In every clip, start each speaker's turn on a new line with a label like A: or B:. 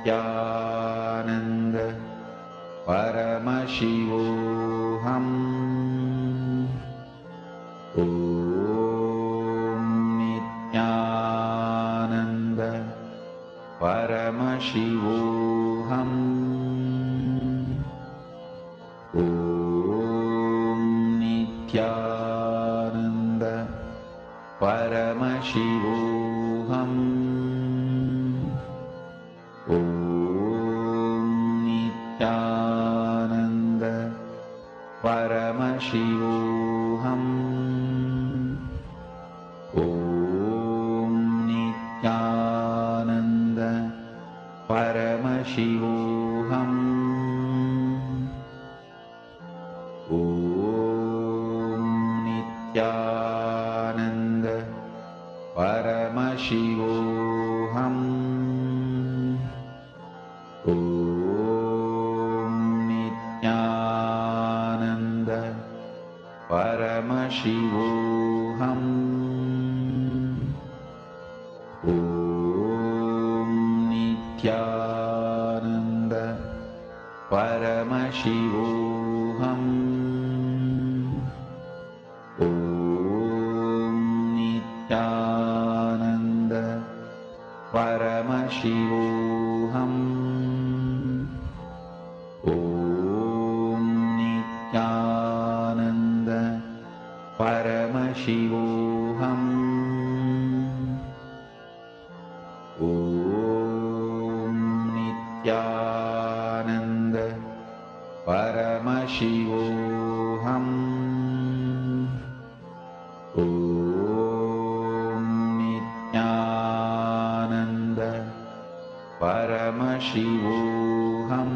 A: Nithyananda Paramashivoham. Om Nithyananda Paramashivoham. Om Nithyananda Paramashivoham. Om Nithyananda Paramashivoham. Om Nithyananda Paramashivoham. Om Nithyananda Paramashivoham. Om Nithyananda Paramashivoham. Om Nithyananda Paramashivoham. Om Nithyananda Paramashivoham. Om Nithyananda Paramashivoham. Om Nithyananda Paramashivoham. Om Nithyananda Paramashivoham.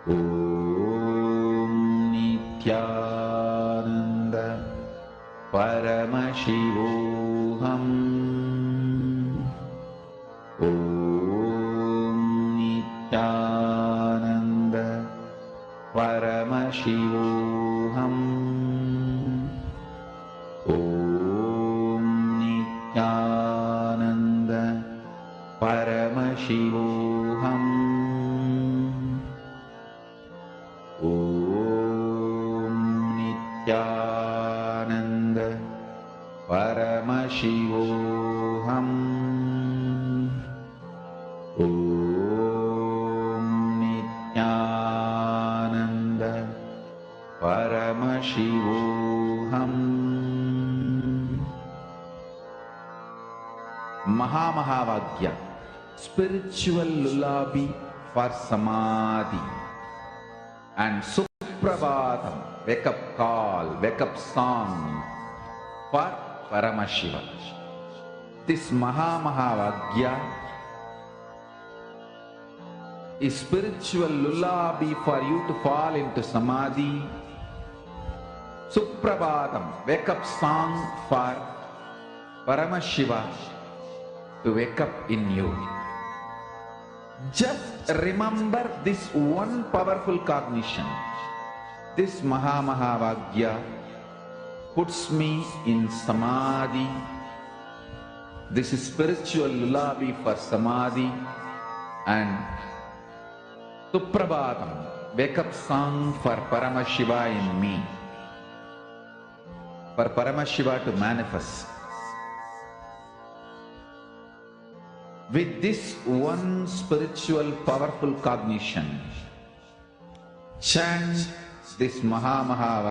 A: Om Nithyananda Paramashivoham. Om Nithyananda Paramashivoham. Om Nithyananda Paramashivoham. Om Nithyananda Paramashivoham. Om Nithyananda Paramashivoham. Maha spiritual lullaby for Samadhi, and Suprabhatam, wake up call, wake up song for Paramashiva. This Mahavagya is spiritual lullaby for you to fall into Samadhi. Suprabhatam, wake up song for Paramashiva to wake up in you. Just remember this one powerful cognition. This Mahavagya puts me in Samadhi. This is spiritual lullaby for Samadhi. And Suprabhatam, wake up song for Paramashiva in me. For Paramashiva to manifest. With this one spiritual powerful cognition, chant this Mahavagya.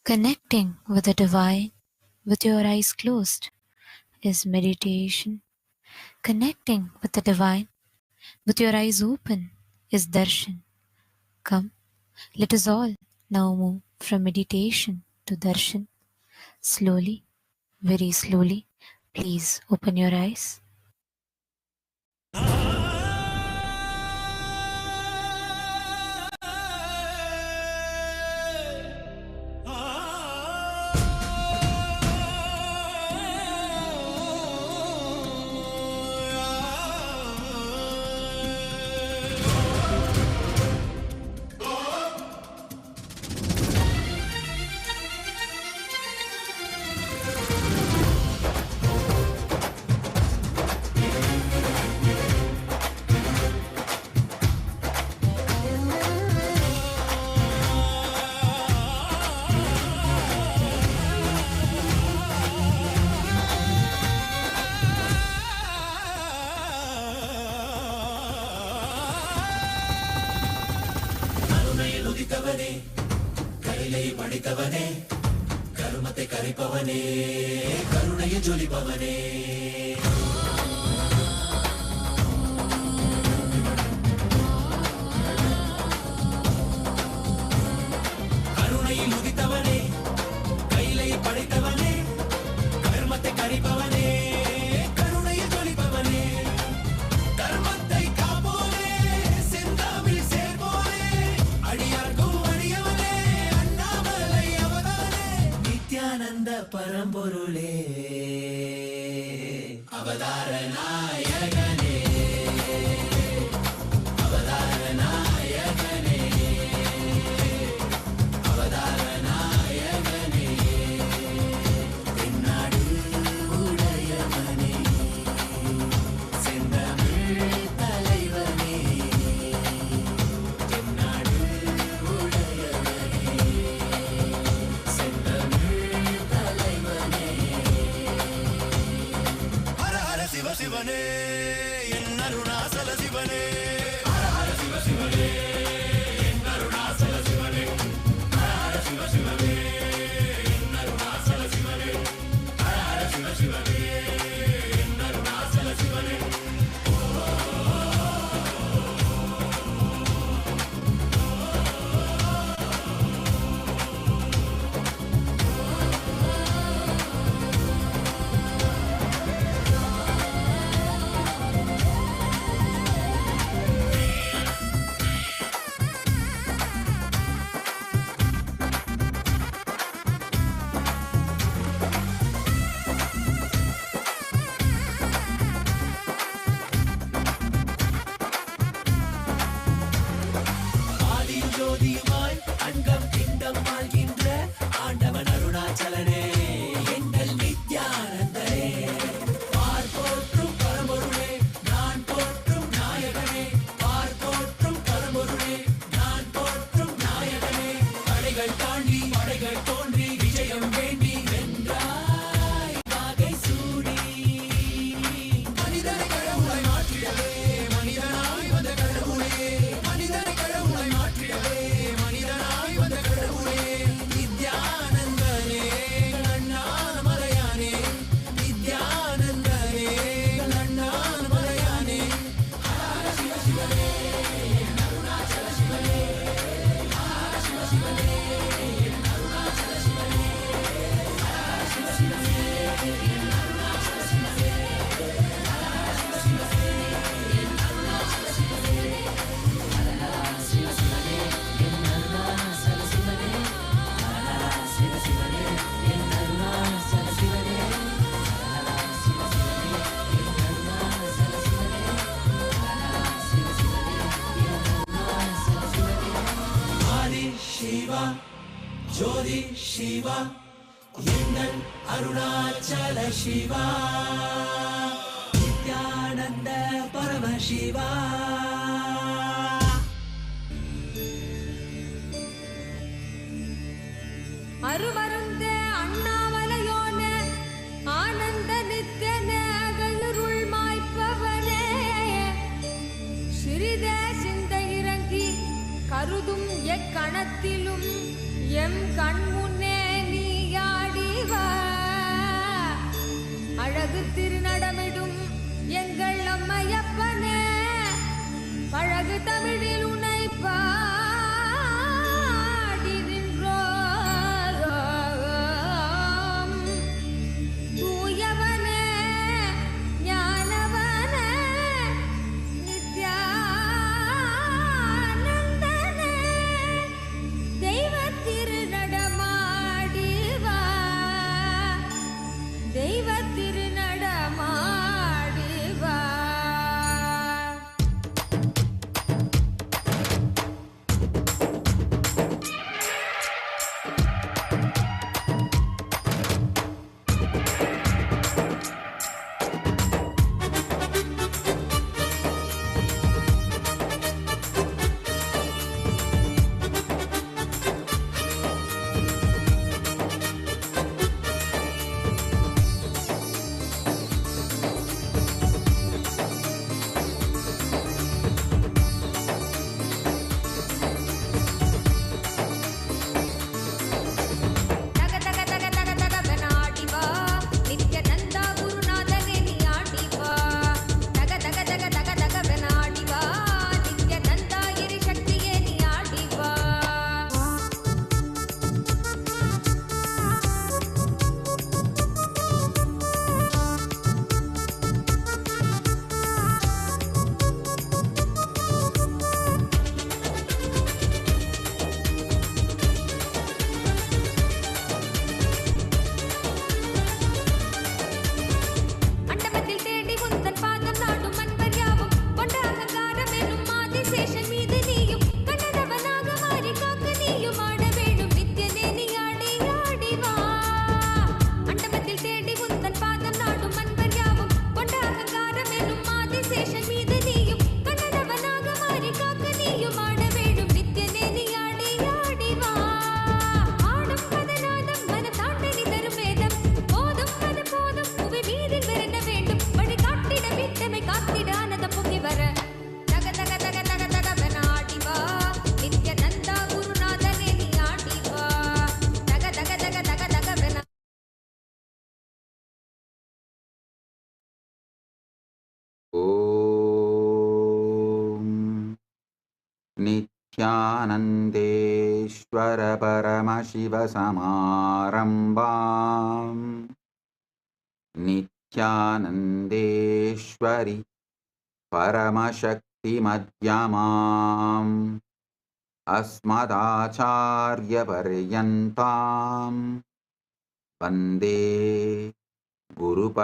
B: Connecting with the divine with your eyes closed is meditation. Connecting with the divine with your eyes open, is darshan. Come, let us all now move from meditation to darshan. Slowly, very slowly, please open your eyes.
C: கைலை படித்தவனே, கருமத்தை கரைப்பவனே, கருணையை ஜொலிப்பவனே, கருணையில் உதித்தவனே, கைலை படைத்தவனே, கருமத்தை கரைப்பவனே, கருணையில் ஜொலிப்பவனே, தர்மத்தை காப்போனே, செந்தாமில் சேர்ப்போனே, அடியார்க்கும் அடியவனே, அண்ணாமலை அவதானே, நித்யானந்த பரம்பொருளே, அவதார நாயகனே, அவதார நாயகனே, அவதார நாயகனே, தென்னாடு உடையவனே, செந்தமிழ் தலைவனே, தென்னாடு உடையவனே, செந்தமிழ் தலைவனே, ஹர ஹர சிவ சிவனே, என் அருணாசல சிவனே, ஹர ஹர சிவ சிவனே, என் அருணாசல சிவனே, ஹர ஹர சிவ சிவனே, என் அருணாசல சிவனே, ஹர ஹர சிவ சிவனே, என் அருணாசல சிவனே. ஆதியும் ஜோதியுமாய் அங்கம் பிண்டம் ஆள்கின்ற ஆண்டவன் அருணாச்சலனே, எங்கள் நித்யானந்தரே, பார் போற்றும் பரம்பொருளே, நான் போற்றும் நாயகனே, பார் போற்றும் பரம்பொருளே, நான் போற்றும் நாயகனே, தடைகள் தாண்டி படைகள் தோன்றி விஜயம் வேண்டி வென்றாய் வாகை சூடி, மனிதனை கடவுளாய் மாற்றிடவே மனிதனாய் வந்த கடவுளே, மனிதனை கடவுளாய் மாற்றிடவே மனிதனாய் வந்த கடவுளே, நித்யானந்தனே அண்ணாமலையானே, நித்யானந்தனே அண்ணாமலையானே, ஹர ஹர சிவ சிவனே, என் அருணாச்சல சிவனே, ஹர ஹர சிவ சிவனே, என் அருணாச்சல சிவனே, ஹர ஹர சிவ சிவனே, என் அருணாச்சல சிவனே, ஹர ஹர சிவ சிவனே, என் அருணாச்சல சிவனே, ஹர ஹர சிவ சிவனே, என் அருணாச்சல சிவனே, ஹர ஹர சிவ சிவனே, என் அருணாச்சல சிவனே, ஹர ஹர சிவ சிவனே, என் அருணாச்சல சிவனே, ஹர ஹர சிவ சிவனே, என் அருணாச்சல சிவனே. ஆதி சிவா ஜோதி சிவா எங்கள் அருணாச்சல சிவா, நித்யானந்த பரமசிவா.
D: அருமருந்தே அண்ணாமலையோனே, ஆனந்த நித்யனே, அகலுருள் மாய்ப்பவனே, சிறிதே சிந்தை இறங்கி கருதும் எக்கணத்திலும் எம் கண்முன்னே நீயாடிவ, அழகு திருநடமிடும் எங்கள் அம்மையப்பனே, தமிழில் உன்னை பாடி நின்றோம். தூயவனே ஞானவனே நித்யானந்தனே தெய்வத் திருநடமாடி வா, தெய்வத் திருநடமாடி வா. தக தக தக தக தகவன ஆடி வா, நித்யநந்தா குருநாதனே நீ ஆடி வா. தக தக தக தக தகவன ஆடி வா, நித்யநந்தா இரு சக்தியே நீ ஆடி வா. அண்டமத்தில் தேடி உந்தன் பாதம் நாடும் அன்பர் யாவும் கொண்ட அகங்காரம் என்னும் ஆதிசேஷன் மீது நீயும் கண்ணனவனாக மாறி காக்க நீயும் ஆட வேணும் நித்யனே நீ ஆடி ஆடி வா. அண்டமத்தில் தேடி உந்தன் பாதம் நாடும் அன்பர் யாவும் கொண்ட அகங்காரம் என்னும் ஆதிசேஷன் மீது நீயும் கண்ணனவனாக மாறி காக்க நீயும் ஆட வேணும் நித்யனே நீ ஆடி ஆடி வா. ஆடும் பதநாதம் மனம் தாண்டனி தரும் வேதம் போதும் அது போதும் புவி மீதில் விரண்ட வேண்டும் வழி காட்டிட விட்டமை காத்திட ஆனந்தம் பொங்கி வர. தக தக தக தக தகவன ஆடி வா, நித்யநந்தா குருநாதனே நீ ஆடி வா. தக தக தக தக தகவன
A: ॐ नित्यानन्देश्वर परमशिवसमारम्भाम् नित्यानन्देश्वरि परमशक्तिमध्यमाम् अस्मदाचार्यपर्यन्ताम् वन्दे गुरुपरम्पराम्.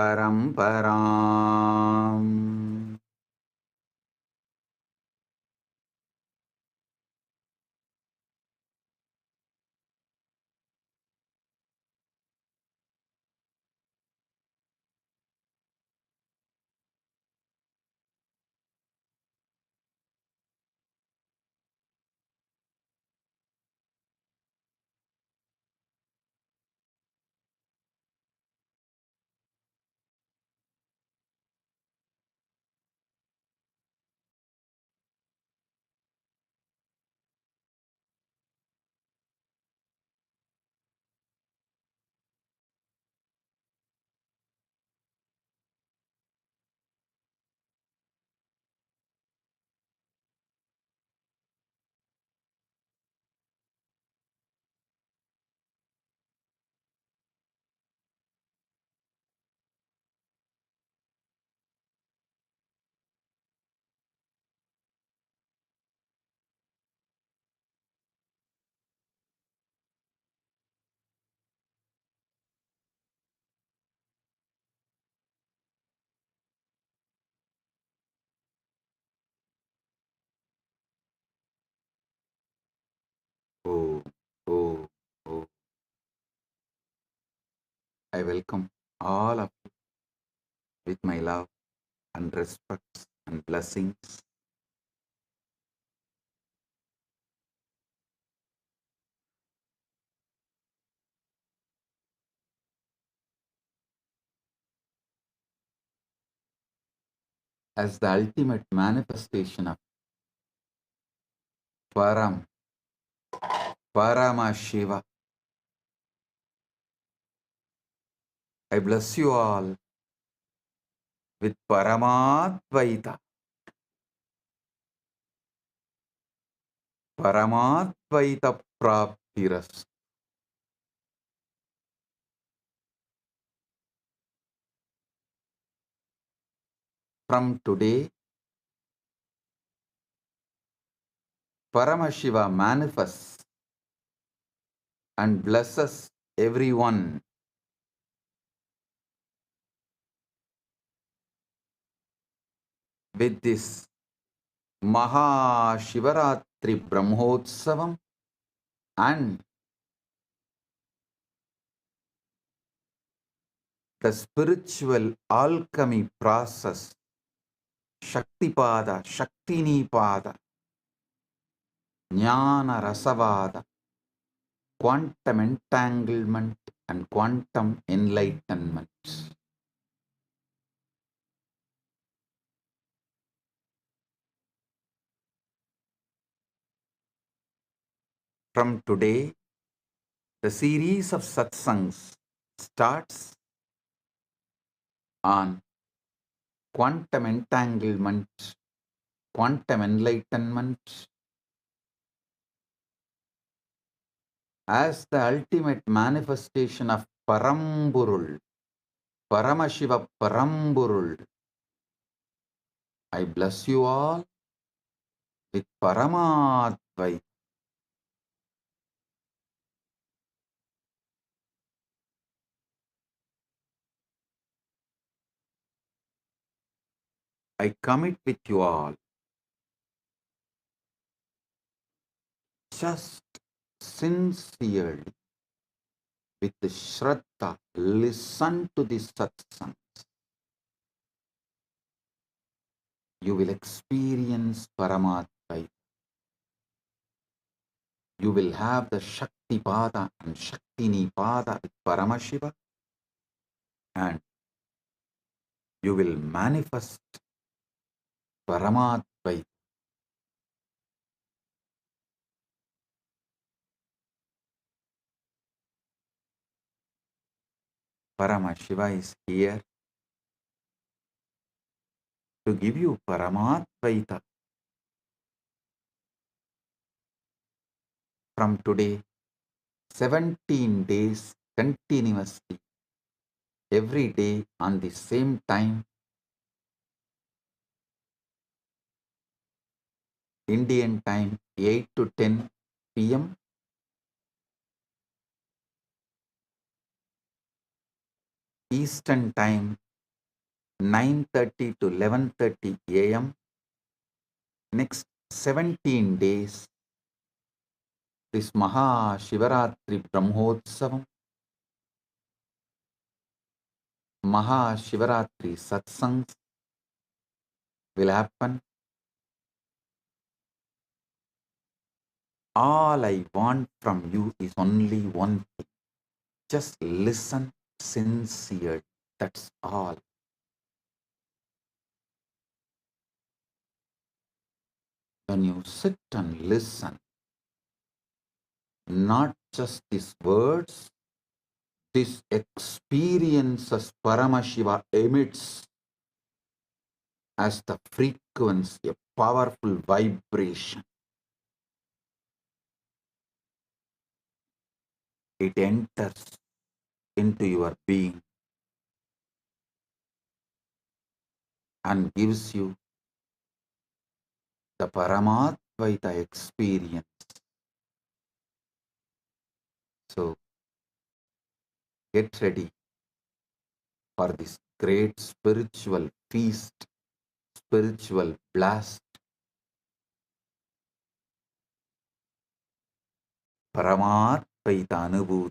A: Oh, oh, oh. I welcome all of you with my love and respect and blessings. As the ultimate manifestation of Paramashiva, I bless you all with Paramadvaita. Paramadvaita Praptiras. From today, Paramashiva manifests and blesses everyone with this Maha Shivaratri Brahmotsavam and the spiritual alchemy process, Shaktipada, Shaktinipada, Jnana Rasavada, quantum entanglement and quantum enlightenment. From today, the series of satsangs starts on quantum entanglement, quantum enlightenment as the ultimate manifestation of Parampurul, Paramashiva Parampurul. I bless you all with Paramadvaita. I commit with you all. Just sincerely, with Shraddha, listen to this satsang. You will experience Paramadvaita. You will have the Shakti Pada and Shaktini Pada with Paramashiva, and you will manifest Paramadvaita. Paramashiva is here to give you Paramadvaita. From today, 17 days continuously, every day on the same time, Indian time 8 to 10 p.m. Eastern time 9:30 to 11:30 a.m. Next 17 days, this Maha Shivaratri Brahmotsavam, Maha Shivaratri Satsangs will happen. All I want from you is only one thing. Just listen sincerely. That's all. When you sit and listen, not just these words, this experiences Paramashiva emits as the frequency, a powerful vibration. It enters into your being and gives you the Paramadvaita experience. So get ready for this great spiritual feast, spiritual blast, Paramadvaita Anubhuti.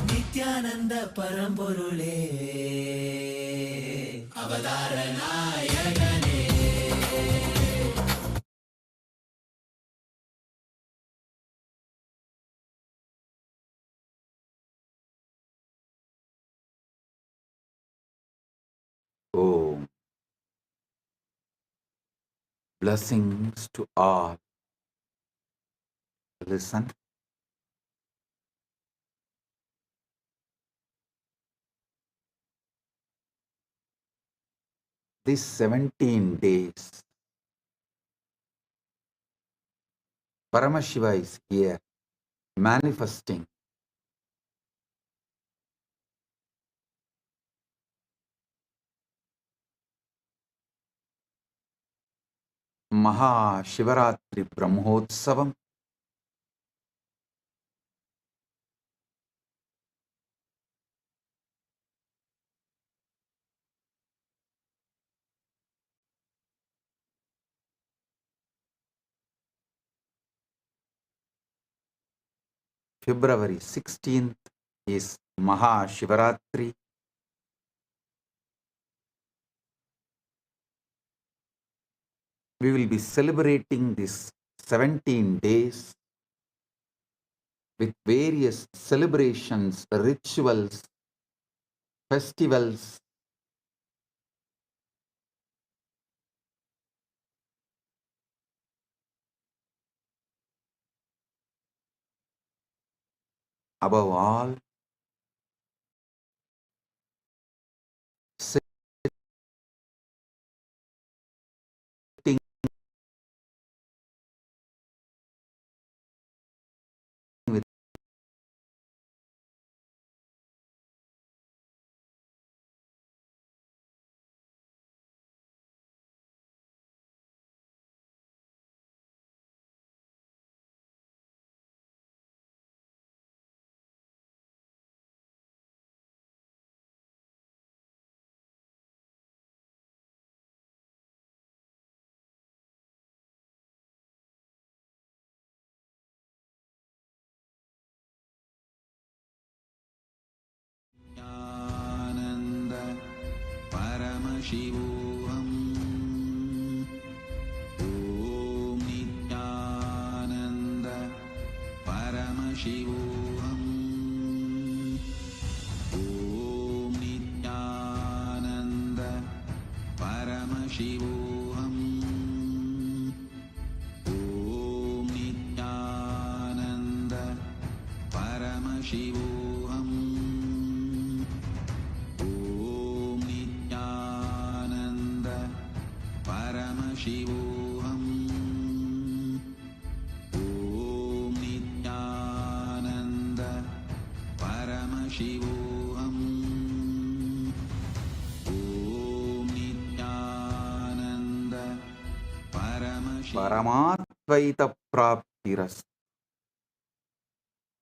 C: Nityananda பரம்பொருளே அவதார நாயகனே.
A: Om. Blessings to all. Listen. These 17 days, Paramashiva is here manifesting Maha Shivaratri Brahmotsavam, February 16th is Maha Shivaratri. We will be celebrating this 17 days with various celebrations, rituals, festivals. Above all, sitting with
E: Nithyananda Paramashivoham. Om Nithyananda Paramashivoham. Om Nithyananda Paramashivoham. Om Nithyananda Paramashivoham. Om Nithyananda Paramashivoham. Om Nithyananda Paramashivoham. Om Nithyananda Paramashivoham.
A: Paramatvaita Praptiras.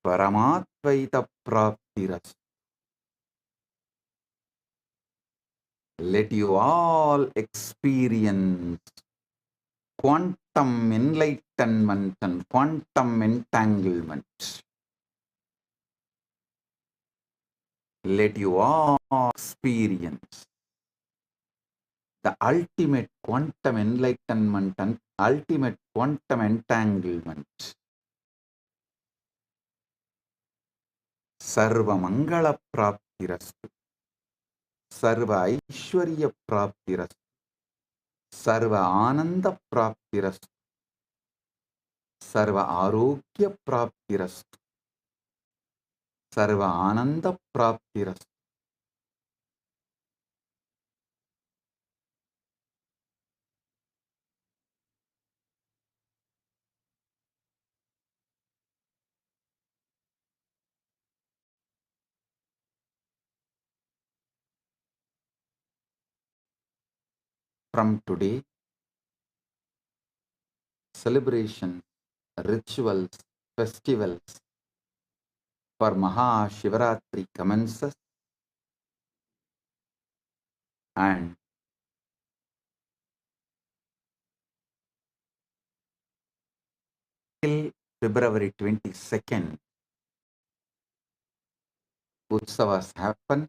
A: Paramatvaita Praptiras. Let you all experience quantum enlightenment and quantum entanglement. Let you all experience the ultimate quantum enlightenment and ultimate quantum entanglement. Sarva Mangala Praptirastu. Sarva Aishwarya Praptirastu. Sarva Ananda Praptirastu. Sarva Arogya Praptirastu. Sarva Ananda Praptirastu. from today, celebrations, rituals, festivals for Maha Shivaratri commences, and till February 22nd, Utsavas happen.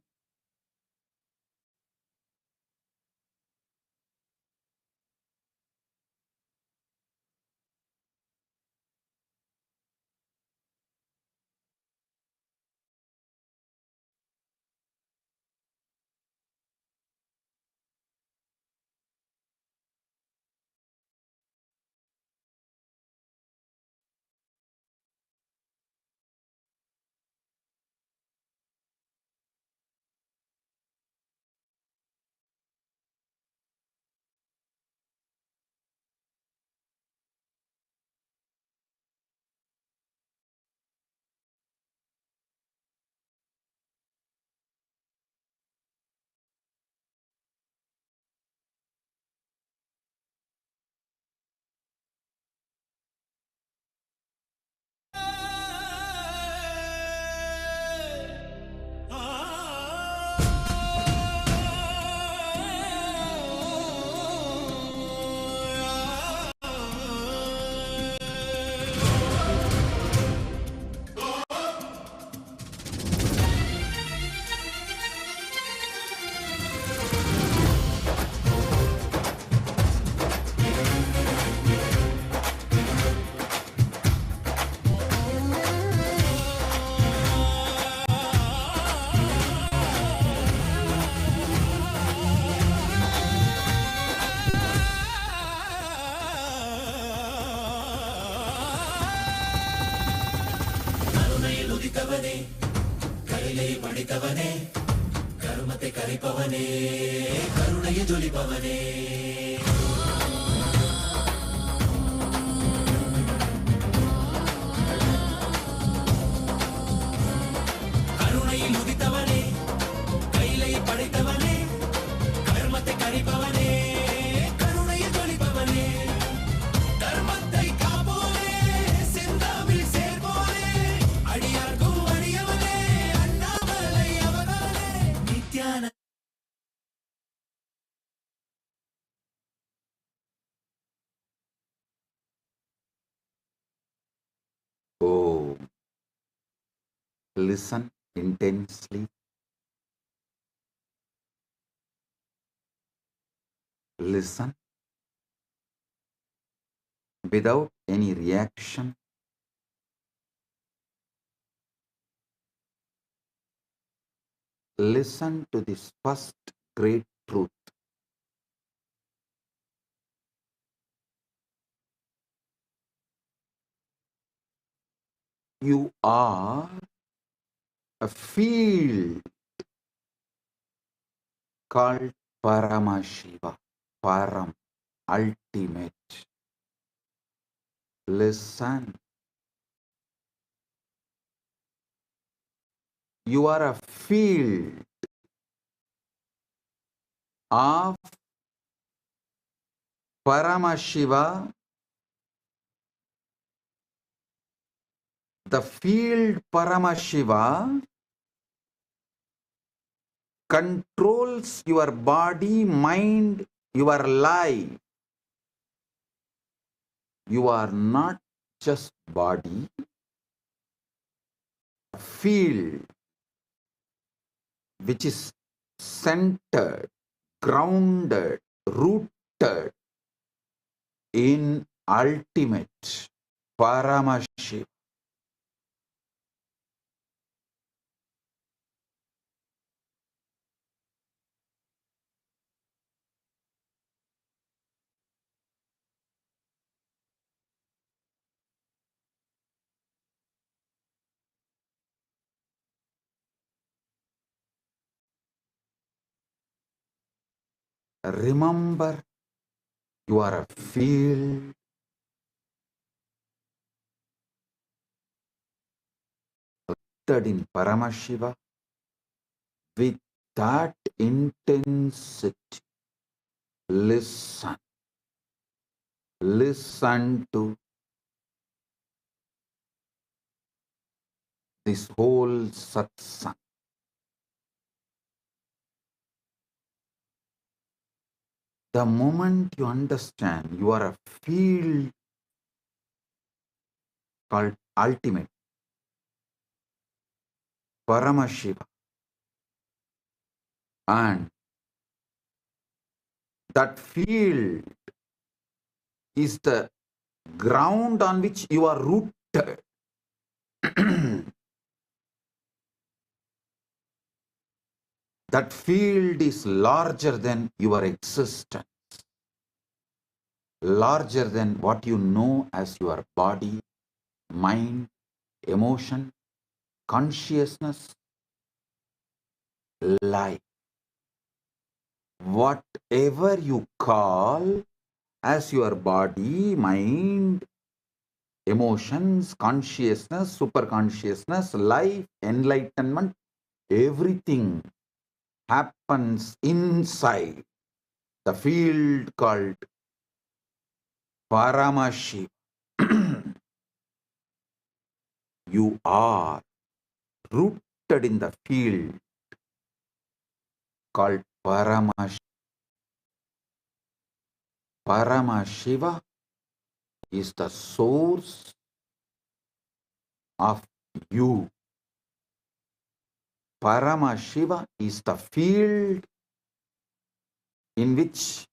A: Oh, listen intensely, listen without any reaction, listen to this first great truth. You are a field called Paramashiva, Param, ultimate. Listen, you are a field of Paramashiva. The field Paramashiva controls your body, mind, your life. You are not just body, a field which is centered, grounded, rooted in ultimate Paramashiva. Remember, you are a field rooted in Paramashiva with that intensity, listen. Listen to this whole satsang. The moment you understand you are a field called ultimate, Paramashiva, and that field is the ground on which you are rooted. That field is larger than your existence, larger than what you know as your body, mind, emotion, consciousness, life. Whatever you call as your body, mind, emotions, consciousness, superconsciousness, life, enlightenment, everything happens inside the field called Paramashiva. You are rooted in the field called Paramashiva. Paramashiva is the source of you. Paramashiva is the field in which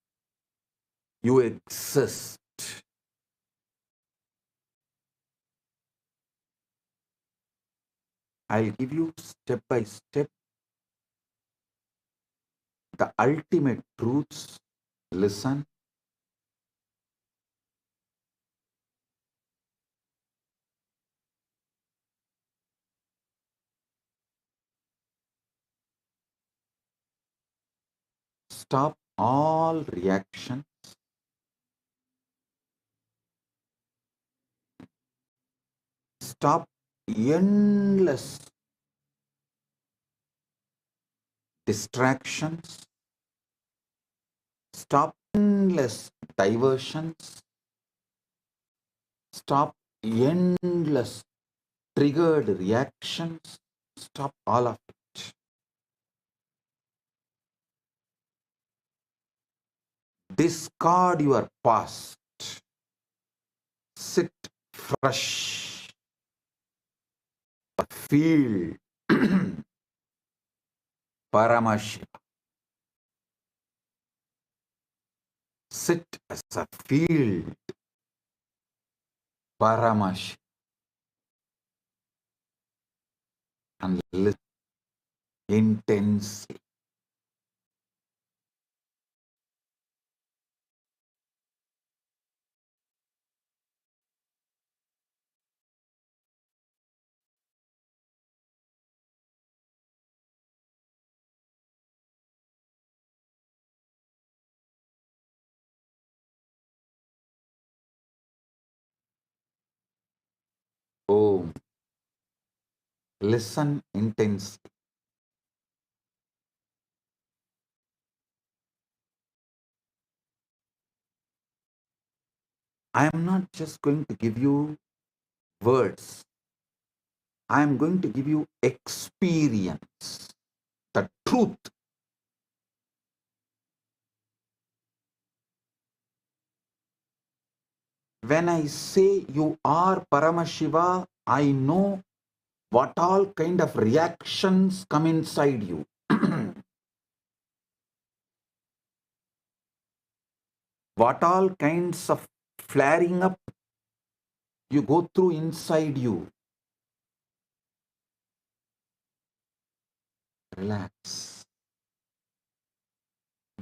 A: you exist. I'll give you step by step the ultimate truths. Listen. Stop all reaction. Stop endless distractions. Stop endless diversions. Stop endless triggered reactions. Stop all of it. Discard your past. Sit fresh. Feel Paramashiva. Sit as a field Paramashiva and listen intensely. Om. Listen intensely. I am not just going to give you words. I am going to give you experience, the truth. When I say you are Paramashiva, I know what all kind of reactions come inside you. What all kinds of flaring up you go through inside you. Relax.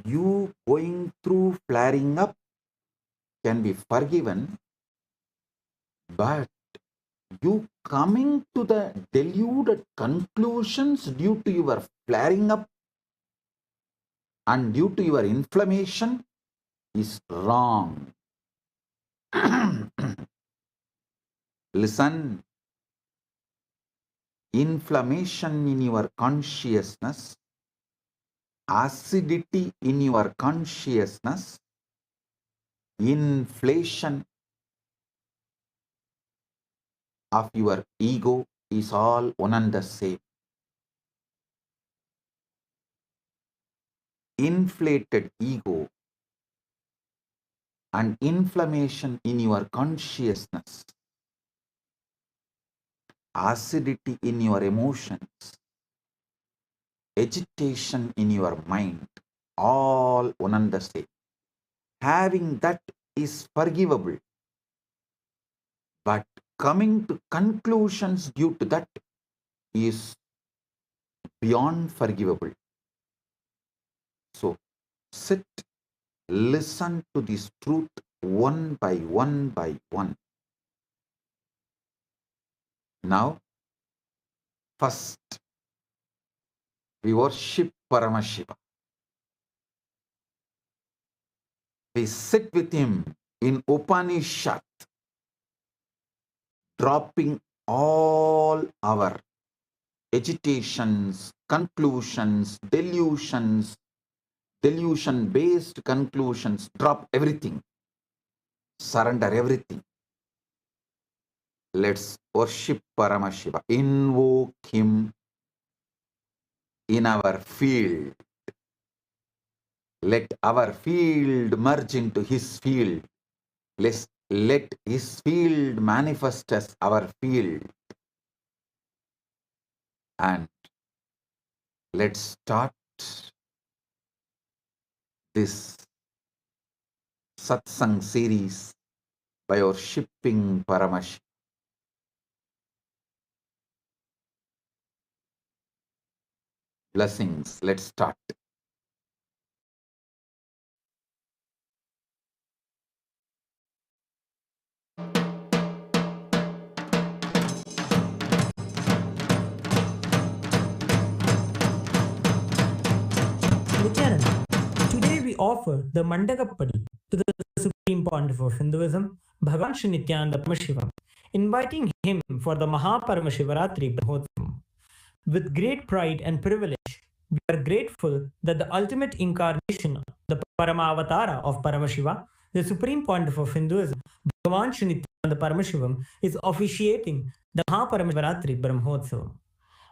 A: You going through flaring up can be forgiven, but you coming to the deluded conclusions due to your flaring up and due to your inflammation is wrong. Listen, inflammation in your consciousness acidity in your consciousness, inflation of your ego is all one and the same. Inflated ego and inflammation in your consciousness, acidity in your emotions, agitation in your mind, all one and the same. Having that is forgivable, but coming to conclusions due to that is beyond forgivable. So sit, listen to this truth one by one by one. Now, first, we worship Paramashiva. We sit with him in Upanishad, dropping all our agitations, conclusions, delusion-based conclusions, drop everything, surrender everything. Let's worship Paramashiva, invoke him in our field. Let our field merge into his field. Let his field manifest as our field. And let's start this Satsang series by worshipping Paramashiva. Blessings. Let's start.
F: Nithyananda, today we offer the Mandagappadi to the Supreme Pontiff of Hinduism, Bhagavan Shri Nithyananda Paramashivam, inviting him for the Maha Paramashivaratri Brahmotsavam. With great pride and privilege, we are grateful that the ultimate incarnation, the Paramavatara of Paramashiva, the Supreme Pontiff of Hinduism, Bhagavan Shri Nithyananda Paramashivam, is officiating the Maha Paramashivaratri Brahmotsavam.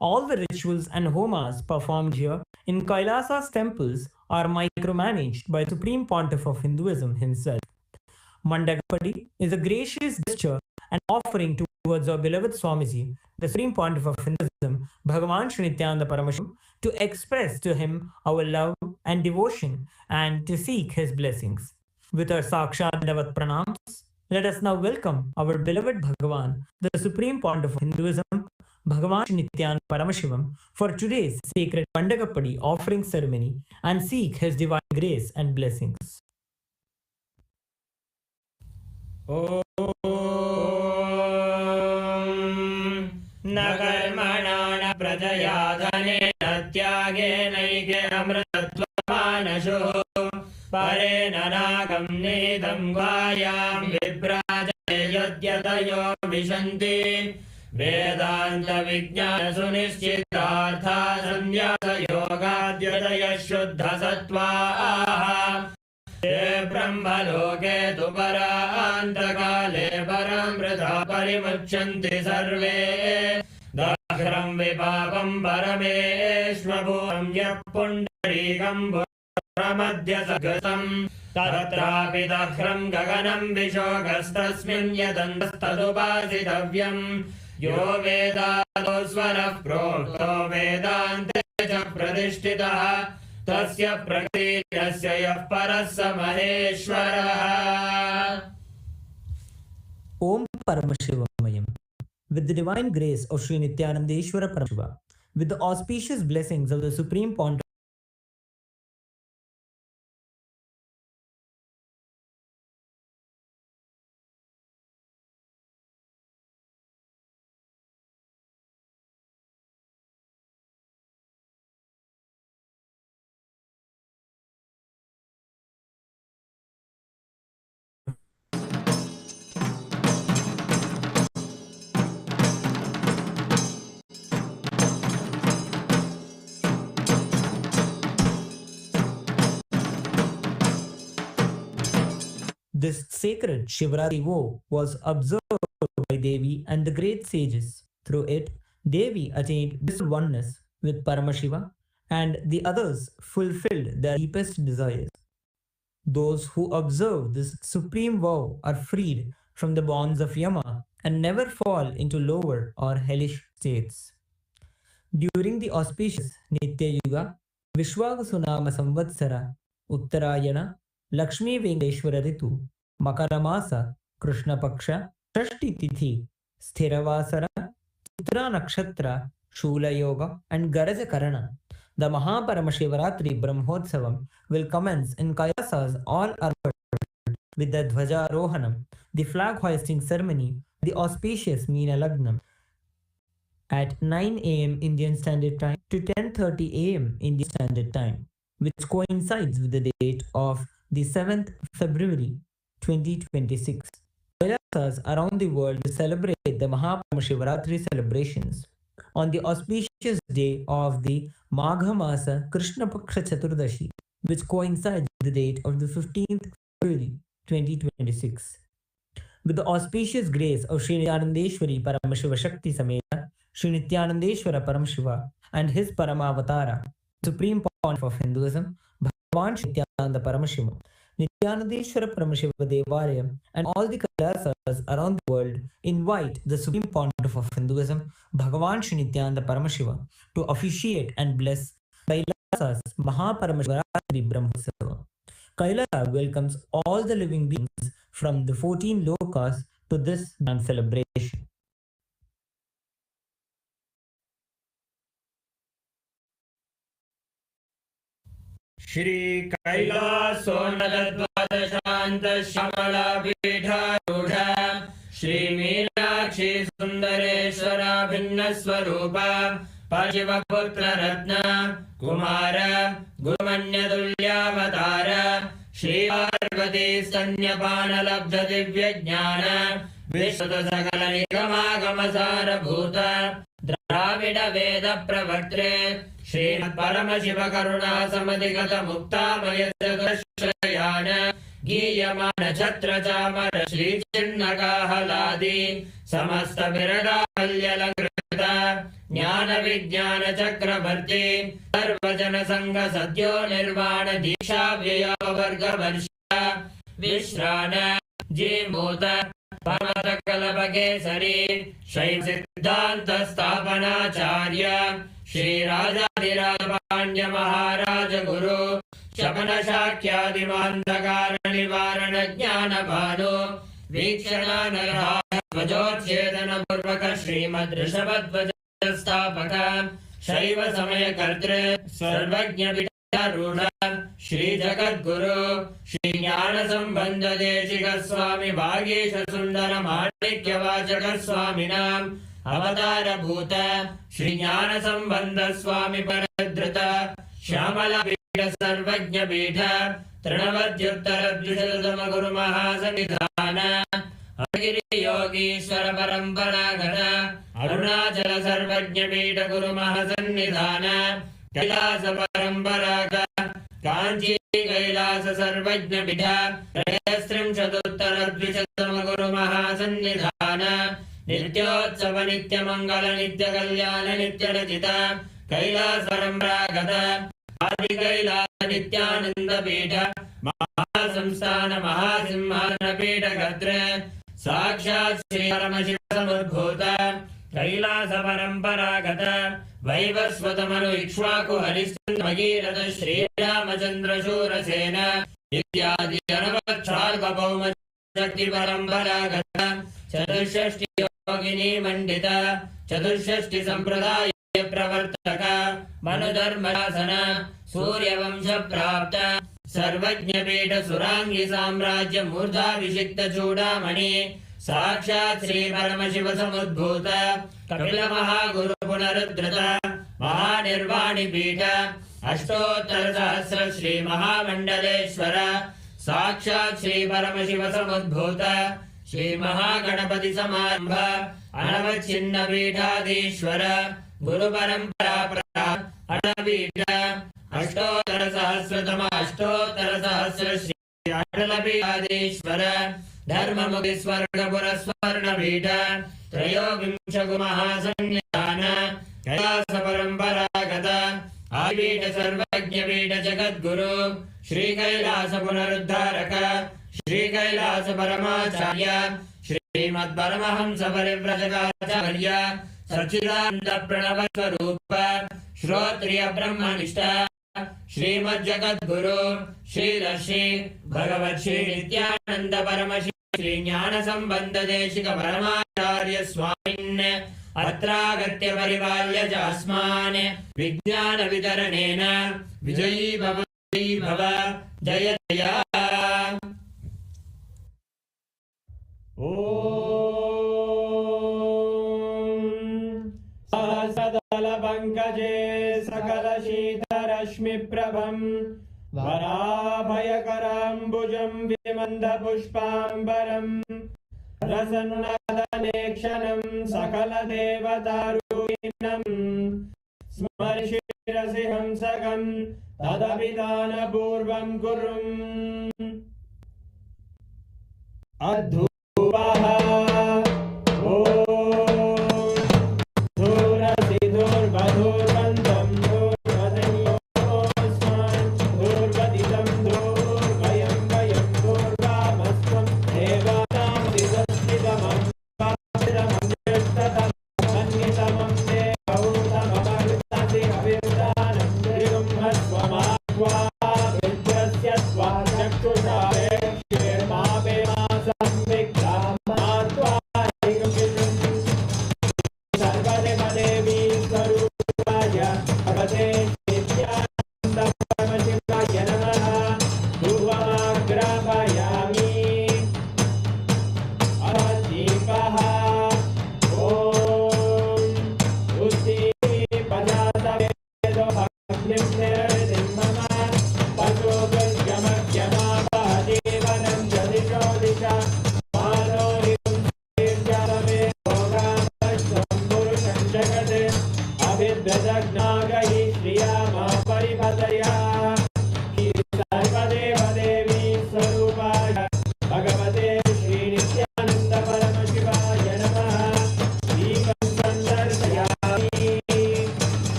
F: All the rituals and homas performed here in KAILASA'S temples are micromanaged by the Supreme Pontiff of Hinduism himself. Mandagappadi is a gracious gesture and offering towards our beloved Swamiji, the Supreme Pontiff of Hinduism, Bhagavan Shri Nithyananda Paramashivam, to express to him our love and devotion and to seek his blessings. With our Sakshat Davat Pranams, let us now welcome our beloved Bhagavan, the Supreme Pontiff of Hinduism, Bhagavan Shri Nithyananda Paramashivam, for today's sacred Mandagappadi offering ceremony and seek his divine grace and blessings. Om Nagarmana Prajayadhane Natyage Naike Amratatvamanasho Pare Nanagam Nidam Gvayam Vibraja Yadyatayo Vishanti Vedanta Vijnana Sunishchitartha Sanyasa Yogadyataya Shuddha Sattva Te Brahma Loke Tu Parantagale Paramrita Parimuchanti Sarve Dakhram Vipapam Parameshwabhuram Yapundarikam Pramadhya Sagatam Tatrapi Dakhram Gaganam Vishogastasmin Yadantastadupasitavyam Yo Vedato Swarah Prokto Vedante Cha Pradishtitaha Tasya Prakriti Yasya Yah Parassa Maheshwarah. Om Paramashivamayam. With the divine grace of Sri Nithyanandeshwara Paramashiva, with the auspicious blessings of the Supreme Pontiff This sacred Shivaratri vow was observed by Devi and the great sages. Through it, Devi attained this oneness with Paramashiva, and the others fulfilled their deepest desires. Those who observe this supreme vow are freed from the bonds of Yama and never fall into lower or hellish states. During the auspicious Nitya Yuga, Vishwavasunama Samvatsara, Uttarayana, Lakshmi Venkateshwara Ritu, Makaramasa, Krishna Paksha, Shashti Tithi, Sthiravasara, Chitra Nakshatra, Shula Yoga, and Garaja Karana. The Maha Paramashivaratri Brahmotsavam will commence in Kailasas all Arbat with the Dhvajarohanam, the flag hoisting ceremony, the auspicious Meena Lagnam at 9 a.m. Indian Standard Time to 10:30 a.m. Indian Standard Time, which coincides with the date of the 7th February 2026. Kailasas around the world celebrate the Maha Paramashivaratri celebrations on the auspicious day of the Magha Masa Krishna Paksha Chaturdashi, which coincides with the date of the 15th February 2026. With the auspicious grace of Sri Nityanandeshwari Paramashiva Shakti Sameta, Sri Nithyanandeshwara Paramashiva and his Paramavatara, Supreme Pontiff of Hinduism, Bhagavan Nithyananda Paramashiva, Nithyanandeshwara Paramashiva Devaraya, and all the Kailasas around the world invite the Supreme Pontiff of Hinduism, Bhagavan Sri Nithyananda Paramashiva, to officiate and bless KAILASA'S Maha Paramashivaratri Brahmotsavam. Kailasa welcomes all the living beings from the 14 lokas to this grand celebration.
G: Shri Kailasonadadvadashanta Shamala Pidharudha Shri Meenakshi Sundareshwara Bhinnaswarupa Parshivaputra Ratna Kumara Gurumanyadulyavatara Shri Parvati Stanyapana Labdha Divya Jnana Vishwata Sakala Nigamagama Bhuta Dravida Veda Pravartre Shri Paramashiva Karuna Samadhigata Mukta Mayadashayana Giyamana Chatra Chamara Shri Chinnaka Haladi Samasta Virada Kalyalangrita Jnana Vijnana Chakravarti Sarvajana Sangha Satyo Nirvana Disha Vyaya Varga Varsha Vishrana Jimota Pamata Kalabhakesari Shaiv Siddhanta Sthapanacharya Shri Rajadhiraja Pandya Maharaja Guru Shapana Shakyadi Mandakara Nivarana Jnana Bhanu Vikshana Narahaya Vajotchetana Purvaka Srimad Rishabhadvaja Sthapaka Shaiva Samaya Kartre Sarvajna Vidaruna Shri Jagat Guru Shri Jnana Sambandha Deshika Swami Bhagesha Sundara Manikya Vachaka Swaminam Avatara Bhuta Shri Jnana Sambandha Swami Paradhrita Shamala Pita Sarvajna Pita Trinavadyuttara Dvishatama Guru Mahasanidhana Agiri Yogishwara Paramparagata Arunachala Sarvajna Pita Guru Mahasannidhana Kailasa Paramparaga Kanchi Kailasa Sarvajna Pita Trayastrim Chatuttara Dvishatama Guru Mahasannidhana Nityotsava Nitya Mangala Nitya Kalyana Nitya Rajita Kailasa Paramparagata Adi Kailasa Nityananda Pita Mahasamsthana Mahasimhana Pita Gatra Sakshat Shri Paramashiva Samudbhuta Kailasa Paramparagata Vaivasvatamanu Ikshvaku Harishchandra Bhagirata Shri Ramachandra Shurasena Ityadi Anavatsharva Bhauma Shakti Paramparagata Chaturshashti Yogini Mandita Chaturshashti Sampradaya Pravartaka Manudharmasana Surya Vamsha Prapta Sarvajna Pita Surangi Samrajya Murdha Vishikta Chudamani Sakshat Shri Paramashiva Samudbhuta Kapila Mahaguru Punarudhrita Mahanirvani Pita Ashtottara Sahasra Shri Mahamandaleshwara Sakshat Shri Paramashiva Samudbhuta Shri Mahaganapati Samarambha Anavachinna Pitadishwara Guru Parampara Anavita Ashtottara Sahasratama Ashtottara Sahasra Shri अटलपीठाधीश्वर धर्ममुखि स्वर्गपुरस्वर्णपीठ त्रयोविंशगुमहासंज्ञान Kailash परम्परागत आदिपीठ सर्वज्ञपीठ जगद्गुरु श्री कैलास पुनरुद्धारक श्री कैलास परमाचार्य श्रीमद्परमहंस परिव्रजकाचार्य सच्चिदानंद प्रणव स्वरूप श्रोत्रिय ब्रह्मनिष्ठ श्रीमज्जगद्गुरु श्री भगवत् श्री नित्यानंद परमशिव श्री ज्ञान संबंध देशिक परमाचार्य स्वामिन् अत्रागत्य परिपाल्य च अस्मान् विज्ञान वितरणेन विजयी भव जय जय।
H: सहस्रदलपङ्कजे सकलशीतरश्मिप्रभं वराभयकराम्बुजं विमन्दपुष्पाम्बरं प्रसन्नवदनेक्षणं सकलदेवतारूपिणं स्मर्षिरसि हंसकं तदभिधानपूर्वं कुरुम् अद्धूपः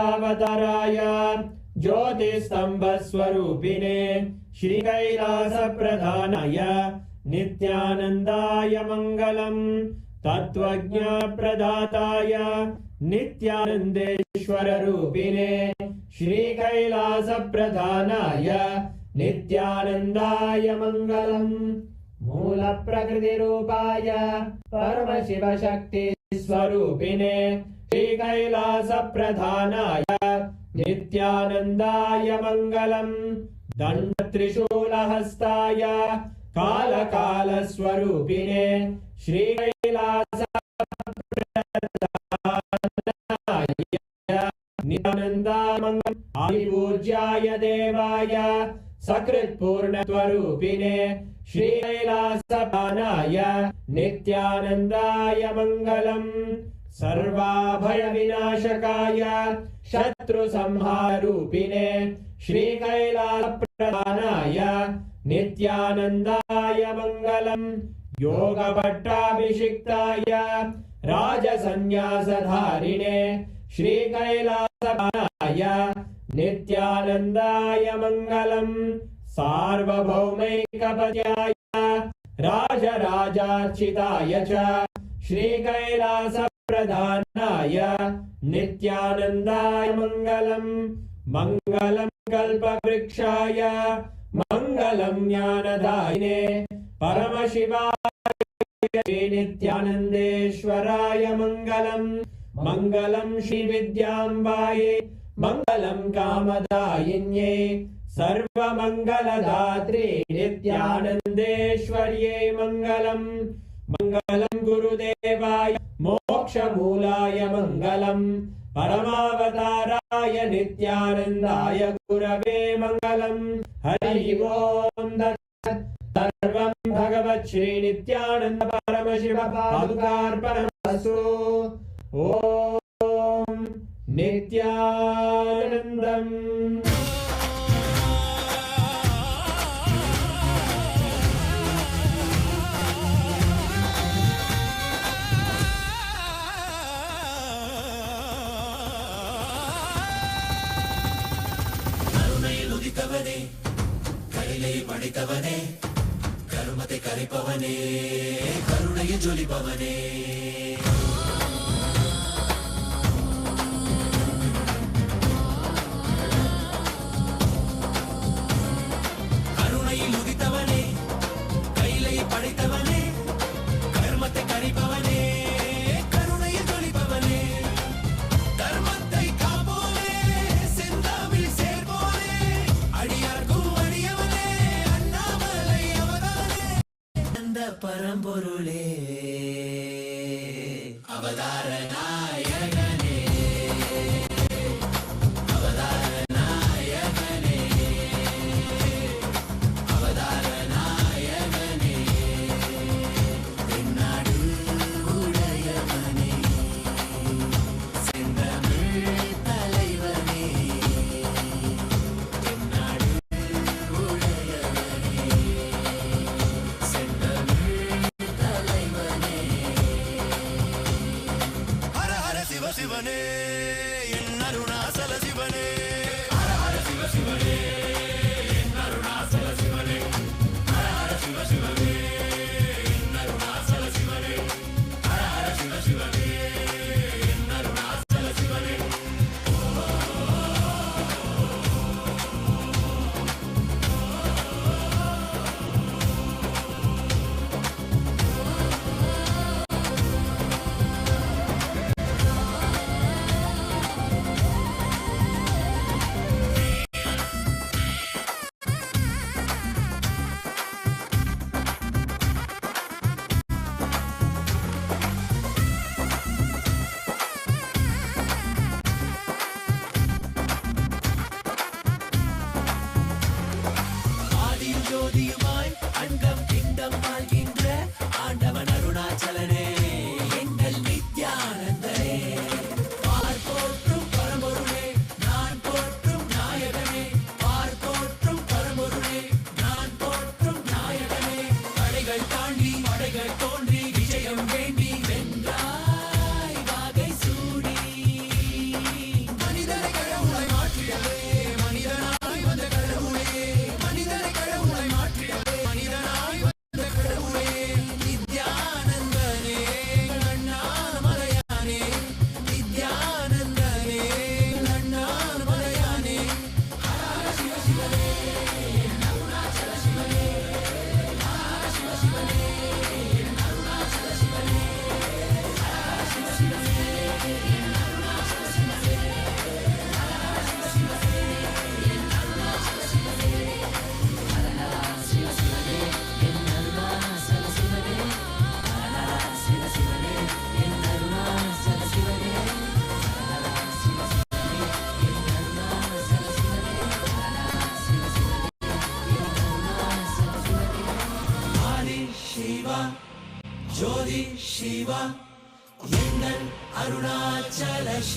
H: परमावताराय ज्योतिस्तंभस्वरूपिणे श्री कैलास प्रधानाय नित्यानंदाय मंगलम् तत्त्वज्ञ प्रदाताय नित्यानंदेश्वर रूपिणे श्री कैलास प्रधानाय नित्यानंदाय मंगलम् मूल प्रकृति रूपाय परमशिव शक्ति स्वरूपिणे श्री कैलास प्रधानाय नित्यानंदाय मंगलम् दंड त्रिशूल हस्ताय काल काल स्वरूपिणे श्री कैलास प्रधानाय नित्यानंदाय मंगलम् आदिपूज्याय देवाय सकृत् पूर्ण स्वरूपिणे श्री कैलास प्रधानाय नित्यानंदाय मंगलम् सर्वाभय विनाशकाय शत्रु संहार रूपिणे श्री कैलास प्रधानाय नित्यानंदाय मंगलम् योग पट्टाभिषिक्ताय राजसन्न्यासधारिणे श्री कैलास प्रधानाय नित्यानंदाय मंगलम् सार्वभौमैकपत्याय राजराजार्चिताय च श्री कैलास प्रधानाय नित्यानंदाय मंगलम् मंगलम् कल्पवृक्षाय मंगलम् ज्ञानदायिने परमशिवाय नित्यानंदेश्वराय मंगलम् मंगलम् श्री विद्यांबाये मंगलम् कामदायिन्ये सर्वमंगलदात्रे नित्यानंदेश्वर्ये मंगलम् मंगलम् गुरुदेवाय मोक्षमूलाय मंगलम् परमावताराय नित्यानंदाय गुरवे मंगलम् हरि ओम तत्सत् सर्वं भगवत् श्री नित्यानंद परमशिव पादुकार्पणमस्तु ओम नित्यानंदम्
C: கையிலே படித்தவனே கருமத்தை கரைப்பவனே கருணையை ஜொலிப்பவனே கருணையில் உதித்தவனே கையிலே படைத்தவனே கருமத்தை கரைப்பவனே கருணையில் ஜொலிப்பவனே தர்மத்தை காப்போனே செந்தாமில் சேர்ப்போனே அடியார்க்கும் அடியவனே அண்ணாமலை அவதானே அந்த பரம்பொருளே அவதார நாயகனே அவதார நாயகனே அவதார நாயகனே தென்னாடு உடையவனே செந்தமிழ் தலைவனே தென்னாடு உடையவனே செந்தமிழ் தலைவனே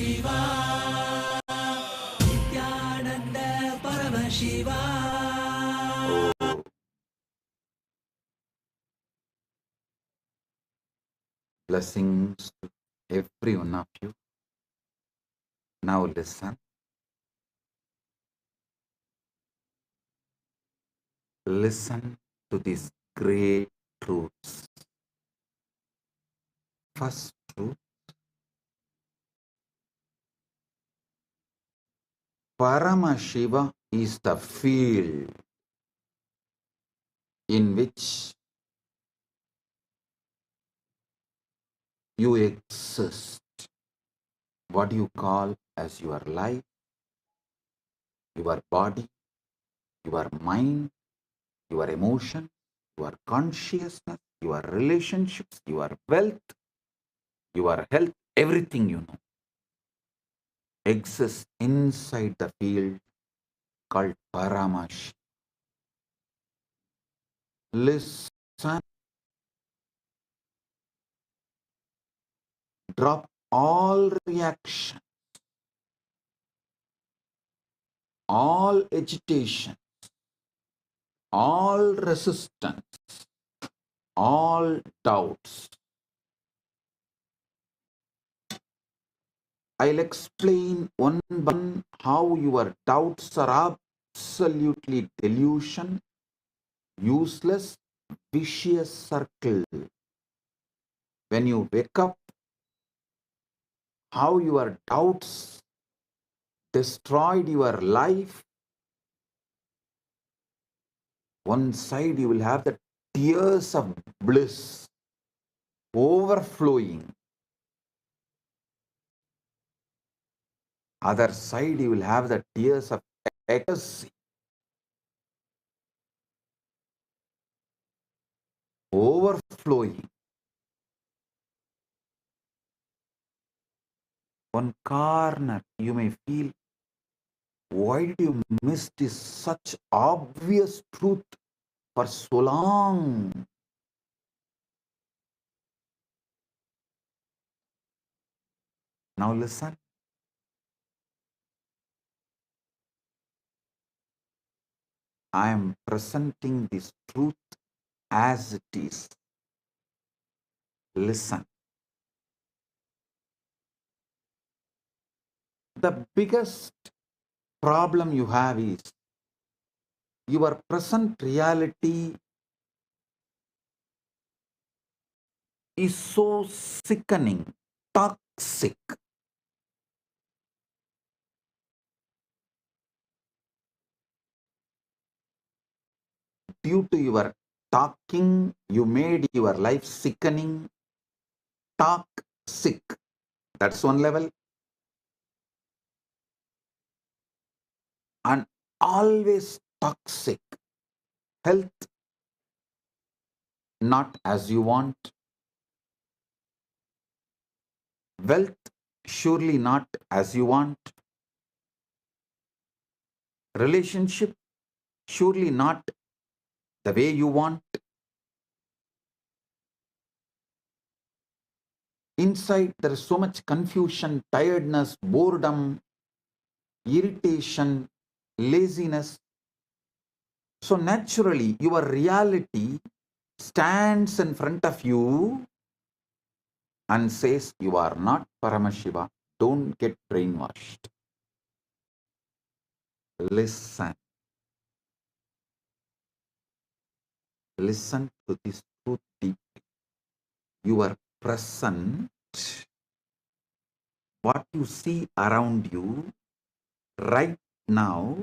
C: Paramashiva, Nithyananda Paramashiva.
A: Blessings to every one of you. Now listen. Listen to these great truths. First truth, Paramashiva is the field in which you exist. What you call as your life, your body, your mind, your emotion, your consciousness, your relationships, your wealth, your health, everything you know exists inside the field called Paramashiva. Listen, drop all reaction, all agitation, all resistance, all doubts. I'll explain one by one how your doubts are absolutely delusion, useless, vicious circle. When you wake up, how your doubts destroyed your life. One side you will have the tears of bliss overflowing. Other side you will have the tears of ecstasy overflowing. One corner you may feel, why did you miss this such obvious truth for so long? Now listen. I am presenting this truth as it is. Listen. The biggest problem you have is your present reality is so sickening, toxic. Due to your talking, you made your life sickening, toxic. That's one level. And always toxic. Health, not as you want. Wealth, surely not as you want. Relationship, surely not the way you want. Inside, there is so much confusion, tiredness, boredom, irritation, laziness. So naturally, your reality stands in front of you and says, you are not Paramashiva. Don't get brainwashed. Listen. Listen to this truth deeply. You are present. What you see around you right now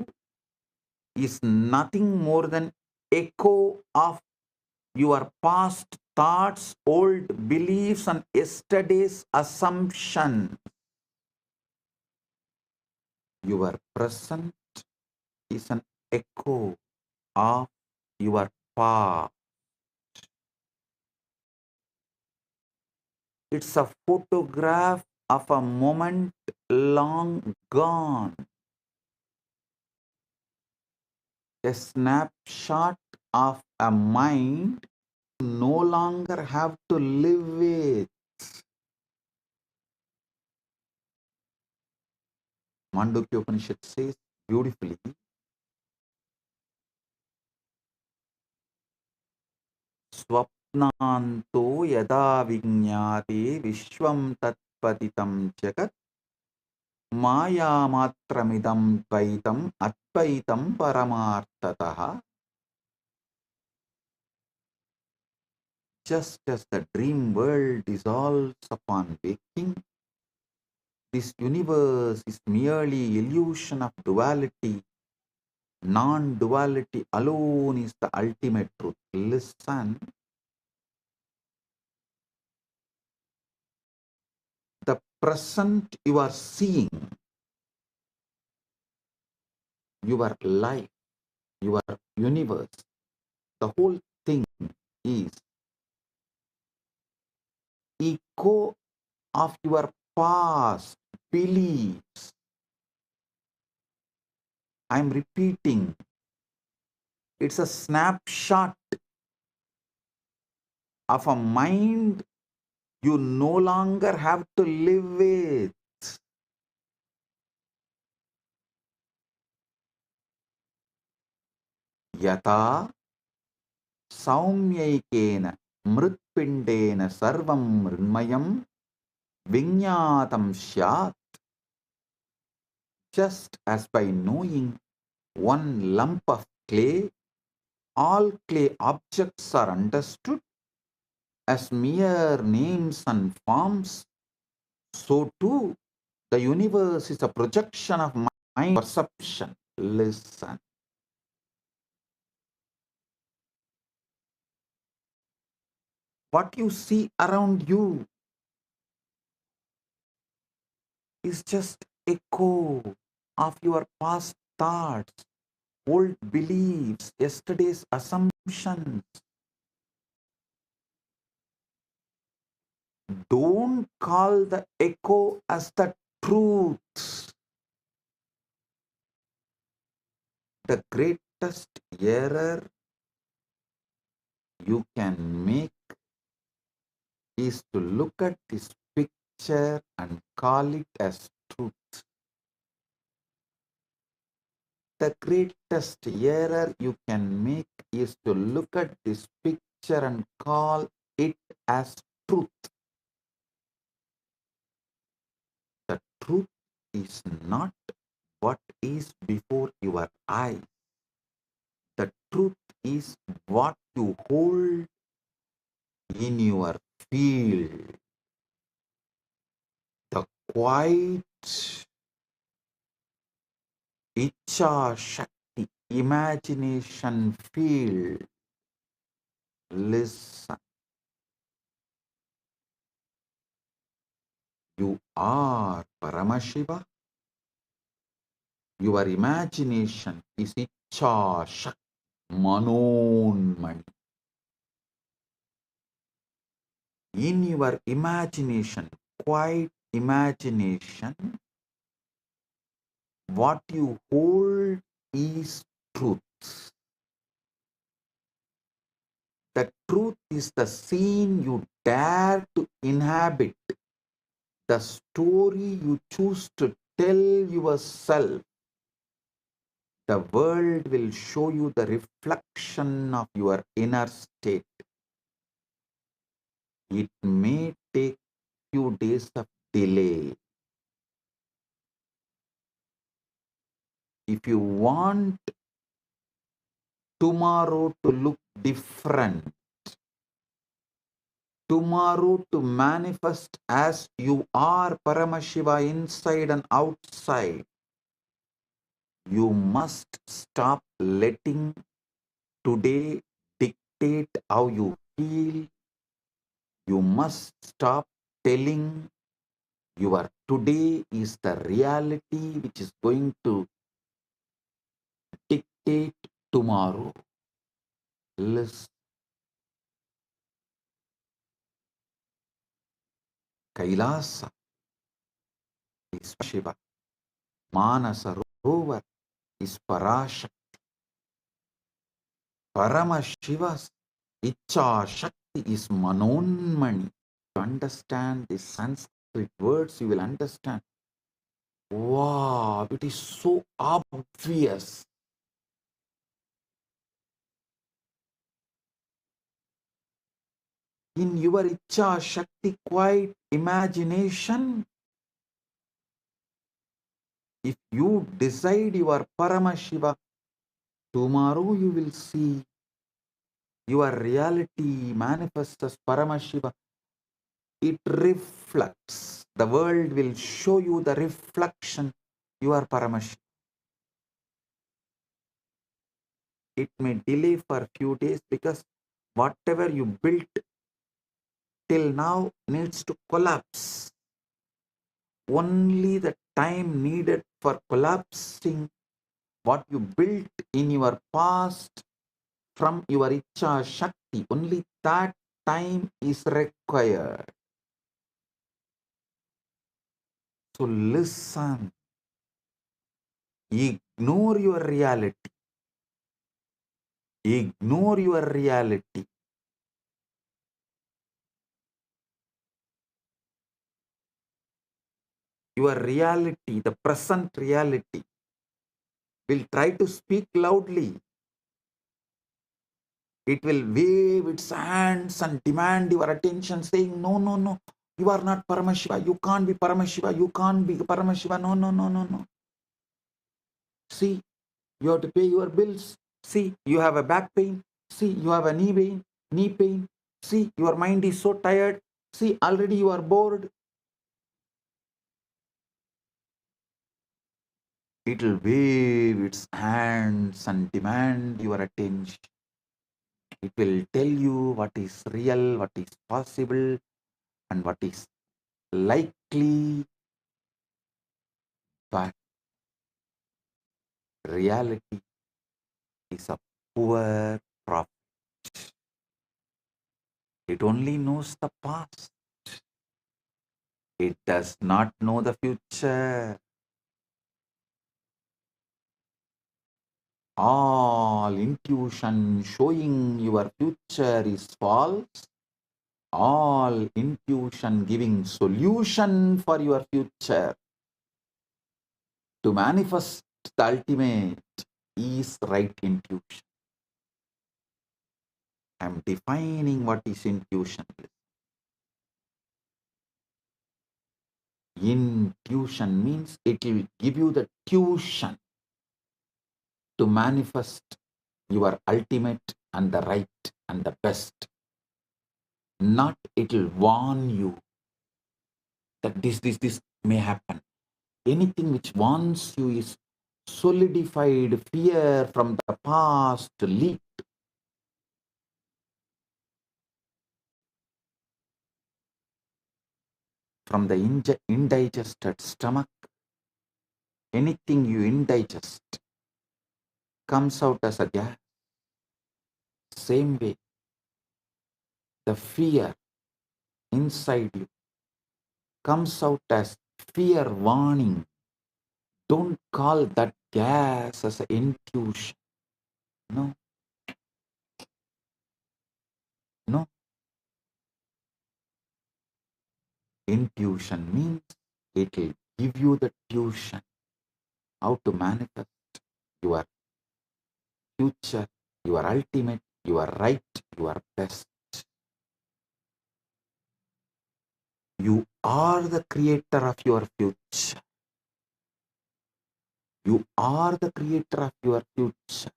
A: is nothing more than echo of your past thoughts, old beliefs, and yesterday's assumption. Your present is an echo of your past. It's a photograph of a moment long gone. A snapshot of a mind you no longer have to live with. Mandukya Upanishad says beautifully, Swapnanto yada vignate vishvam tatpatitam jagat maya matramidam dvaitam advaitam paramartataha. Just as the dream world dissolves upon waking, this universe is merely illusion of duality. Non-duality alone is the ultimate truth. Listen, the present you are seeing, your life, your universe, the whole thing is echo of your past beliefs. I'm repeating, it's a snapshot of a mind you no longer have to live with. Yata saumyaikena mritpindena sarvam mrinmayam vinyatam syat. Just as by knowing one lump of clay, all clay objects are understood as mere names and forms, so too the universe is a projection of mind perception. Listen. What you see around you is just echo of your past thoughts, old beliefs, yesterday's assumptions. Don't call the echo as the truth. The greatest error you can make is to look at this picture and call it as truth. The greatest error you can make is to look at this picture and call it as truth. The truth is not what is before your eyes. The truth is what you hold in your field. The quiet Icha Shakti imagination field. Listen. You are Paramashiva. Your imagination is Icha Shakti Manonmani. In your imagination, quiet imagination, what you hold is truth. The truth is the scene you dare to inhabit, the story you choose to tell yourself. The world will show you the reflection of your inner state. It may take few days of delay. If you want tomorrow to look different, tomorrow to manifest as you are Paramashiva inside and outside, you must stop letting today dictate how you feel. You must stop telling your today is the reality which is going to dictate tomorrow. Listen. Kailasa is Shiva. Manasa Rovar is Parashakti. Paramashiva's Icha Shakti is Manonmani. To understand the Sanskrit words, you will understand. Wow, it is so obvious. In your Icha Shakti quiet imagination, if you decide your Paramashiva, tomorrow you will see your reality manifests as Paramashiva. It reflects. The world will show you the reflection. You are Paramashiva. It may delay for a few days because whatever you built till now needs to collapse. Only the time needed for collapsing what you built in your past from your Icha Shakti, only that time is required. So listen, ignore your reality. Ignore your reality. Your reality, the present reality, will try to speak loudly. It will wave its hands and demand your attention, saying, no, no, no, you are not Paramashiva. You can't be Paramashiva. You can't be Paramashiva. No, no, no, no, no. See, you have to pay your bills. See, you have a back pain. See, you have a knee pain. See, your mind is so tired. See, already you are bored. It will wave its hands and demand your attention. It will tell you what is real, what is possible, and what is likely. But reality is a poor prophet. It only knows the past. It does not know the future. All intuition showing your future is false. All intuition giving solution for your future to manifest the ultimate is right intuition. I am defining what is intuition. Intuition means it will give you the tuition to manifest your ultimate and the right and the best. Not it will warn you that this may happen. Anything which warns you is solidified fear from the past leaked. From the indigested stomach. Anything you indigest comes out as a gas. Same way, the fear inside you comes out as fear warning. Don't call that gas as an intuition. No. No. Intuition means it will give you the tuition how to manifest your future, your ultimate, your right, your best. You are the creator of your future. You are the creator of your future.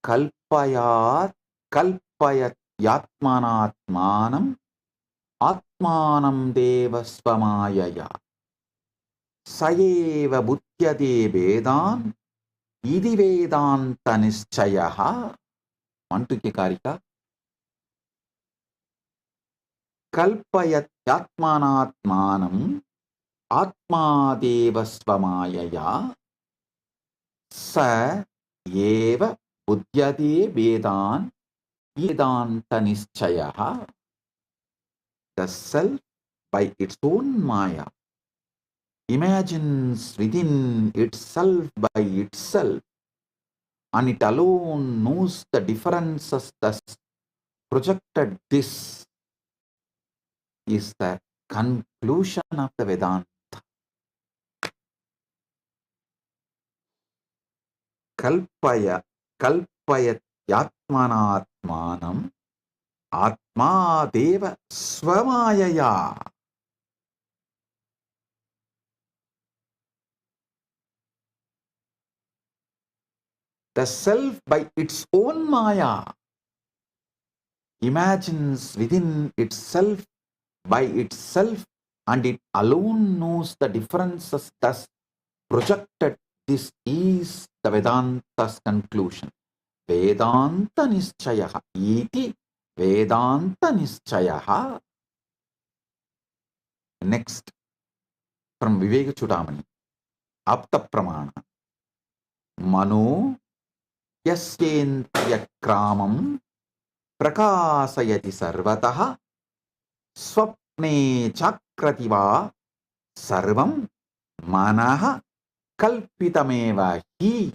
A: Kalpayat yatmanatmanam atmanam devasvamayaya sayeva buddhyade vedan idi vedanta nischayaha. Mantukya karika. Kalpayat yatmanatmanam atma devasvamayaya sa eva buddhyade vedan vedanta nischayaha. The self by its own maya imagines within itself by itself, and it alone knows the differences thus projected. This is the conclusion of the Vedanta. kalpaya kalpayatyatmanatmanam atma deva swamayaya. The self by its own maya imagines within itself by itself, and it alone knows the differences thus projected. This is the Vedanta's conclusion. Vedanta nischayaha iti Vedanta nischayaha. Next, from Viveka Chudamani, Apta Pramana. Mano yasyendriya kramam prakasayati sarvataha swapne chakrativa sarvam manaha kalpitameva hi.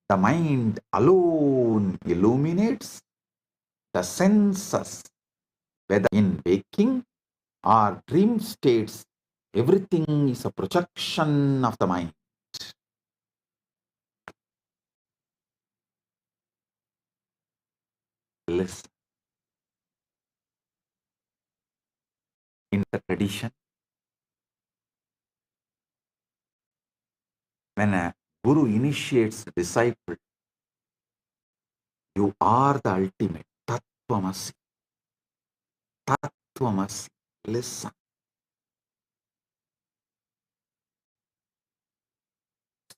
A: The mind alone illuminates the senses, whether in waking or dream states. Everything is a projection of the mind. Listen. In the tradition, when a guru initiates a disciple, you are the ultimate. Tattvamasi. Tattvamasi. Listen.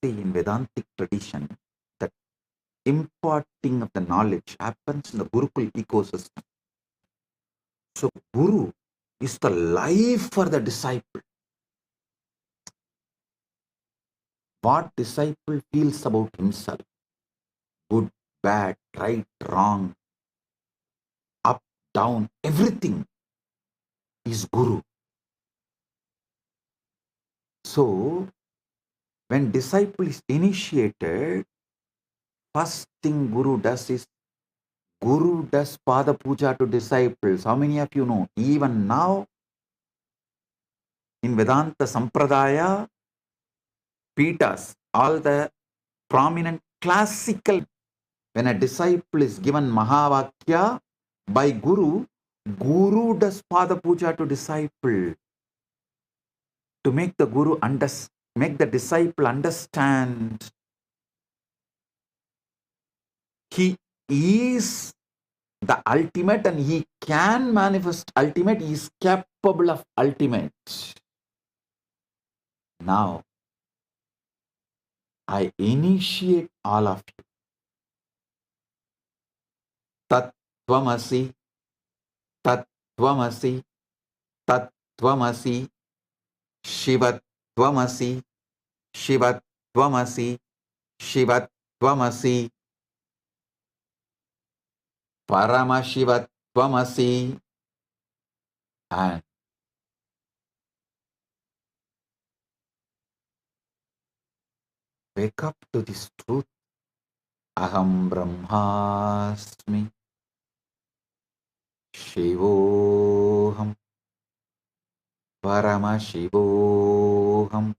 A: See, in Vedantic tradition, the imparting of the knowledge happens in the Gurukul ecosystem. So, Guru is the life for the disciple. What disciple feels about himself, good, bad, right, wrong, up, down, everything is Guru. So, when disciple is initiated, first thing Guru does is, Guru does Pada Puja to disciples. How many of you know? Even now, in Vedanta Sampradaya, Pitas, all the prominent classical, when a disciple is given Mahavakya by Guru, Guru does Pada Puja to disciple to make the Guru make the disciple understand he is the ultimate and he can manifest ultimate, he is capable of ultimate. Now, I initiate all of you. Tattvamasi, Tattvamasi, Tattvamasi, Shivatvamasi, Shivatvamasi, Shivatvamasi, Paramashivatvamasi, and wake up to this truth. Aham Brahmasmi, Shivoham, Paramashivoham,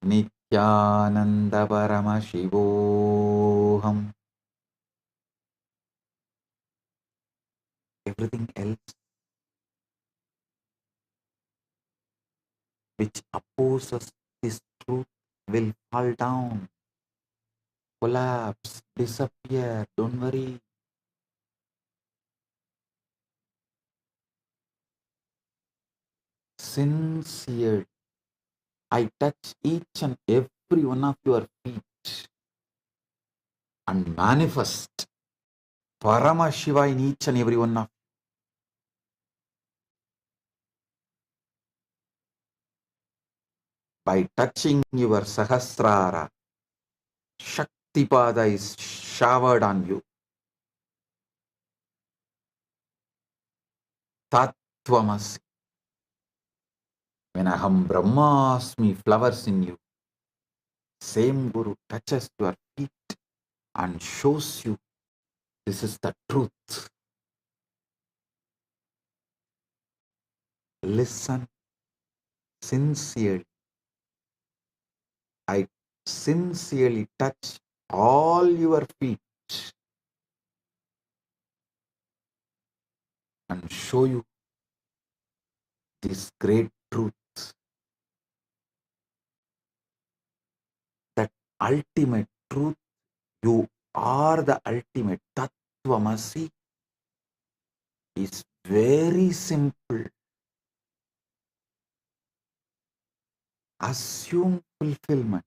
A: Nithyananda Paramashivoham. Everything else which opposes this truth will fall down, collapse, disappear. Don't worry. Sincere. I touch each and every one of your feet and manifest Paramashiva in each and every one of you. By touching your Sahasrara, Shaktipada is showered on you. Tattvamasi. When Aham Brahmasmi flowers in you, same Guru touches your feet and shows you this is the truth. Listen sincerely. I sincerely touch all your feet and show you this great truth, that ultimate truth. You are the ultimate. Tattvamasi is very simple. Assume fulfillment.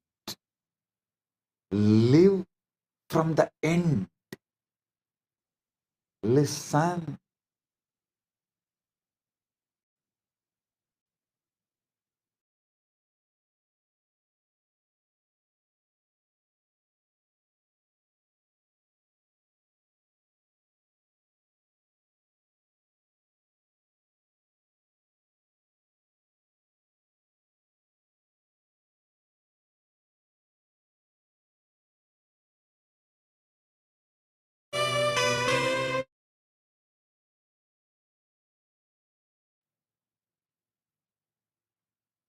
A: Live from the end. Listen.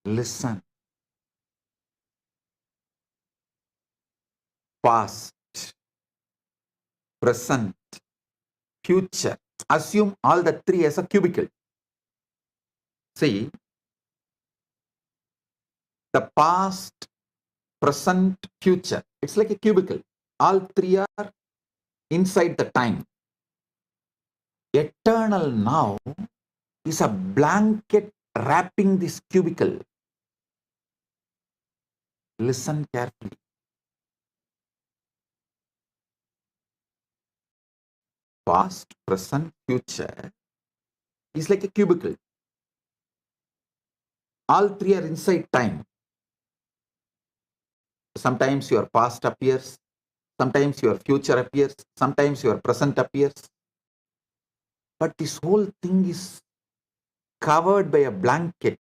A: Listen. Past, present, future. Assume all the three as a cubicle. See, the past, present, future. It's like a cubicle. All three are inside the time. Eternal now is a blanket wrapping this cubicle. Listen carefully. Past, present, future is like a cubicle. All three are inside time. Sometimes your past appears, sometimes your future appears, sometimes your present appears. But this whole thing is covered by a blanket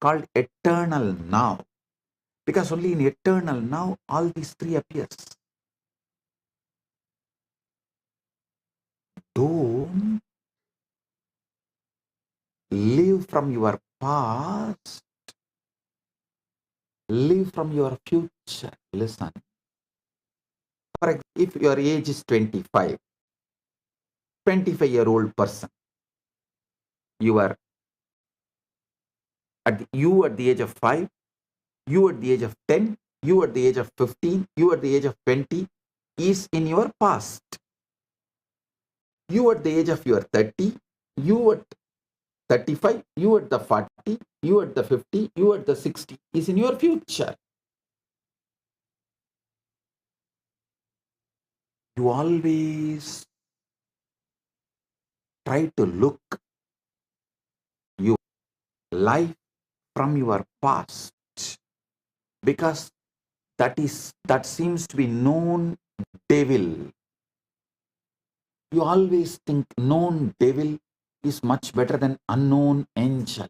A: called eternal now. Because only in eternal now all these three appears. Don't live from your past, live from your future. Listen. For example, if your age is 25, 25-year-old person, you are at the age of 5, you at the age of 10, you at the age of 15, you at the age of 20 is in your past. You at the age of your 30, you at 35, you at the 40, you at the 50, you at the 60 is in your future. You always try to look your life from your past, because that seems to be known devil. You always think known devil is much better than unknown angel.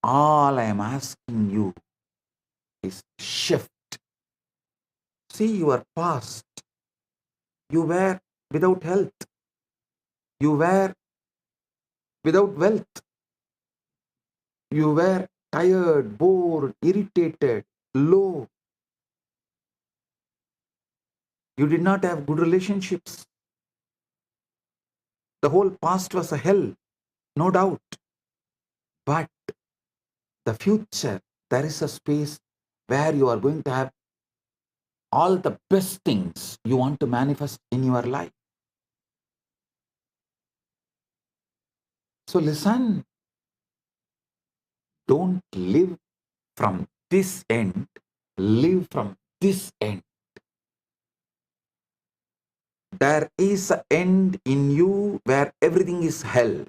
A: All I am asking you is shift. See your past. You were without health. You were without wealth. You were tired, bored, irritated, low. You did not have good relationships. The whole past was a hell, no doubt. But the future, there is a space where you are going to have all the best things you want to manifest in your life. So listen, don't live from this end, live from this end. There is an end in you where everything is hell.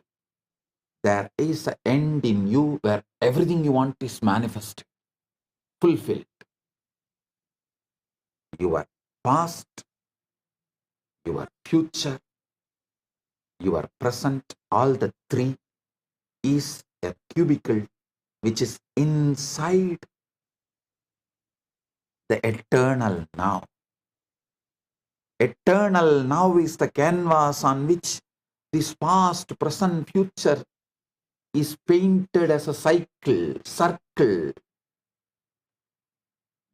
A: There is an end in you where everything you want is manifested, fulfilled. Your past, your future, your present, all the three is a cubicle which is inside the eternal now. Eternal now is the canvas on which this past, present, future is painted as a circle.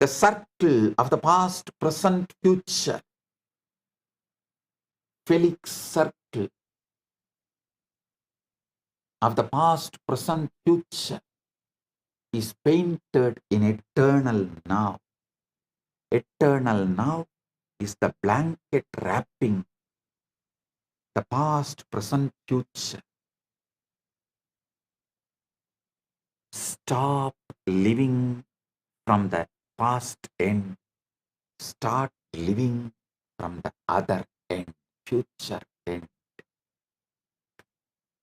A: The circle of the past, present, future. Felix circle of the past, present, future is painted in eternal now. Eternal now is the blanket wrapping the past, present, future. Stop living from the past end. Start living from the other end, future end.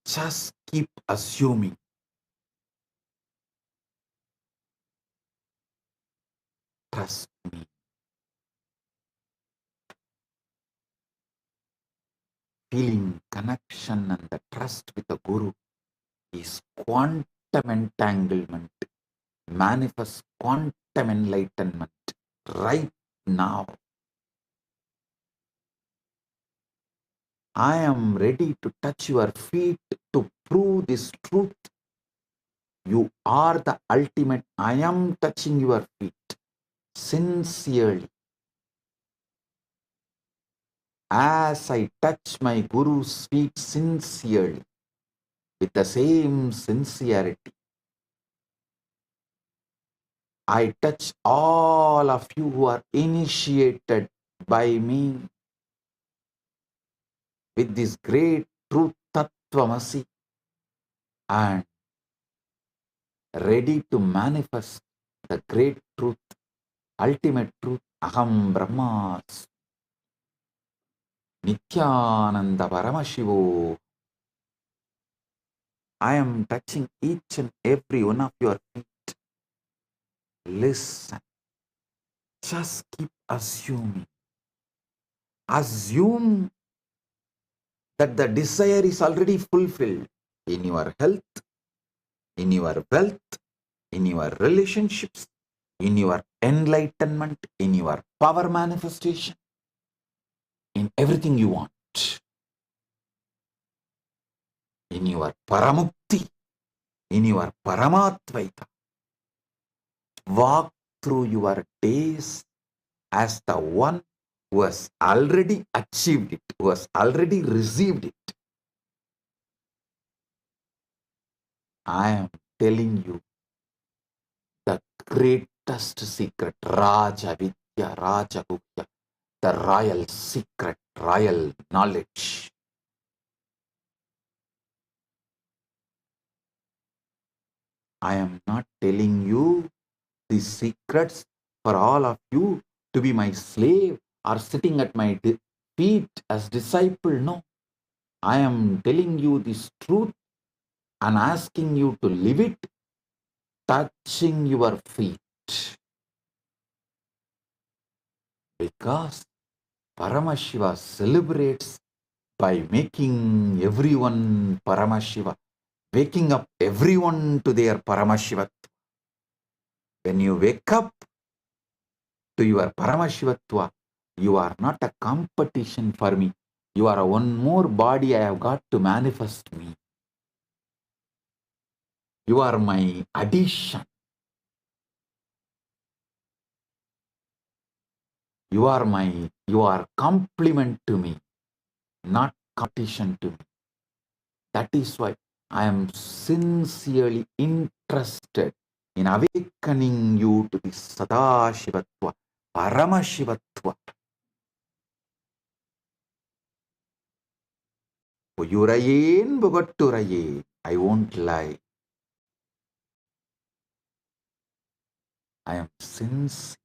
A: Just keep assuming. Trust me. Feeling connection and the trust with the Guru is quantum entanglement. Manifest quantum enlightenment right now. I am ready to touch your feet to prove this truth. You are the ultimate. I am touching your feet sincerely. As I touch my Guru's feet sincerely, with the same sincerity, I touch all of you who are initiated by me with this great truth, Tattvamasi, and ready to manifest the great truth, ultimate truth, Aham Brahmas, Nithyananda Paramashivo. I am touching each and every one of your feet. Listen. Just keep assuming. Assume that the desire is already fulfilled in your health, in your wealth, in your relationships, in your enlightenment, in your power manifestation, in everything you want. In your paramukti, in your paramatvaita. Walk through your days as the one who has already achieved it, who has already received it. I am telling you the greatest secret, Raja Vidya, Raja Gupta, the royal secret, royal knowledge. I am not telling you these secrets for all of you to be my slave or sitting at my feet as disciple. No. I am telling you this truth and asking you to live it, touching your feet. Because Paramashiva celebrates by making everyone Paramashiva, waking up everyone to their Paramashivatva. When you wake up to your Paramashivatva, you are not a competition for me. You are one more body I have got to manifest me. You are my addition. You are complement to me, not competition to me. That is why I am sincerely interested in awakening you to this Sadashivatva, Paramashivatva. Puyurayen Bugatturaye. I won't lie. I am sincere.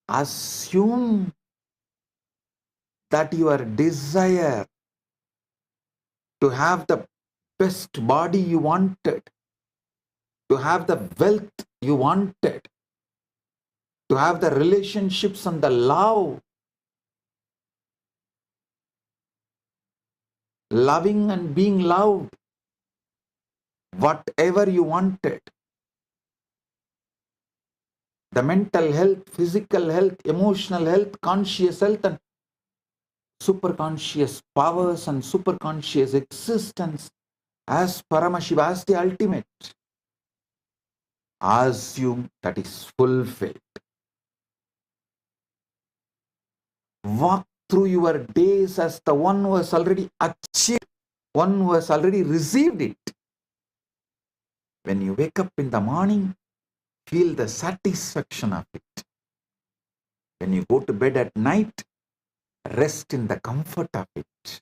A: Assume that your desire to have the best body you wanted, to have the wealth you wanted, to have the relationships and the love, loving and being loved, whatever you wanted, the mental health, physical health, emotional health, conscious health, and superconscious powers and superconscious existence as Paramashiva, as the ultimate. Assume that is fulfilled. Walk through your days as the one who has already achieved, one who has already received it. When you wake up in the morning, feel the satisfaction of it. When you go to bed at night, rest in the comfort of it.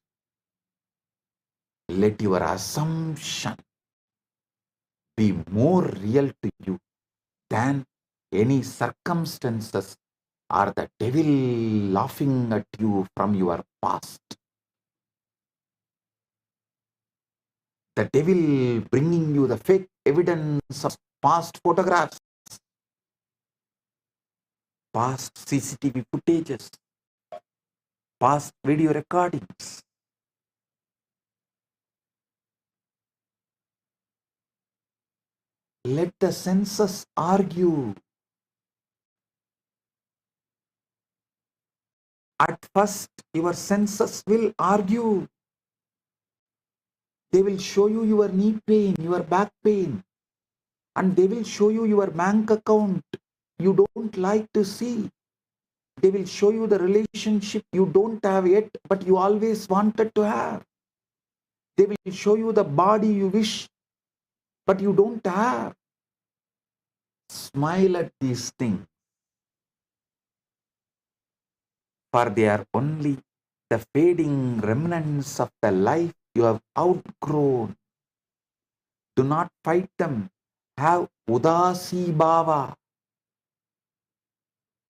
A: Let your assumption be more real to you than any circumstances or the devil laughing at you from your past. The devil bringing you the fake evidence of past photographs, past CCTV footages, past video recordings. Let the senses argue. At first, your senses will argue. They will show you your knee pain, your back pain, and they will show you your bank account you don't like to see. They will show you the relationship you don't have yet, but you always wanted to have. They will show you the body you wish, but you don't have. Smile at these things, for they are only the fading remnants of the life you have outgrown. Do not fight them. Have udasi bhava.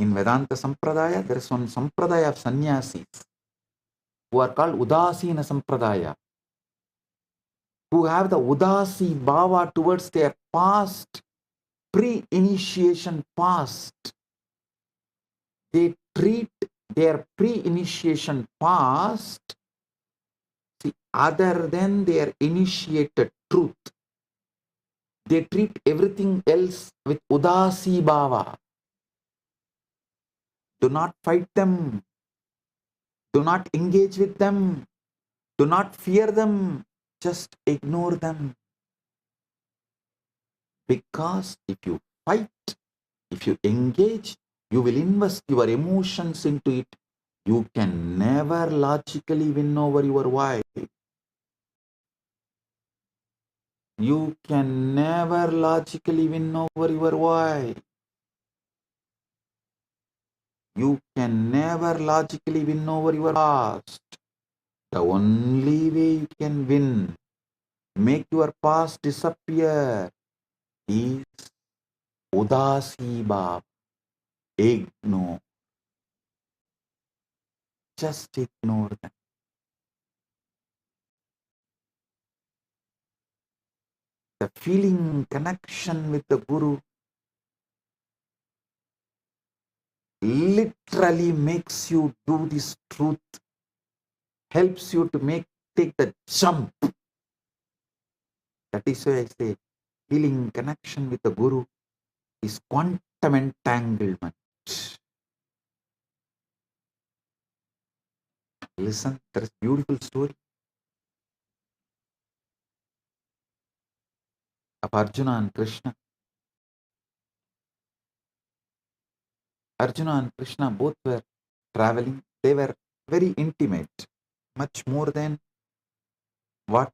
A: In Vedanta Sampradaya, there is one Sampradaya of sannyasis who are called Udasina Sampradaya, who have the Udasi bhava towards their past, pre-initiation past. They treat their pre-initiation past other than their initiated truth. They treat everything else with Udasi bhava. Do not fight them. Do not engage with them. Do not fear them. Just ignore them. Because if you fight, if you engage, you will invest your emotions into it. You can never logically win over your wife. You can never logically win over your wife. You can never logically win over your past. The only way you can win, make your past disappear, is Udasi bhava. Ignore. Just ignore them. The feeling connection with the Guru literally makes you do this truth, helps you to take the jump. That is why I say feeling connection with the Guru is quantum entanglement. Listen, there is a beautiful story of Arjuna and Krishna. Arjuna and Krishna both were traveling. They were very intimate, much more than what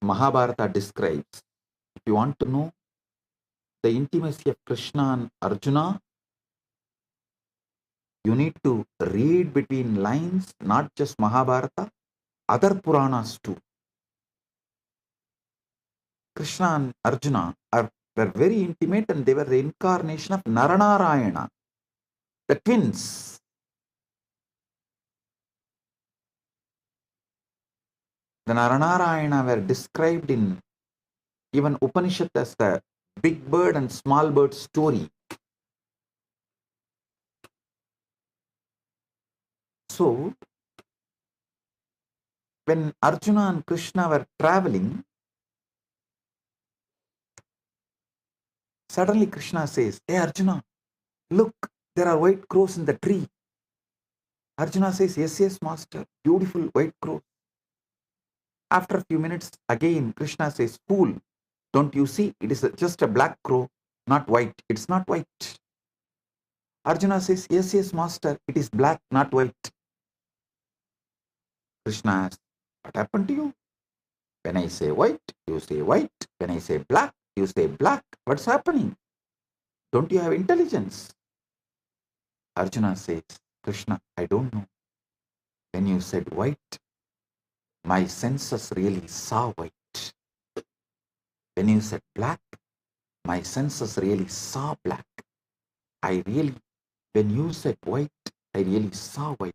A: Mahabharata describes. If you want to know the intimacy of Krishna and Arjuna, you need to read between lines, not just Mahabharata, other Puranas too. Krishna and Arjuna were very intimate, and they were the incarnation of Naranarayana, the twins. The Naranarayana were described in even Upanishad as the big bird and small bird story. So, when Arjuna and Krishna were traveling, suddenly Krishna says, "Hey Arjuna, look, there are white crows in the tree." Arjuna says, yes, yes, master, beautiful white crow. After a few minutes, again, Krishna says, fool, don't you see? It is just a black crow, not white. It's not white. Arjuna says, yes, yes, master, it is black, not white. Krishna asks, what happened to you? When I say white, you say white. When I say black, you say black. What's happening? Don't you have intelligence? Arjuna says, Krishna, I don't know. When you said white, my senses really saw white. When you said black, my senses really saw black. When you said white, I really saw white.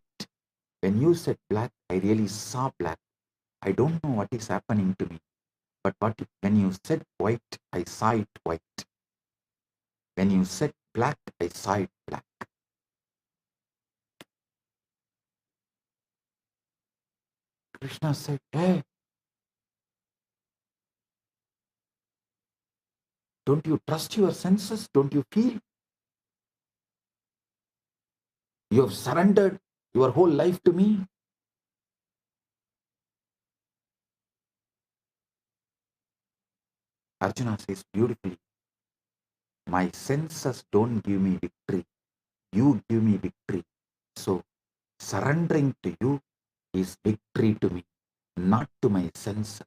A: When you said black, I really saw black. I don't know what is happening to me. But when you said white, I saw it white. When you said black, I saw it black. Krishna said, hey, don't you trust your senses? Don't you feel? You have surrendered your whole life to me. Arjuna says beautifully, my senses don't give me victory. You give me victory. So surrendering to you is victory to me, not to my senses.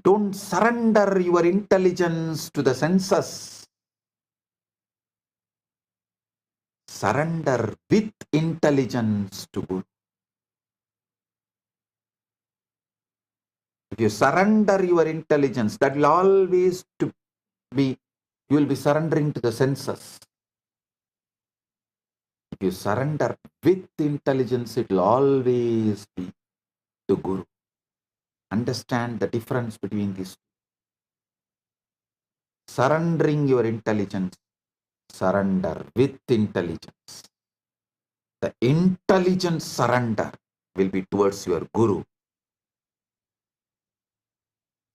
A: Don't surrender your intelligence to the senses. Surrender with intelligence to Guru. If you surrender your intelligence, that will always be, you will be surrendering to the senses. If you surrender with intelligence, it will always be to Guru. Understand the difference between these two. Surrendering your intelligence, surrender with intelligence. The intelligent surrender will be towards your Guru.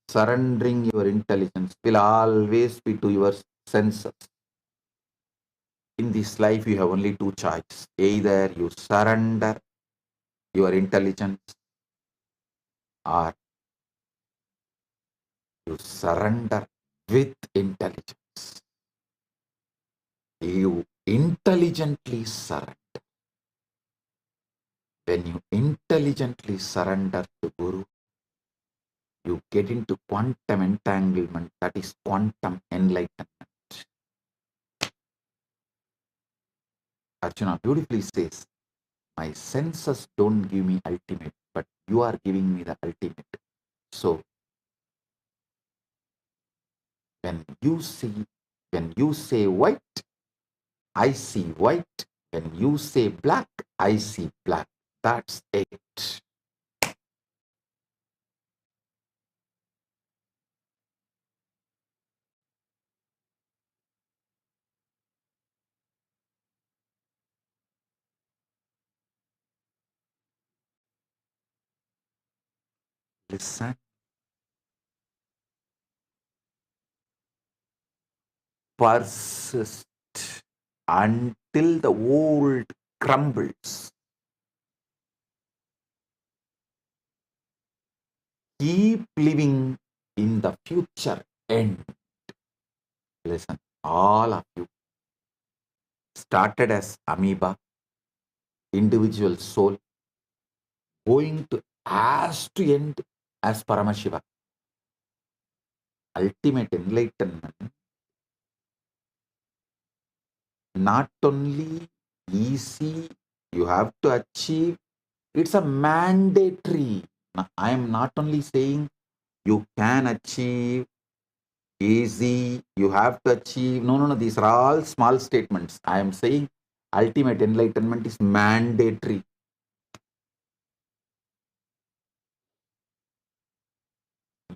A: Surrendering your intelligence will always be to your senses. In this life, you have only two choices. Either you surrender your intelligence or you surrender with intelligence. You intelligently surrender. When you intelligently surrender to Guru, you get into quantum entanglement, that is quantum enlightenment. Arjuna beautifully says, my senses don't give me ultimate, but you are giving me the ultimate. So, when you say white, I see white. When you say black, I see black. That's it. Listen. Persist until the old crumbles. Keep living in the future end. Listen, all of you started as amoeba, individual soul, going to end as Paramashiva. Ultimate enlightenment, not only easy, you have to achieve, it's a mandatory. Now, I am not only saying you can achieve, easy, you have to achieve. No. These are all small statements. I am saying ultimate enlightenment is mandatory.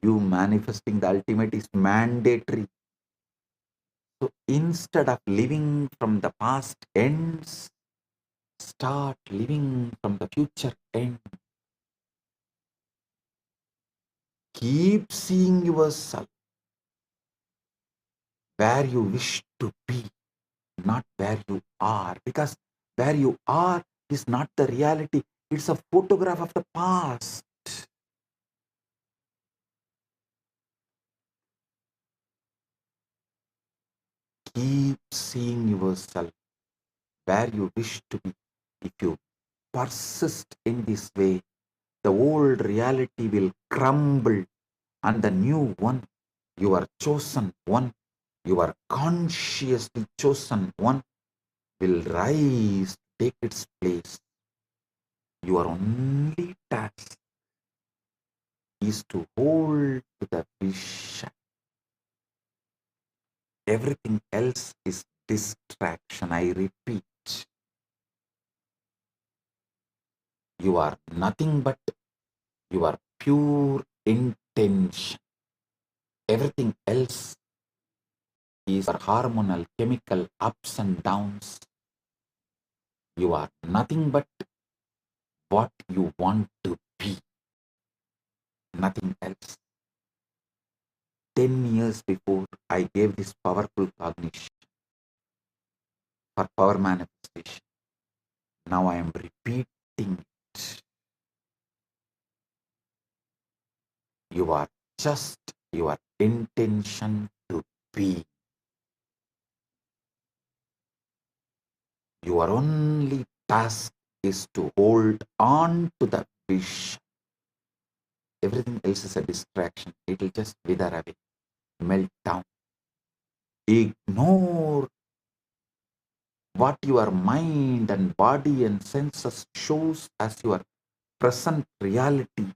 A: You manifesting the ultimate is mandatory. So instead of living from the past ends, start living from the future end. Keep seeing yourself where you wish to be, not where you are. Because where you are is not the reality. It's a photograph of the past. Keep seeing yourself where you wish to be. If you persist in this way, the old reality will crumble and the new one, your chosen one, your consciously chosen one, will rise, take its place. Your only task is to hold to the vision. Everything else is distraction. I repeat, you are nothing but your pure intention. Everything else is hormonal, chemical ups and downs. You are nothing but what you want to be. Nothing else. 10 years before, I gave this powerful cognition for power manifestation. Now I am repeating it. You are just your intention to be. Your only task is to hold on to the vision. Everything else is a distraction. It will just wither away, melt down. Ignore what your mind and body and senses shows as your present reality.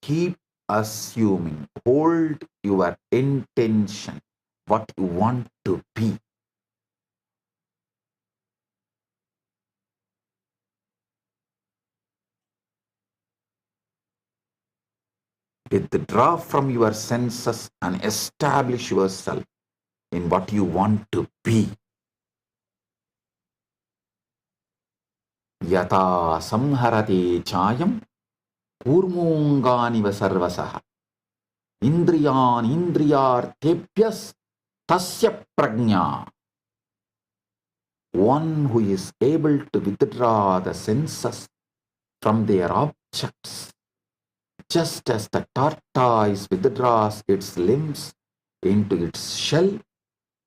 A: Keep assuming, hold your intention, what you want to be. Withdraw from your senses and establish yourself in what you want to be. Yata samharate chayam kurmunganiva sarvasaha indriyan indriyartebhyas tasya prajna. One who is able to withdraw the senses from their objects, just as the tortoise withdraws its limbs into its shell,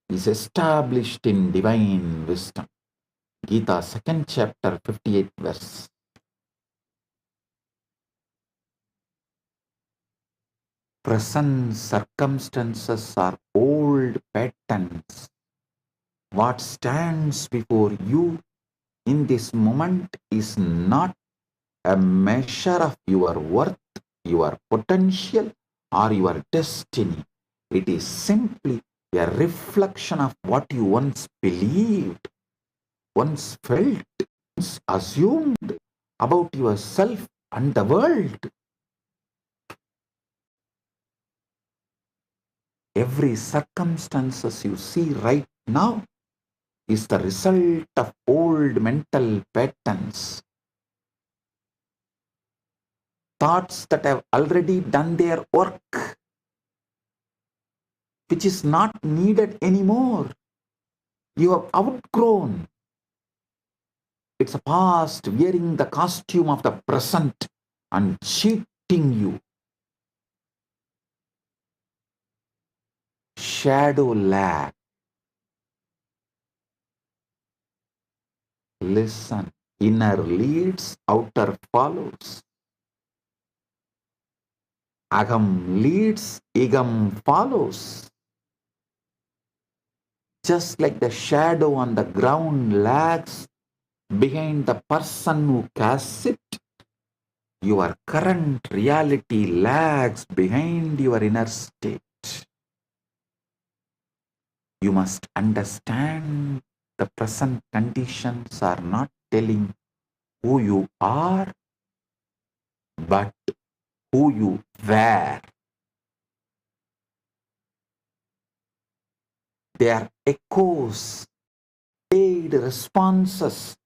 A: is established in divine wisdom. Gita, 2nd chapter, 58th verse. Present circumstances are old patterns. What stands before you in this moment is not a measure of your worth, your potential, or your destiny. It is simply a reflection of what you once believed, once felt, once assumed about yourself and the world. Every circumstances you see right now is the result of old mental patterns. Thoughts that have already done their work, which is not needed anymore. You have outgrown. It's a past wearing the costume of the present and cheating you. Shadow lag. Listen, inner leads, outer follows. Agam leads, igam follows. Just like the shadow on the ground lags behind the person who casts it, your current reality lags behind your inner state. You must understand the present conditions are not telling who you are, but who you were. They are echoes, paid responses,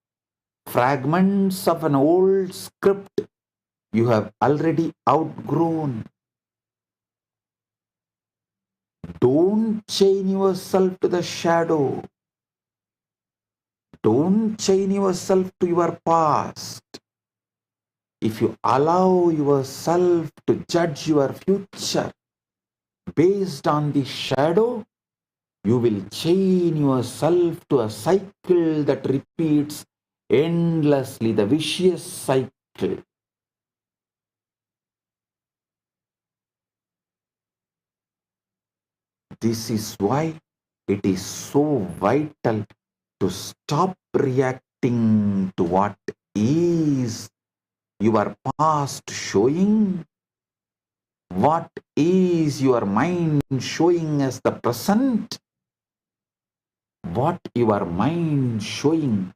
A: fragments of an old script you have already outgrown. Don't chain yourself to the shadow. Don't chain yourself to your past. If you allow yourself to judge your future based on the shadow, you will chain yourself to a cycle that repeats endlessly, the vicious cycle. This is why it is so vital to stop reacting to what is your past showing, what is your mind showing as the present, what your mind showing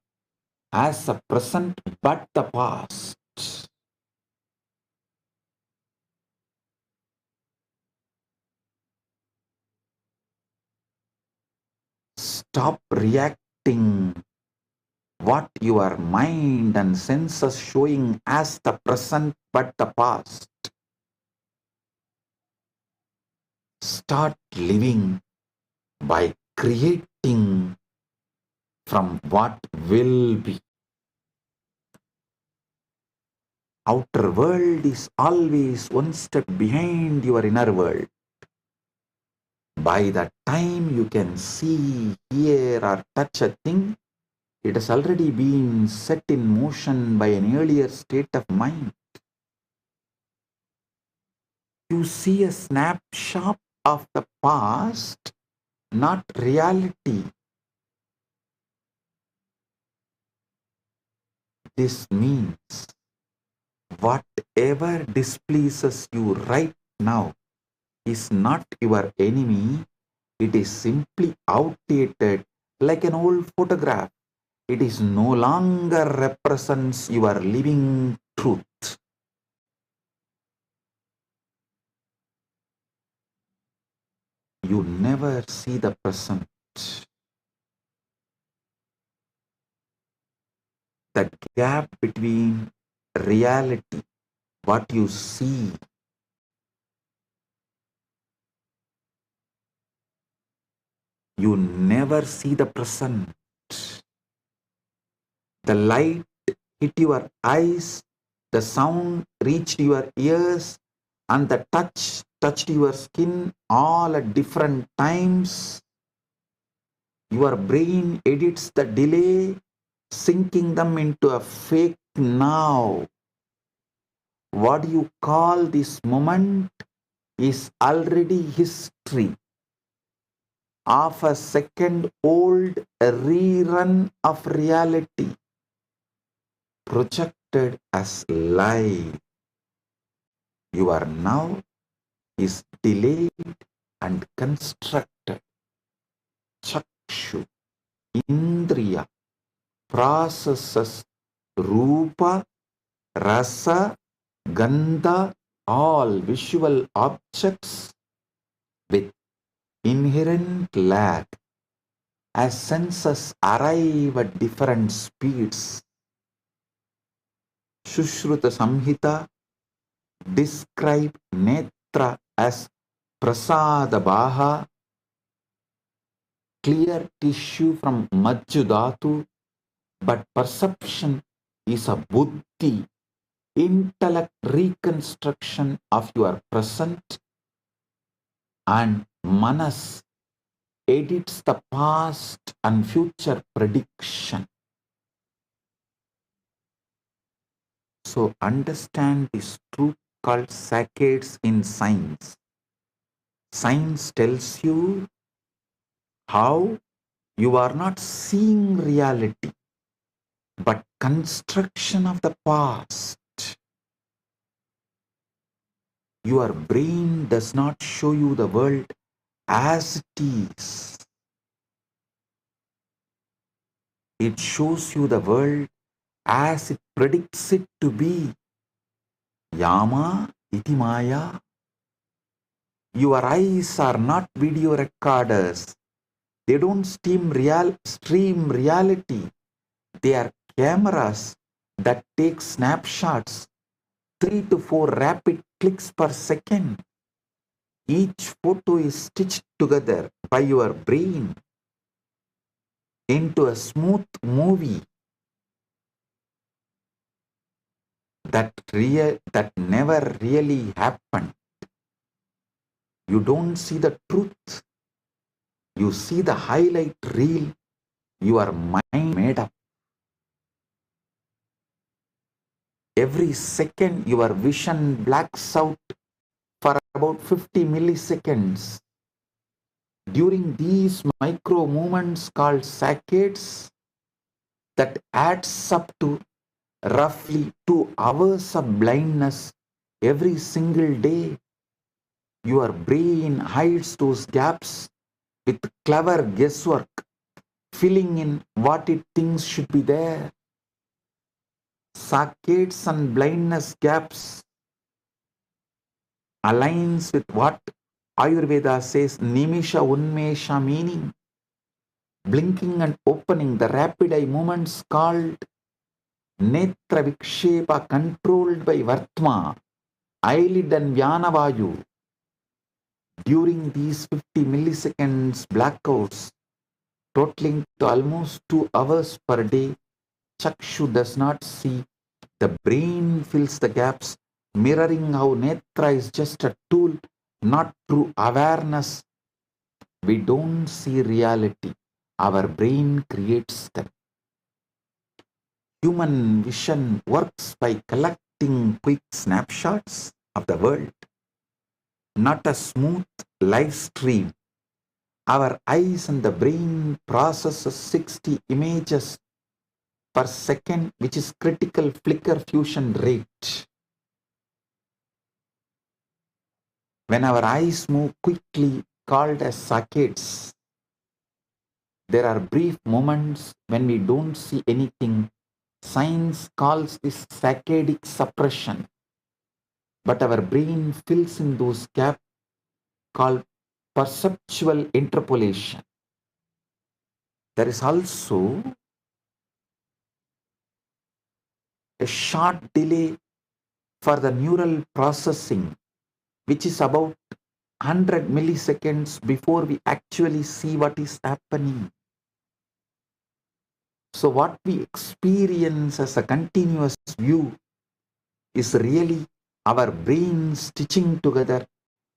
A: as a present but the past. Stop reacting what your mind and senses showing as the present but the past. Start living by creating from what will be. Outer world is always one step behind your inner world. By the time you can see, hear or touch a thing, it has already been set in motion by an earlier state of mind. You see a snapshot of the past, not reality. This means whatever displeases you right now is not your enemy. It is simply outdated, like an old photograph. It is no longer represents your living truth. You never see the present. The gap between reality, what you see, you never see the present. The light hit your eyes, the sound reached your ears, and the touch touched your skin all at different times. Your brain edits the delay, sinking them into a fake now. What you call this moment is already history of a second-old rerun of reality, projected as live. Your now is delayed and constructed. Chakshu, Indriya, processes Rupa, Rasa, Gandha, all visual objects with inherent lag as senses arrive at different speeds. Sushruta Samhita describe netra as prasada baha, clear tissue from Majjudhatu, but perception is a buddhi, intellect reconstruction of your present, and manas edits the past and future prediction. So understand this truth called saccades in science. Science tells you how you are not seeing reality, but construction of the past. Your brain does not show you the world as it is. It shows you the world as it predicts it to be. Yama iti maya. Your eyes are not video recorders. They don't stream reality. They are cameras that take snapshots, 3 to 4 rapid clicks per second. Each photo is stitched together by your brain into a smooth movie that never really happened. You don't see the truth. You see the highlight reel your mind made up. Every second your vision blacks out for about 50 milliseconds. During these micro movements called saccades, that adds up to roughly 2 hours of blindness every single day. Your brain hides those gaps with clever guesswork, filling in what it thinks should be there. Saccades and blindness gaps aligns with what Ayurveda says Nimisha Unmesha, meaning blinking and opening, the rapid eye movements called Netra Vikshepa, controlled by Vartma, eyelid and Vyanavayu. During these 50 milliseconds blackouts, totaling to almost 2 hours per day, Chakshu does not see. The brain fills the gaps, mirroring how Netra is just a tool, not true awareness. We don't see reality. Our brain creates them. Human vision works by collecting quick snapshots of the world, not a smooth live stream. Our eyes and the brain processes 60 images per second, which is critical flicker fusion rate. When our eyes move quickly, called as saccades, there are brief moments when we don't see anything. Science calls this saccadic suppression, but our brain fills in those gaps called perceptual interpolation. There is also a short delay for the neural processing, which is about 100 milliseconds before we actually see what is happening. So what we experience as a continuous view is really our brain stitching together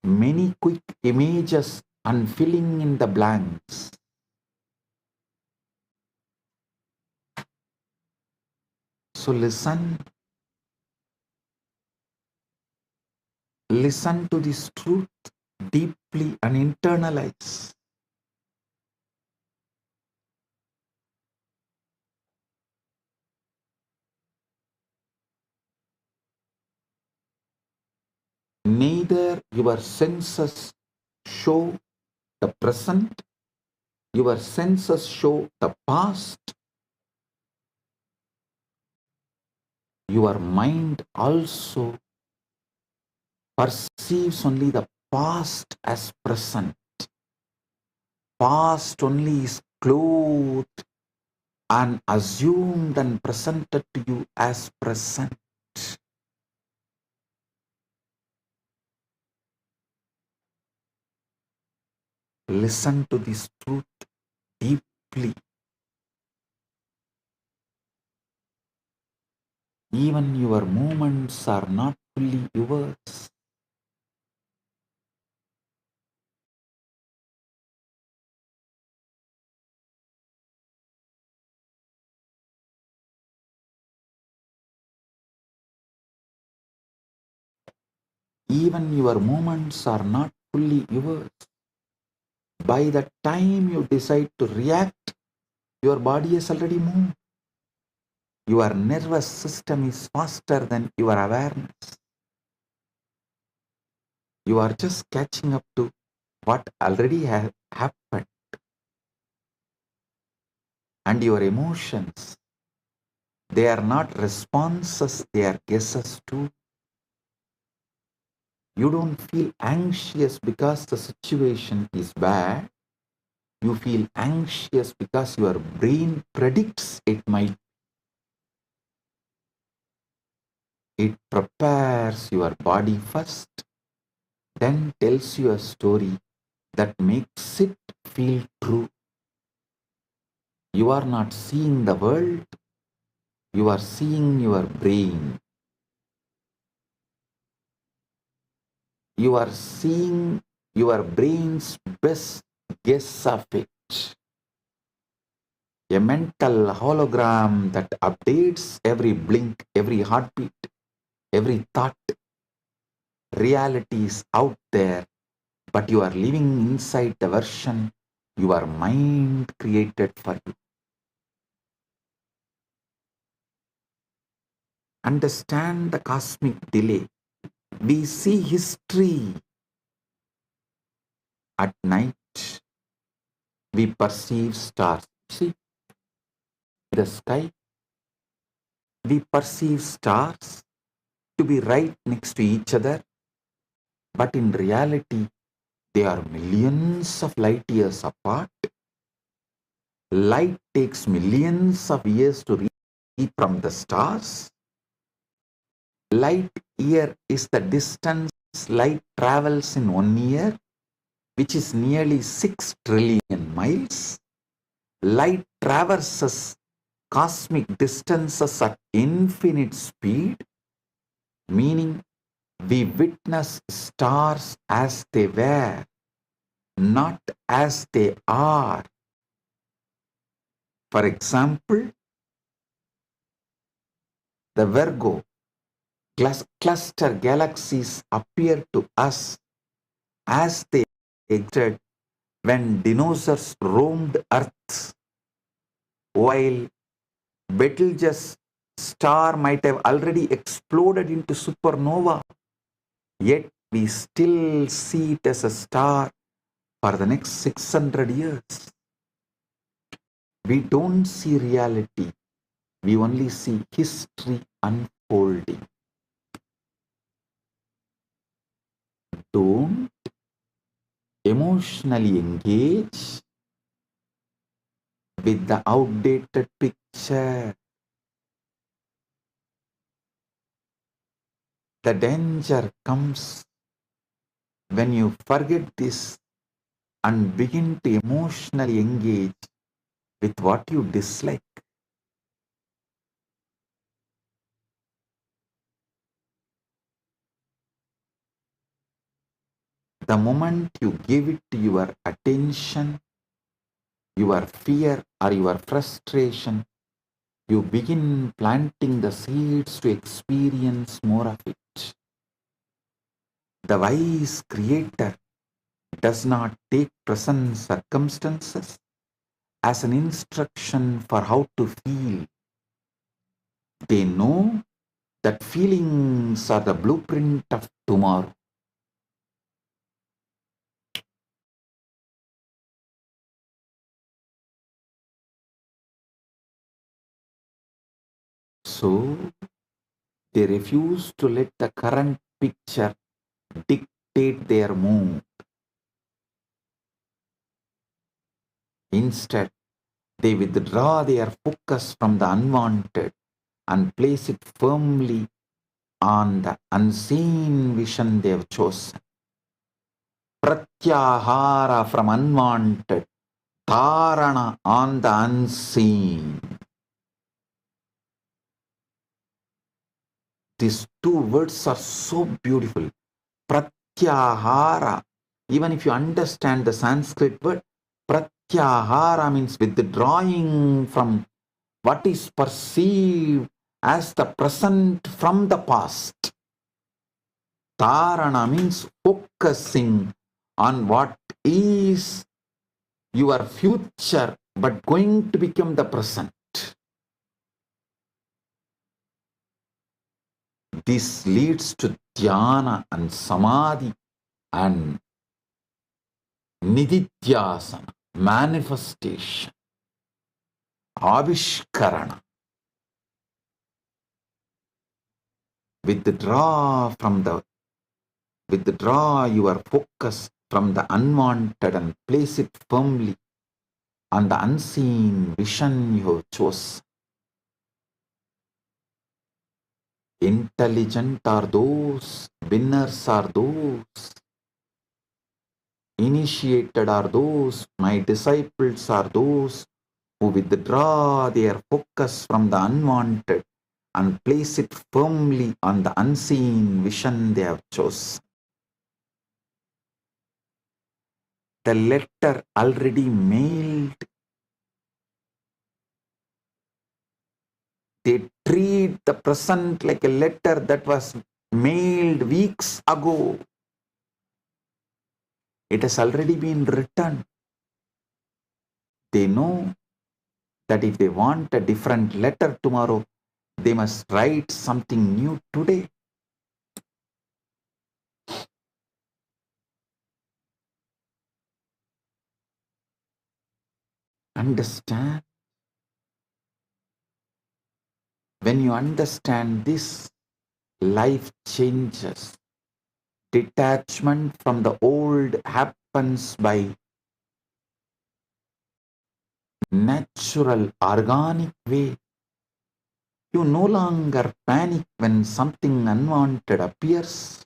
A: many quick images and filling in the blanks. So listen to this truth deeply and internalize. Neither your senses show the present, your senses show the past. Your mind also perceives only the past as present. Past only is clothed and assumed and presented to you as present. Listen to this truth deeply. Even your movements are not fully yours. Even your movements are not fully yours. By the time you decide to react, your body has already moved. Your nervous system is faster than your awareness. You are just catching up to what already happened. And your emotions, they are not responses, they are guesses too. You don't feel anxious because the situation is bad. You feel anxious because your brain predicts it might. It prepares your body first, then tells you a story that makes it feel true. You are not seeing the world, you are seeing your brain. You are seeing your brain's best guess of it. A mental hologram that updates every blink, every heartbeat, every thought. Reality is out there, but you are living inside the version your mind created for you. Understand the cosmic delay. We see history at night. We perceive stars. See the sky. We perceive stars to be right next to each other, but in reality, they are millions of light years apart. Light takes millions of years to reach from the stars. Light year is the distance light travels in 1 year, which is nearly 6 trillion miles. Light traverses cosmic distances at infinite speed, meaning we witness stars as they were, not as they are. For example, the Virgo cluster galaxies appear to us as they existed when dinosaurs roamed Earth, while Betelgeuse star might have already exploded into supernova, yet we still see it as a star for the next 600 years. We don't see reality, we only see history unfolding. Don't emotionally engage with the outdated picture. The danger comes when you forget this and begin to emotionally engage with what you dislike. The moment you give it your attention, your fear or your frustration, you begin planting the seeds to experience more of it. The wise creator does not take present circumstances as an instruction for how to feel. They know that feelings are the blueprint of tomorrow. So, they refuse to let the current picture dictate their mood. Instead, they withdraw their focus from the unwanted and place it firmly on the unseen vision they have chosen. Pratyahara from unwanted, dharana on the unseen. These two words are so beautiful. Pratyahara. Even if you understand the Sanskrit word, Pratyahara means withdrawing from what is perceived as the present from the past. Dharana means focusing on what is your future but going to become the present. This leads to dhyana and samadhi and nididhyasana, manifestation, avishkarana. Withdraw your focus from the unwanted and place it firmly on the unseen vision you have chosen. Intelligent are those, winners are those Initiated are those, my disciples are those who withdraw their focus from the unwanted and place it firmly on the unseen vision they have chosen. The letter already mailed. They treat the present like a letter that was mailed weeks ago. It has already been written. They know that if they want a different letter tomorrow, they must write something new today. Understand? When you understand this, life changes. Detachment from the old happens by natural, organic way. You no longer panic when something unwanted appears.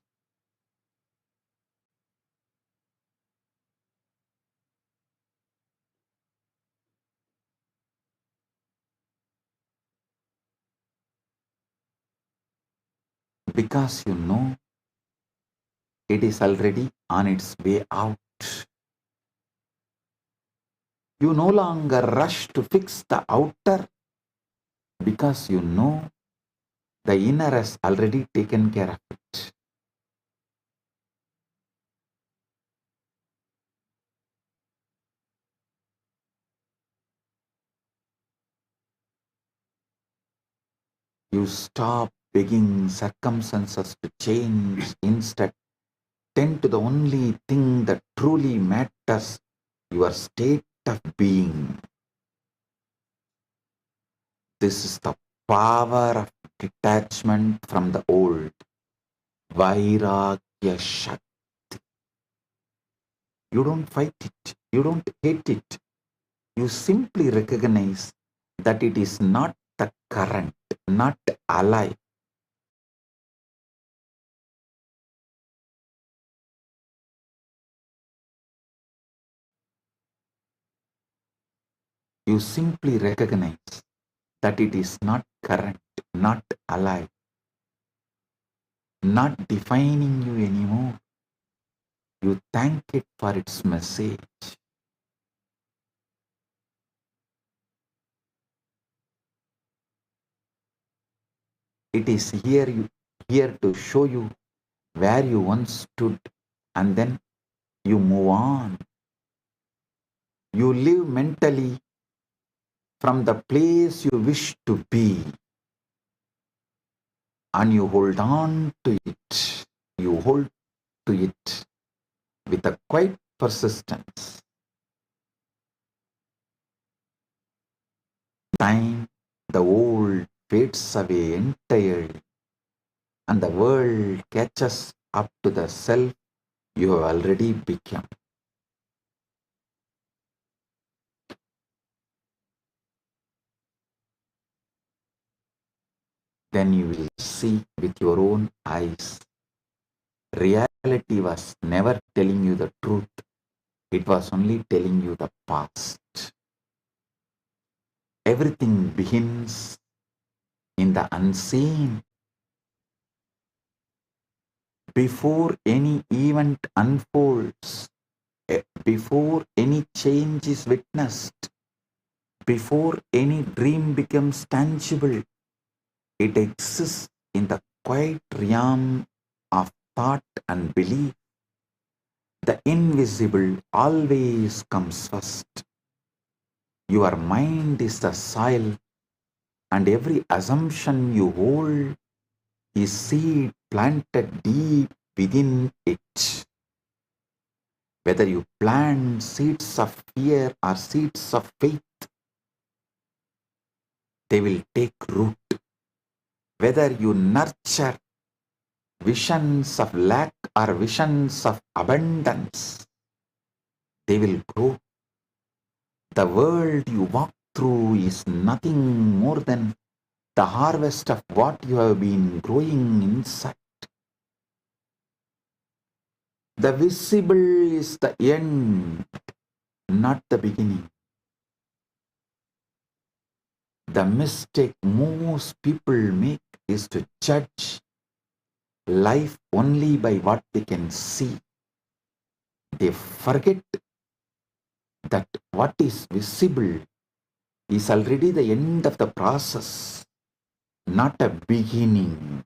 A: Because you know it is already on its way out. You no longer rush to fix the outer because you know the inner has already taken care of it. You stop begging circumstances to change. Instead, tend to the only thing that truly matters, your state of being. This is the power of detachment from the old. Vairagya Shakti. You don't fight it. You don't hate it. You simply recognize that it is not the current, not alive. You simply recognize that it is not current, not alive, not defining you anymore. You thank it for its message. It is here to show you where you once stood, and then you move on. You live mentally from the place you wish to be, and you hold on to it. You hold to it with a quiet persistence. Time, the old fades away entirely, and the world catches up to the self you have already become. Then you will see with your own eyes. Reality was never telling you the truth. It was only telling you the past. Everything begins in the unseen. Before any event unfolds, before any change is witnessed, before any dream becomes tangible, it exists in the quiet realm of thought and belief. The invisible always comes first. Your mind is the soil, and every assumption you hold is seed planted deep within it. Whether you plant seeds of fear or seeds of faith, they will take root. Whether you nurture visions of lack or visions of abundance, they will grow. The world you walk through is nothing more than the harvest of what you have been growing inside. The visible is the end, not the beginning. The mistake most people make is to judge life only by what they can see. They forget that what is visible is already the end of the process, not a beginning.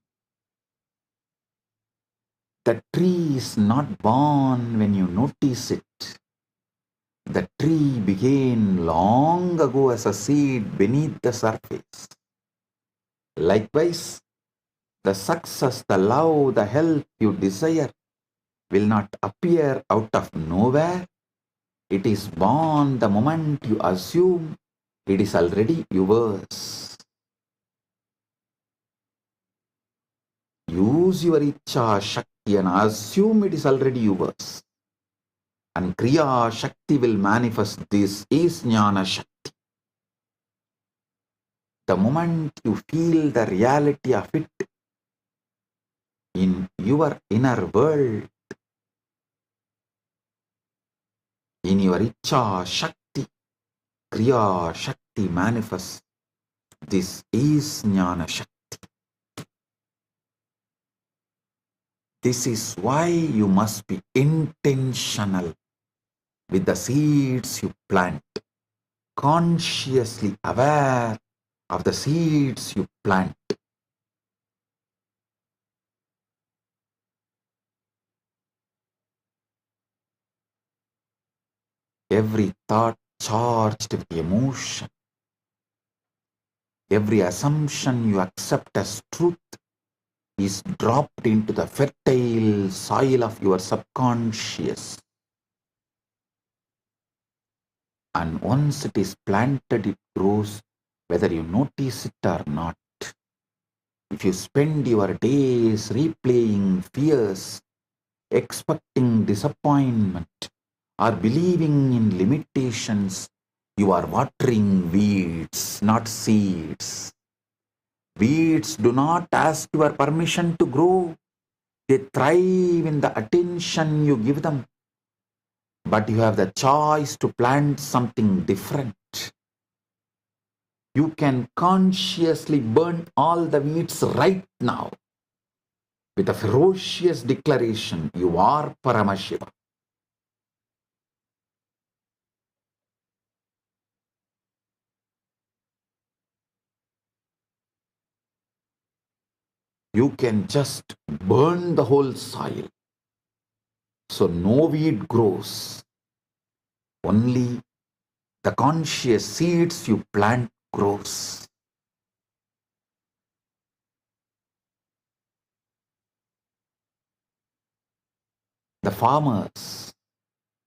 A: The tree is not born when you notice it. The tree began long ago as a seed beneath the surface. Likewise, the success, the love, the health you desire will not appear out of nowhere. It is born the moment you assume it is already yours. Use your Icha Shakti and assume it is already yours. And Kriya Shakti will manifest. This is Jnana Shakti. The moment you feel the reality of it in your inner world, in your Icha Shakti, Kriya Shakti manifests. This is Jnana Shakti. This is why you must be intentional with the seeds you plant, consciously aware of the seeds you plant. Every thought charged with emotion, every assumption you accept as truth is dropped into the fertile soil of your subconscious. And once it is planted, it grows, whether you notice it or not. If you spend your days replaying fears, expecting disappointment, or believing in limitations, you are watering weeds, not seeds. Weeds do not ask your permission to grow. They thrive in the attention you give them. But you have the choice to plant something different. You can consciously burn all the weeds right now with a ferocious declaration, you are Paramashiva. You can just burn the whole soil, so no weed grows. Only the conscious seeds you plant grows. The farmers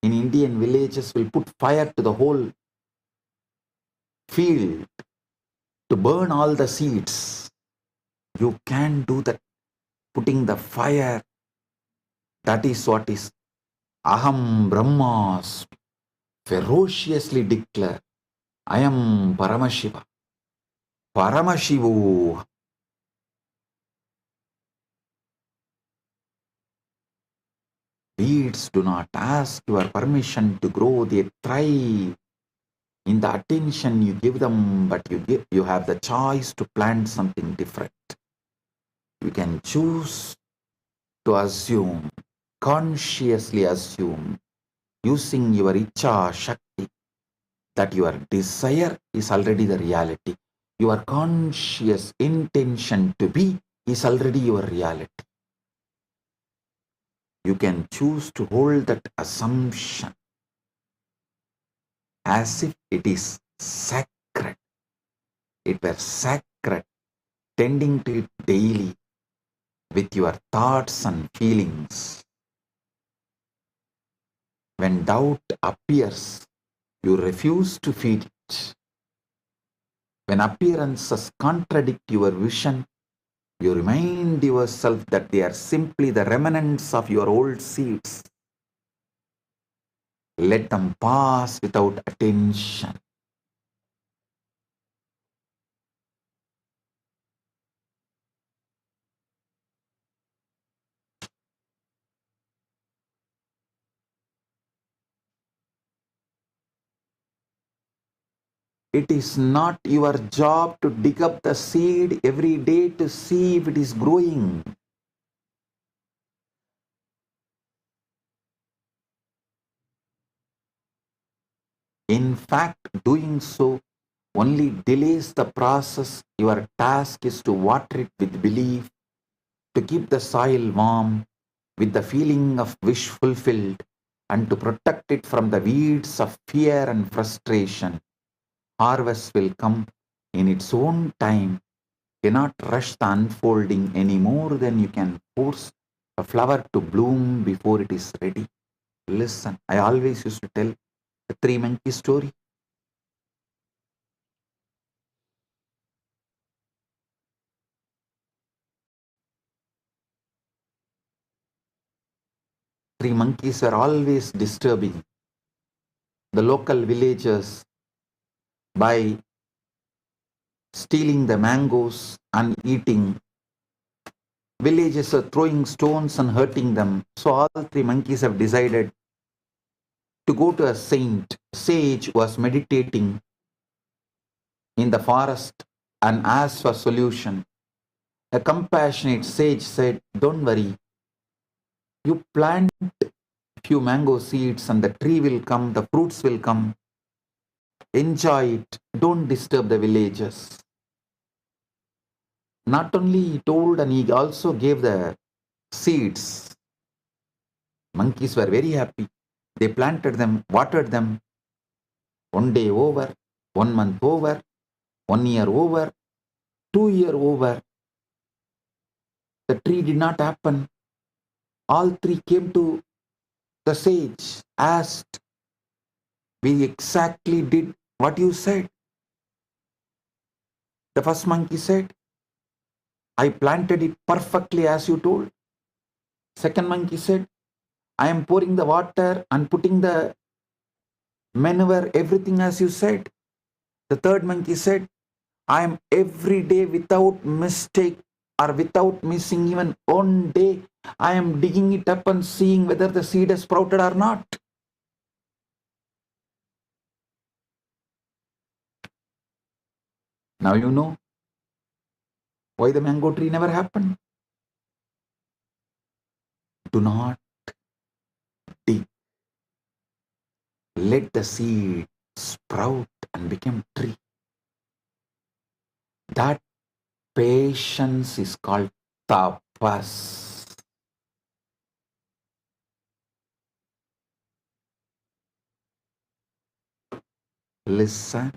A: in Indian villages will put fire to the whole field to burn all the seeds. You can do that, putting the fire. That is what is Aham Brahmas. Ferociously declare, I am Paramashiva. Paramashivoham. Weeds do not ask your permission to grow. They thrive in the attention you give them, but you have the choice to plant something different. You can choose to assume, consciously assume, using your Icha Shakti, that your desire is already the reality. Your conscious intention to be is already your reality. You can choose to hold that assumption as if it is sacred. It were sacred, tending to it daily with your thoughts and feelings. When doubt appears, you refuse to feed it. When appearances contradict your vision, you remind yourself that they are simply the remnants of your old seeds. Let them pass without attention. It is not your job to dig up the seed every day to see if it is growing. In fact, doing so only delays the process. Your task is to water it with belief, to keep the soil warm with the feeling of wish fulfilled, and to protect it from the weeds of fear and frustration. Harvest will come in its own time. Cannot rush the unfolding any more than you can force a flower to bloom before it is ready. Listen, I always used to tell the three monkey story. Three monkeys are always disturbing the local villagers by stealing the mangoes and eating. Villagers are throwing stones and hurting them. So all three monkeys have decided to go to a sage who was meditating in the forest and ask for solution. A compassionate sage said, "Don't worry, you plant few mango seeds and the tree will come, the fruits will come. Enjoy it, don't disturb the villagers." Not only he told, and he also gave the seeds. Monkeys were very happy. They planted them, watered them. 1 day over, 1 month over, 1 year over, 2 year over. The tree did not happen. All three came to the sage, asked, "We exactly did what you said." The first monkey said, "I planted it perfectly as you told." Second monkey said, "I am pouring the water and putting the manure, everything as you said." The third monkey said, "I am every day without mistake or without missing even 1 day, I am digging it up and seeing whether the seed has sprouted or not." Now you know why the mango tree never happened. Do not dig. Let the seed sprout and become tree. That patience is called tapas. Listen.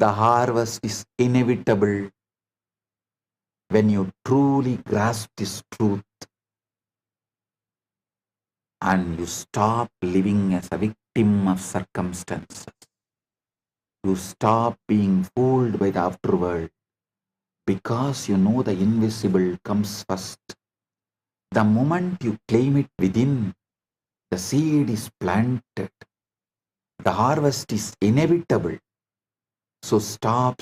A: The harvest is inevitable when you truly grasp this truth and you stop living as a victim of circumstances. You stop being fooled by the afterworld because you know the invisible comes first. The moment you claim it within, the seed is planted. The harvest is inevitable. So stop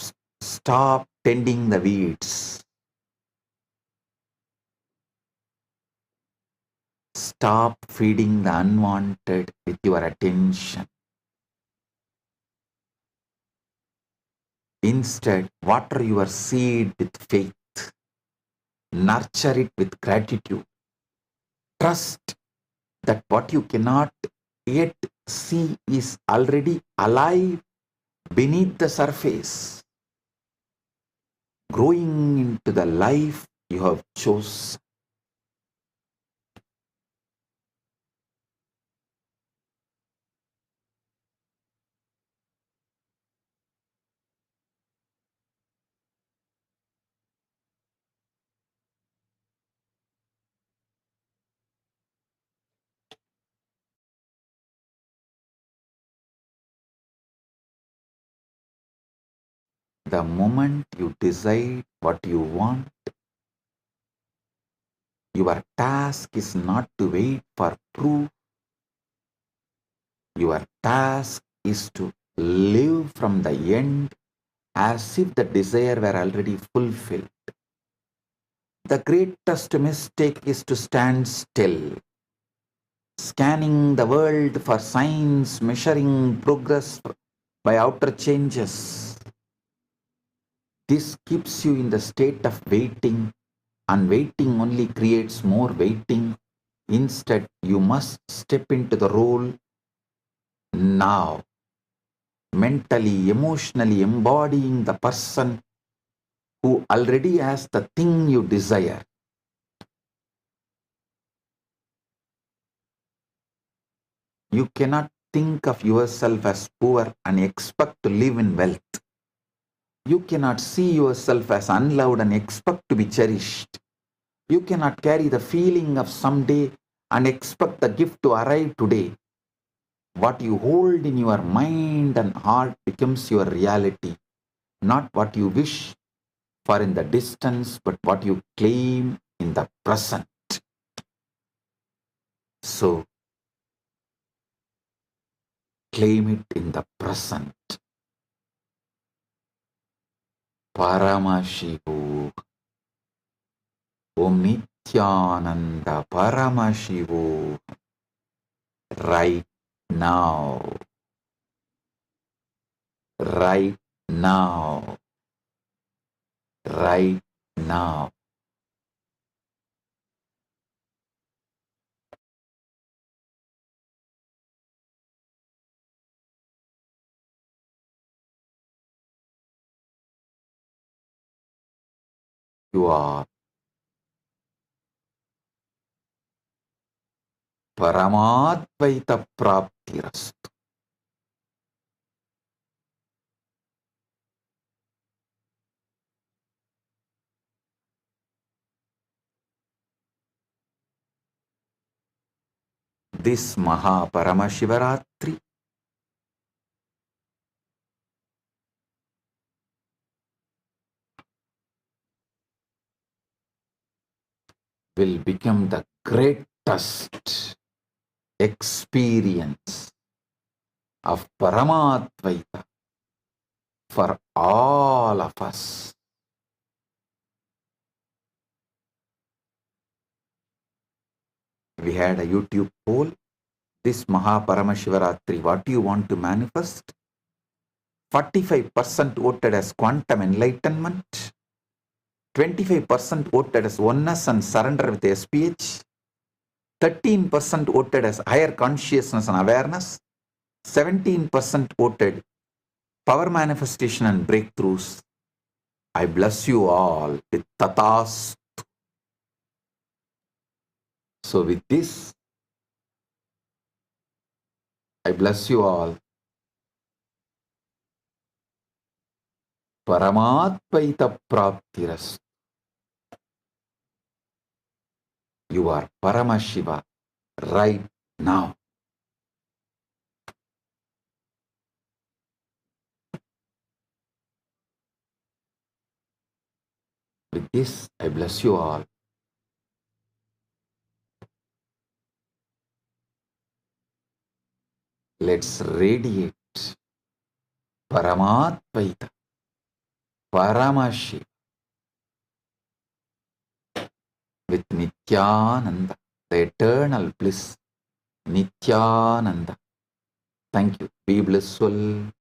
A: tending the weeds. Stop feeding the unwanted with your attention. Instead, water your seed with faith. Nurture it with gratitude. Trust that what you cannot yet see is already alive beneath the surface, growing into the life you have chosen. The moment you decide what you want, your task is not to wait for proof. Your task is to live from the end as if the desire were already fulfilled. The greatest mistake is to stand still. scanning the world for signs, measuring progress by outer changes. This keeps you in the state of waiting, and waiting only creates more waiting. Instead, you must step into the role now, mentally, emotionally embodying the person who already has the thing you desire. You cannot think of yourself as poor and expect to live in wealth. You cannot see yourself as unloved and expect to be cherished. You cannot carry the feeling of someday and expect the gift to arrive today. What you hold in your mind and heart becomes your reality, not what you wish for in the distance, but what you claim in the present. So, claim it in the present. Paramashivo. Om Nithyananda Paramashivo. Right now. Right now. Right now. You are Paramadvaita Praptirastu. This Maha Paramashivaratri will become the greatest experience of Paramadvaita for all of us. We had a YouTube poll. This Maha Paramashivaratri, what do you want to manifest? 45% voted as quantum enlightenment. 25% voted as oneness and surrender with SPH. 13% voted as higher consciousness and awareness. 17% voted power manifestation and breakthroughs. I bless you all with Tathas. So with this, I bless you all. Paramadvaita Praptiras. You are Paramashiva right now. With this, I bless you all. Let's radiate Paramadvaita, Paramashiva with Nithyananda, the eternal bliss, Nithyananda. Thank you. Be blissful.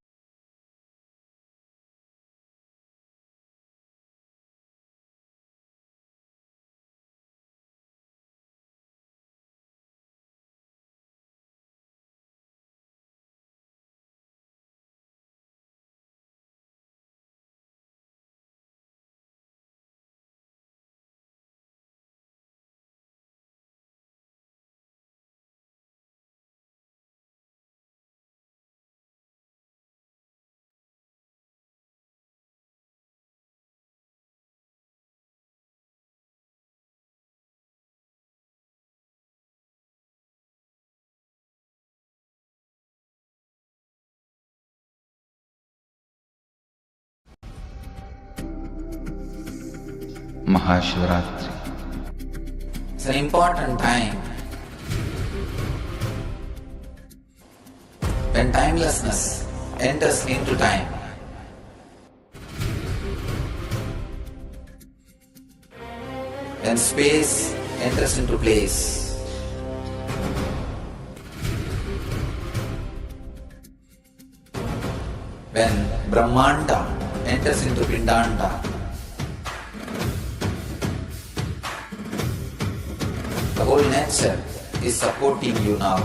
A: Maha Shivaratri. It's an important time when timelessness enters into time. When space enters into place. When Brahmanda enters into Pindanda, the whole nature is supporting you now.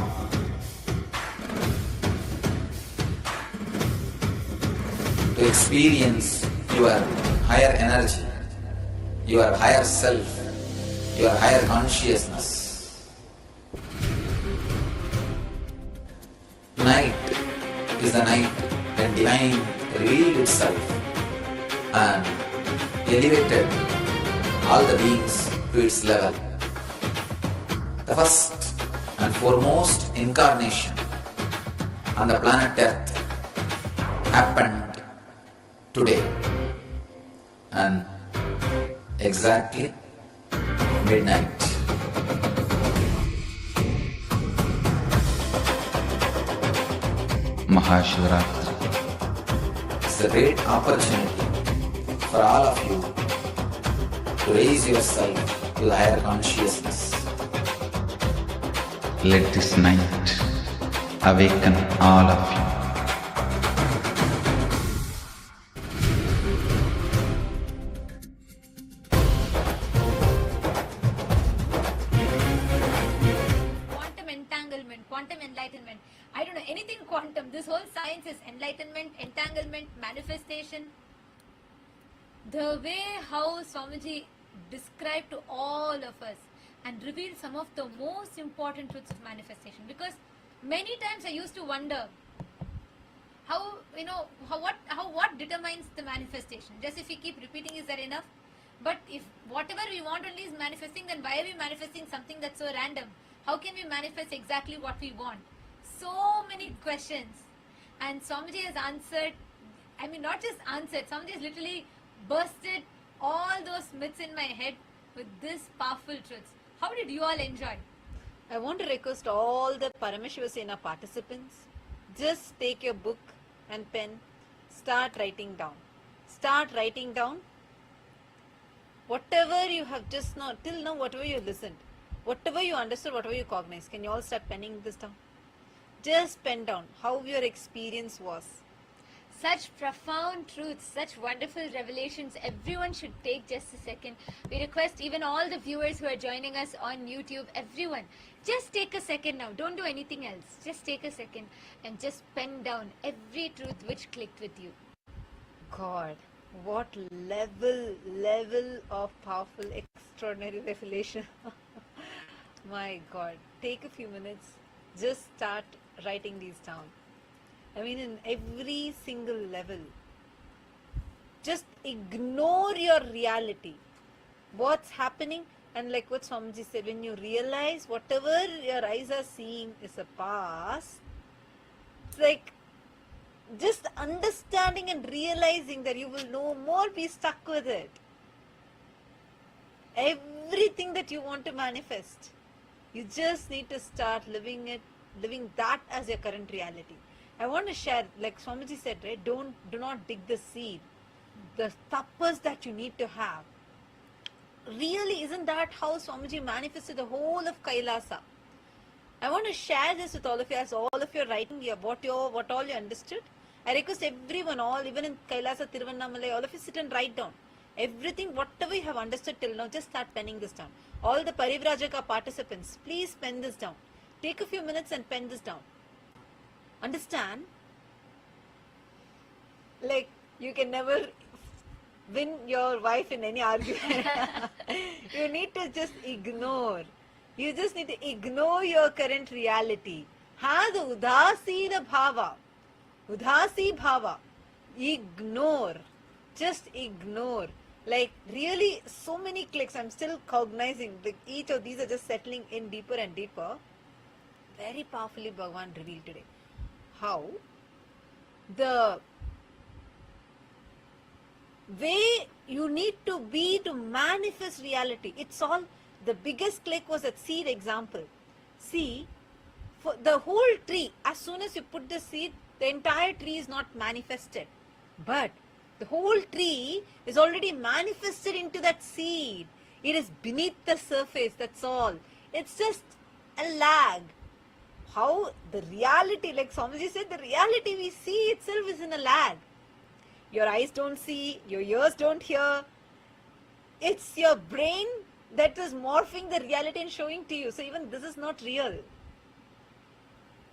A: To experience your higher energy, your higher self, your higher consciousness. Tonight is the night when Divine revealed itself and elevated all the beings to its level. The first and foremost incarnation on the planet Earth happened today, and exactly midnight. Maha Shivaratri. It's a great opportunity for all of you to raise yourself to the higher consciousness. Let this night awaken all of you.
I: Quantum entanglement, quantum enlightenment. I don't know anything quantum. This whole science is enlightenment, entanglement, manifestation. The way how Swamiji described to all of us and revealed some of the most important truths of manifestation. Because many times I used to wonder how, what determines the manifestation. Just if we keep repeating, is that enough? But if whatever we want only is manifesting, then why are we manifesting something that's so random? How can we manifest exactly what we want? So many questions. And Swamiji has answered, not just answered, Swamiji has literally bursted all those myths in my head with this powerful truths. How did you all enjoy?
J: I want to request all the Paramashiva Sena participants, just take your book and pen, start writing down. Start writing down whatever you have just now, till now, whatever you listened, whatever you understood, whatever you cognized. Can you all start penning this down? Just pen down how your experience was.
I: Such profound truths, such wonderful revelations. Everyone should take just a second. We request even all the viewers who are joining us on YouTube, everyone, just take a second now. Don't do anything else. Just take a second and just pen down every truth which clicked with you.
J: God, what level of powerful, extraordinary revelation. My God, take a few minutes, just start writing these down. In every single level, just ignore your reality. What's happening? And like what Swamiji said, when you realize whatever your eyes are seeing is a past, it's like just understanding and realizing that you will no more be stuck with it. Everything that you want to manifest, you just need to start living that as your current reality. I want to share, like Swamiji said, right? Do not dig the seed. The tapas that you need to have. Really, isn't that how Swamiji manifested the whole of Kailasa? I want to share this with all of you, as all of you are writing here, what all you understood. I request everyone, even in Kailasa, Tiruvannamalai, all of you sit and write down. Everything, whatever you have understood till now, just start penning this down. All the Parivrajaka participants, please pen this down. Take a few minutes and pen this down. Understand? Like, you can never win your wife in any argument. You need to just ignore. You just need to ignore your current reality. Have the udasina bhava. Udasi bhava. Ignore. Just ignore. Like, really, so many clicks. I'm still cognizing. Like, each of these are just settling in deeper and deeper. Very powerfully Bhagavan revealed today. How the way you need to be to manifest reality. It's all, the biggest click was that seed example. See, for the whole tree, as soon as you put the seed, the entire tree is not manifested. But the whole tree is already manifested into that seed. It is beneath the surface, that's all. It's just a lag. how the reality, like Swamiji said, the reality we see itself is in a lag. Your eyes don't see, your ears don't hear. It's your brain that is morphing the reality and showing to you. So even this is not real.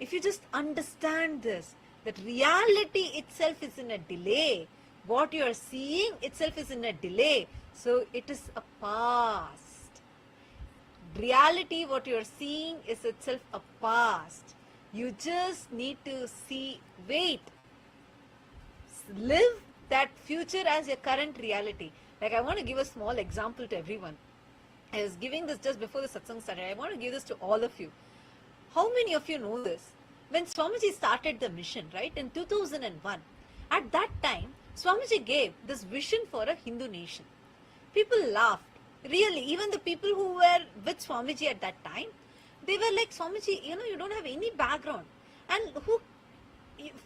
J: If you just understand this, that reality itself is in a delay. What you are seeing itself is in a delay. So it is a past. Reality, what you are seeing is itself a past. You just need to see, wait. Live that future as your current reality. Like I want to give a small example to everyone. I was giving this just before the satsang started. I want to give this to all of you. How many of you know this? When Swamiji started the mission, right, in 2001, at that time, Swamiji gave this vision for a Hindu nation. People laughed. Really, even the people who were with Swamiji at that time, they were like, Swamiji, you don't have any background. And who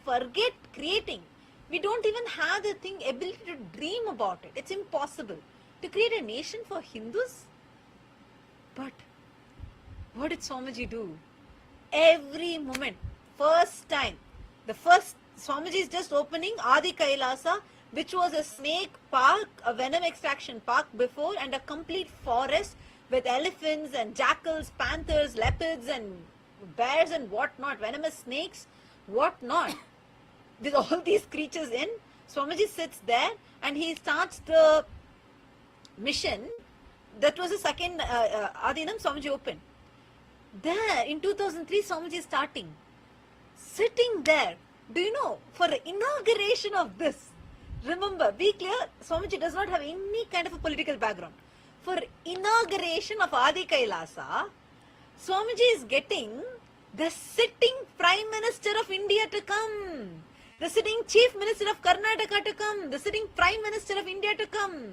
J: forget creating. We don't even have the ability to dream about it. It's impossible to create a nation for Hindus. But what did Swamiji do? Every moment, first time, the first Swamiji is just opening Adi Kailasa, which was a snake park, a venom extraction park before, and a complete forest with elephants and jackals, panthers, leopards and bears and whatnot, venomous snakes, whatnot. With all these creatures in, Swamiji sits there and he starts the mission. That was the second Adinam Swamiji opened. There in 2003, Swamiji is starting. Sitting there, do you know, for the inauguration of this, remember, be clear, Swamiji does not have any kind of a political background. For inauguration of Adi Kailasa, Swamiji is getting the sitting Prime Minister of India to come, the sitting Chief Minister of Karnataka to come, the sitting Prime Minister of India to come.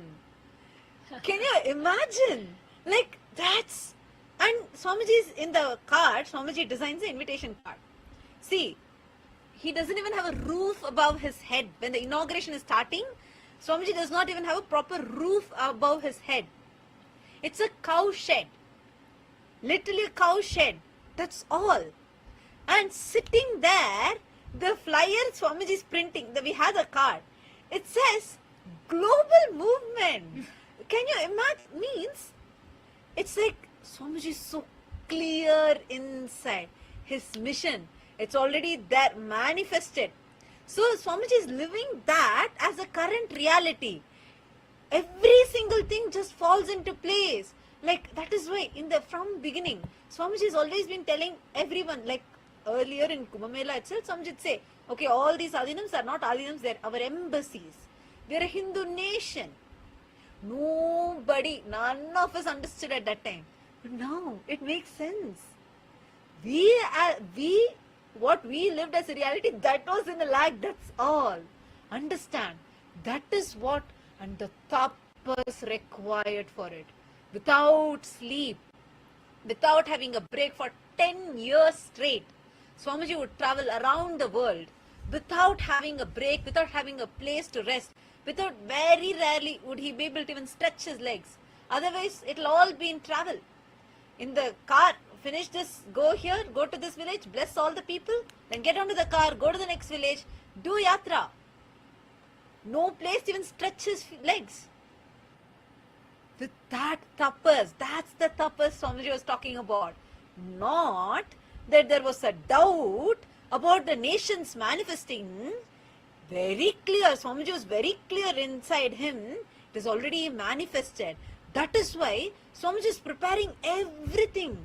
J: Can you imagine? Like, that's... And Swamiji is in the card, Swamiji designs the invitation card. See, he doesn't even have a roof above his head. When the inauguration is starting, Swamiji does not even have a proper roof above his head. It's a cow shed. Literally a cow shed. That's all. And sitting there, the flyer Swamiji is printing, we have the card. It says, global movement. Can you imagine? Means, it's like Swamiji is so clear inside his mission. It's already there, manifested. So Swamiji is living that as a current reality. Every single thing just falls into place. Like, that is why from beginning, Swamiji has always been telling everyone, like earlier in Kumbh Mela itself, Swamiji would say, okay, all these Adinams are not Adinams, they're our embassies. We're a Hindu nation. Nobody, none of us understood at that time. But now, it makes sense. What we lived as a reality, that was in a lag, that's all. Understand, that is what, and the tapas required for it. Without sleep, without having a break for 10 years straight, Swamiji would travel around the world without having a break, without having a place to rest, without, very rarely would he be able to even stretch his legs. Otherwise, it'll all be in travel. In the car, finish this, go here, go to this village, bless all the people, then get onto the car, go to the next village, do yatra. No place to even stretch his legs. With that tapas, that's the tapas Swamiji was talking about. Not that there was a doubt about the nations manifesting. Very clear, Swamiji was very clear inside him. It is already manifested. That is why Swamiji is preparing everything.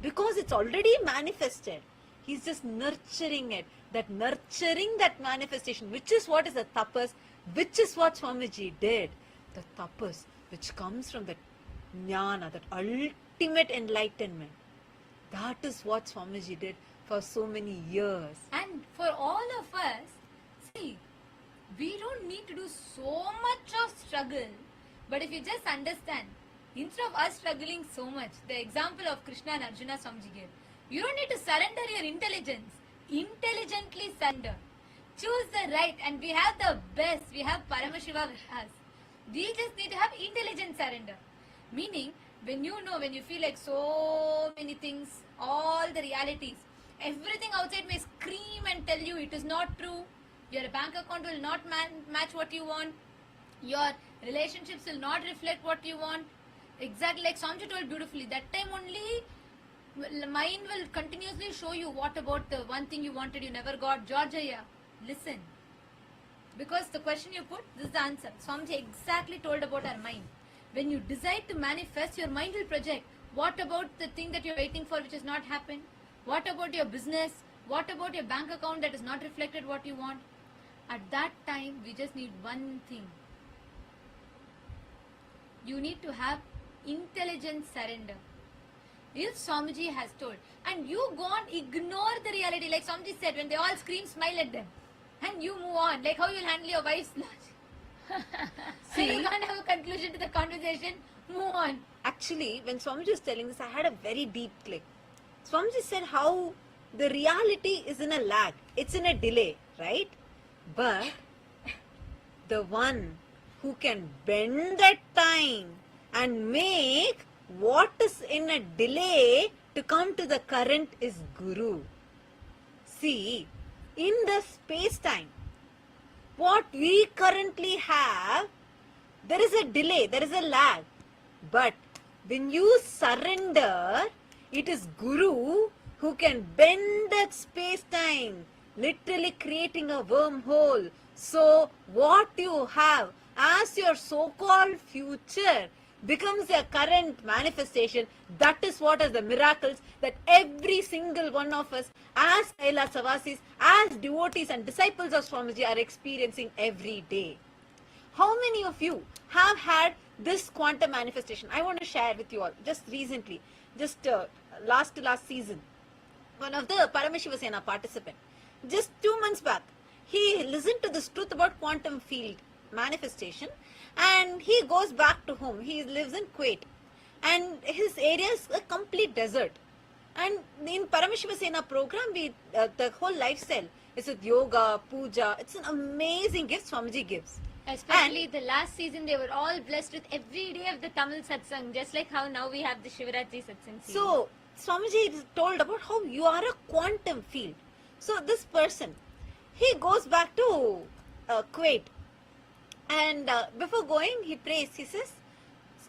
J: Because it's already manifested. He's just nurturing it. That nurturing that manifestation, which is what is the tapas, which is what Swamiji did. The tapas, which comes from the jnana, that ultimate enlightenment. That is what Swamiji did for so many years.
I: And for all of us, see, we don't need to do so much of struggle. But if you just understand, instead of us struggling so much, the example of Krishna and Arjuna Swamiji gave, you don't need to surrender your intelligence. Intelligently surrender. Choose the right, and we have the best. We have Paramashiva with us. We just need to have intelligent surrender. Meaning, when you feel like so many things, all the realities, Everything outside may scream and tell you it is not true. Your bank account will not match what you want. Your relationships will not reflect what you want. Exactly like Swamiji told beautifully. That time only, the mind will continuously show you what about the one thing you wanted you never got. Georgia, listen. Because the question you put, this is the answer. Swamiji exactly told about our mind. When you decide to manifest, your mind will project. What about the thing that you're waiting for which has not happened? What about your business? What about your bank account that has not reflected what you want? At that time, we just need one thing. You need to have intelligent surrender. If Swamiji has told, and you go on, ignore the reality. Like Swamiji said, when they all scream, smile at them. And you move on. Like how you'll handle your wife's lunch. See, you can't have a conclusion to the conversation. Move on.
J: Actually, when Swamiji was telling this, I had a very deep click. Swamiji said how the reality is in a lag. It's in a delay, right? But the one who can bend that time and make what is in a delay to come to the current is Guru. See, in the space-time, what we currently have, there is a delay, there is a lag. But when you surrender, it is Guru who can bend that space-time, literally creating a wormhole. So what you have as your so-called future becomes a current manifestation. That is what is the miracles that every single one of us as KAILASA'S, as devotees and disciples of Swamiji are experiencing every day. How many of you have had this quantum manifestation? I want to share with you all. Just recently, just last season, one of the Paramashiva Sena participant, just 2 months back, he listened to this truth about quantum field manifestation and he goes back to home. He lives in Kuwait and his area is a complete desert. And in Paramashiva Sena program, the whole lifestyle is with yoga, puja. It's an amazing gift Swamiji gives.
I: Especially the last season, they were all blessed with every day of the Tamil Satsang, just like how now we have the Shivaratri Satsang season.
J: So, Swamiji is told about how you are a quantum field. So, this person, he goes back to Kuwait. And before going, he prays. He says,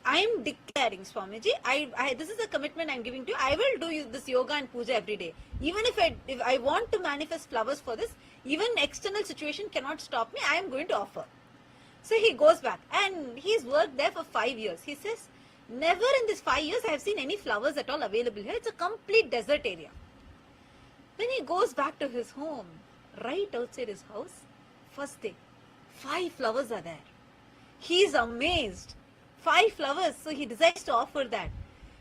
J: I am declaring, Swamiji, this is a commitment I am giving to you. I will do this yoga and puja every day. Even if I want to manifest flowers for this, even external situation cannot stop me. I am going to offer. So he goes back and he's worked there for 5 years. He says, never in these 5 years I have seen any flowers at all available here. It's a complete desert area. When he goes back to his home, right outside his house, first day, 5 flowers are there. He is amazed. 5 flowers, so he decides to offer that.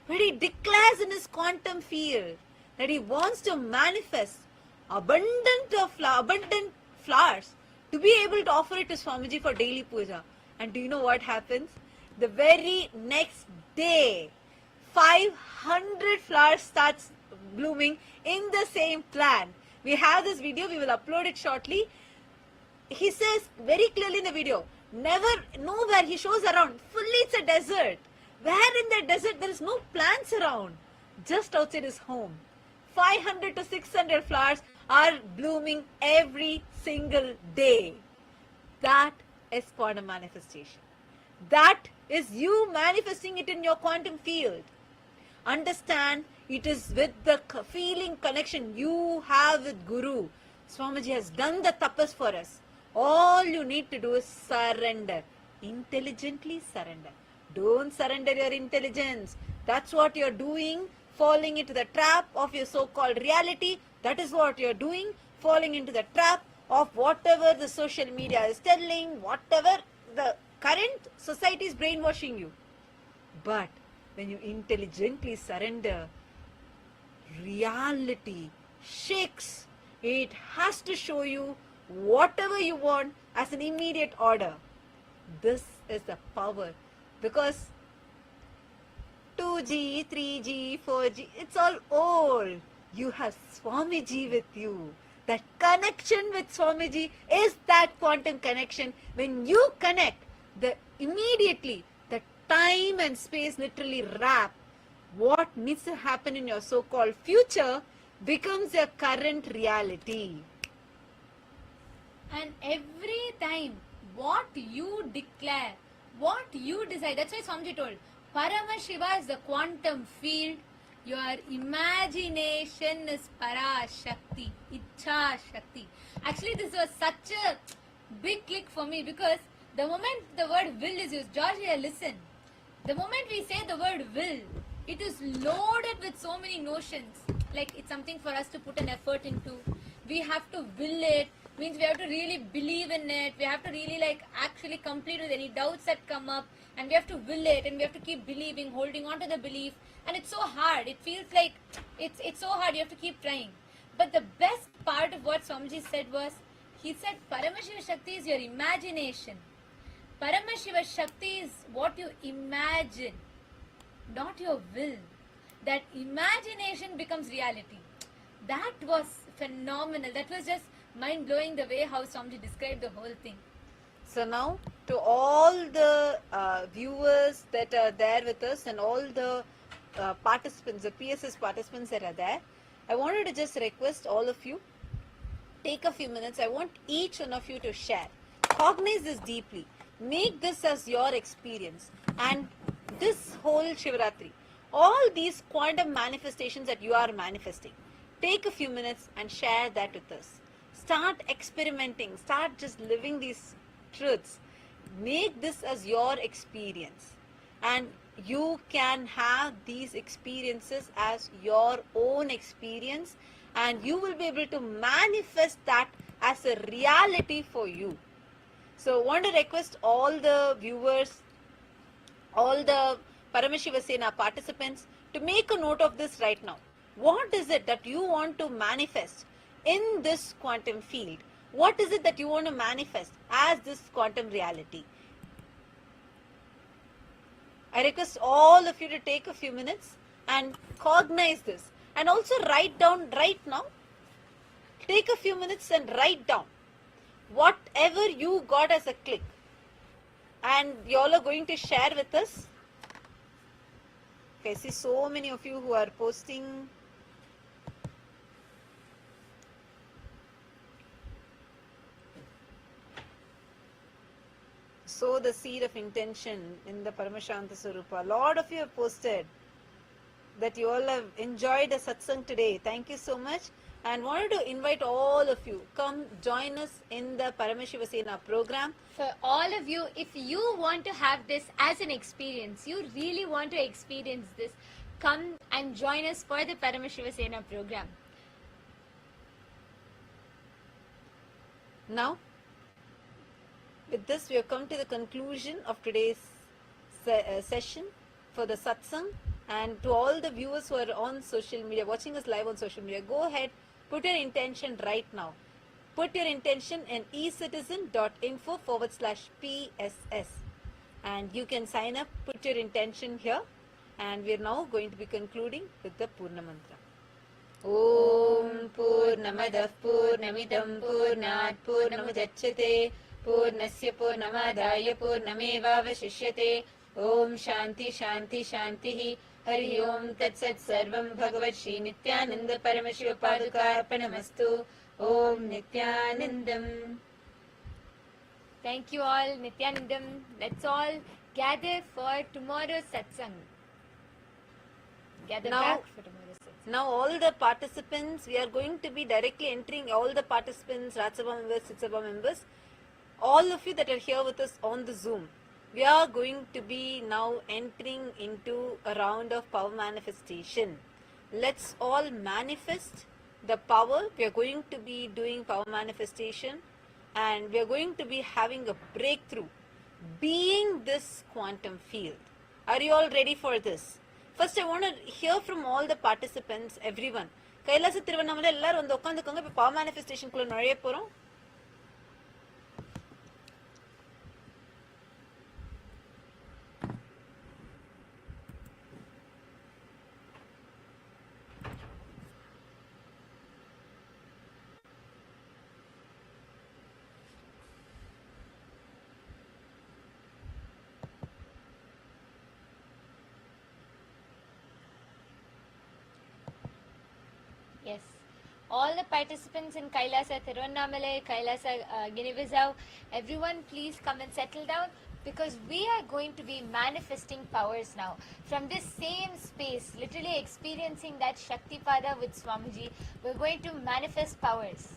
J: But he declares in his quantum field that he wants to manifest abundant flowers to be able to offer it to Swamiji for daily puja. And do you know what happens? The very next day, 500 flowers starts blooming in the same plant. We have this video, we will upload it shortly. He says very clearly in the video, nowhere he shows around, fully it's a desert. Where in the desert there is no plants around, just outside his home. 500 to 600 flowers are blooming every single day. That is quantum manifestation. That is you manifesting it in your quantum field. Understand, it is with the feeling connection you have with Guru. Swamiji has done the tapas for us. All you need to do is surrender. Intelligently surrender. Don't surrender your intelligence. That's what you're doing, falling into the trap of your so-called reality. That is what you're doing, falling into the trap of whatever the social media is telling, whatever the current society is brainwashing you. But when you intelligently surrender, reality shakes. It has to show you whatever you want as an immediate order. This is the power, because 2G, 3G, 4G, it's all old. You have Swamiji with you. That connection with Swamiji is that quantum connection. When you connect, immediately the time and space literally wrap. What needs to happen in your so-called future becomes your current reality.
I: And every time, what you declare, what you decide, that's why Swamiji told, Paramashiva is the quantum field, your imagination is Parashakti, Ichha Shakti. Actually, this was such a big click for me because the moment the word will is used, George, here, listen. The moment we say the word will, it is loaded with so many notions. Like it's something for us to put an effort into. We have to will it, means we have to really believe in it. We have to really like actually complete with any doubts that come up, and we have to will it, and we have to keep believing, holding on to the belief. And it's so hard. It feels like it's so hard. You have to keep trying. But the best part of what Swamiji said was, he said Paramashiva Shakti is your imagination. Paramashiva Shakti is what you imagine, not your will. That imagination becomes reality. That was phenomenal. That was just mind-blowing the way how Swamiji described the whole thing.
J: So now, to all the viewers that are there with us and all the participants, the PSS participants that are there, I wanted to just request all of you, take a few minutes. I want each one of you to share. Cognize this deeply. Make this as your experience. And this whole Shivaratri, all these quantum manifestations that you are manifesting, take a few minutes and share that with us. Start experimenting. Start just living these truths. Make this as your experience. And you can have these experiences as your own experience, and you will be able to manifest that as a reality for you. So I want to request all the viewers, all the Paramashiva Sena participants to make a note of this right now. What is it that you want to manifest in this quantum field? What is it that you want to manifest as this quantum reality? I request all of you to take a few minutes and cognize this. And also write down right now. Take a few minutes and write down whatever you got as a click. And you all are going to share with us. Okay, I see so many of you who are posting. Sow the seed of intention in the Paramashanta Swarupa. A lot of you have posted that you all have enjoyed the satsang today. Thank you so much. And wanted to invite all of you, come join us in the Paramashiva Sena program.
I: For all of you, if you want to have this as an experience, you really want to experience this, come and join us for the Paramashiva Sena program.
J: Now, with this, we have come to the conclusion of today's session for the satsang. And to all the viewers who are on social media, watching us live on social media, go ahead, put your intention right now. Put your intention in ecitizen.info /PSS. And you can sign up, put your intention here. And we are now going to be concluding with the Purna Mantra. Om Purnamadah Purnamidam Purnat Purnamudachyate Purnasya Purnamadaya Purnamevavashishyate. Om Shanti Shanti Shanti. Hari Om Tat Sat Sarvam Bhagavat Shri Nithyananda Paramashiva Paduka Arpanamastu. Om Nithyanandam.
I: Thank you all, Nithyanandam. Let's all gather for tomorrow's satsang. Gather back for tomorrow's satsang.
J: Now all the participants, we are going to be directly entering, all the participants, Rajasabha members, Sitsabha members, all of you that are here with us on the Zoom. We are going to be now entering into a round of power manifestation. Let's all manifest the power. We are going to be doing power manifestation, and we are going to be having a breakthrough, being this quantum field. Are you all ready for this? First, I want to hear from all the participants, everyone. Kailasa Thiruvannamalai ellarum வந்து உட்கார்ந்துக்கோங்க. இப்ப power manifestation குள்ள நுழைய போறோம்.
I: Yes. All the participants in Kailasa Tirunnamalai, Kailasa Guinea-Bissau, everyone please come and settle down, because we are going to be manifesting powers now. From this same space, literally experiencing that Shaktipada with Swamiji, we're going to manifest powers.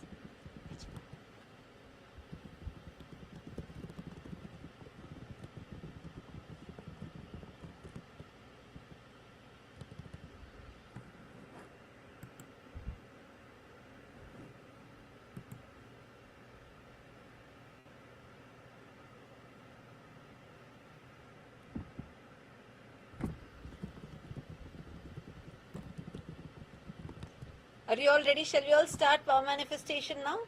J: Are you all ready? Shall we all start power manifestation now?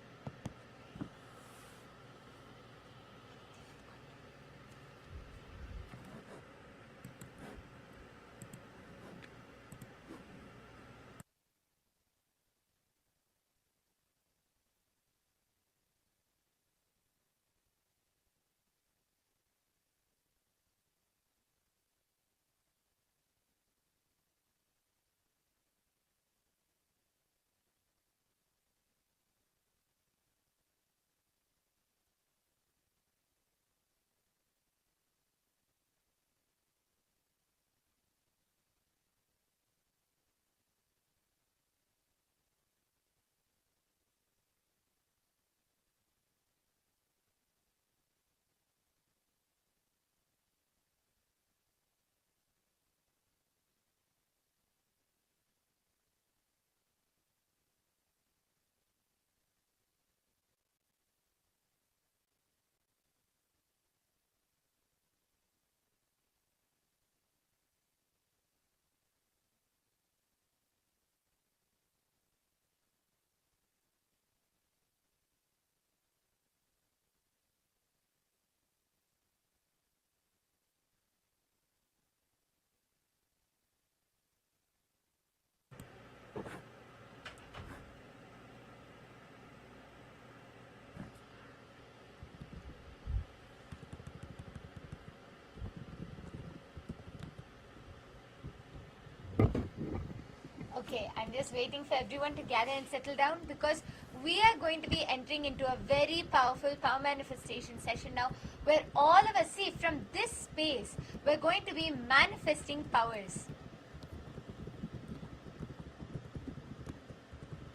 I: Okay, I'm just waiting for everyone to gather and settle down, because we are going to be entering into a very powerful power manifestation session now, where all of us, see, from this space, we're going to be manifesting powers.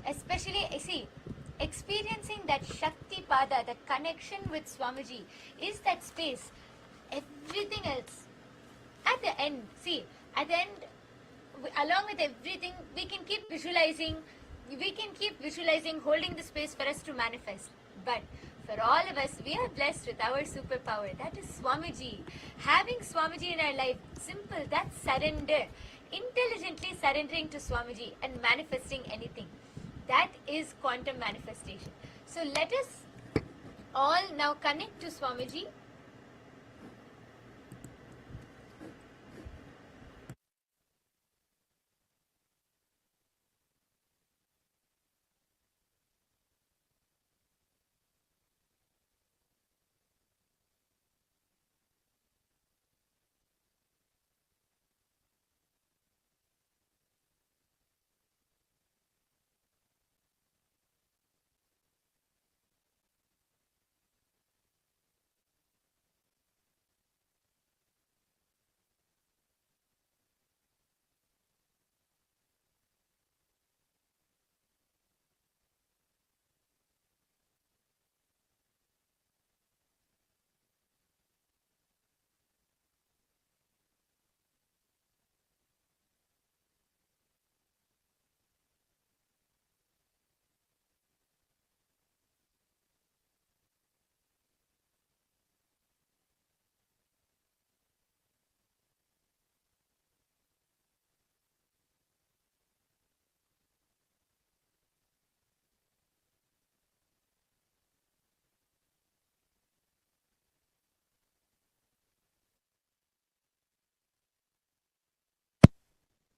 I: Especially, see, experiencing that Shakti Pada, that connection with Swamiji, is that space. Everything else, at the end, see, at the end, along with everything, we can keep visualizing, holding the space for us to manifest. But for all of us, we are blessed with our superpower, that is Swamiji. Having Swamiji in our life, simple, that's surrender. Intelligently surrendering to Swamiji and manifesting anything. That is quantum manifestation. So let us all now connect to Swamiji.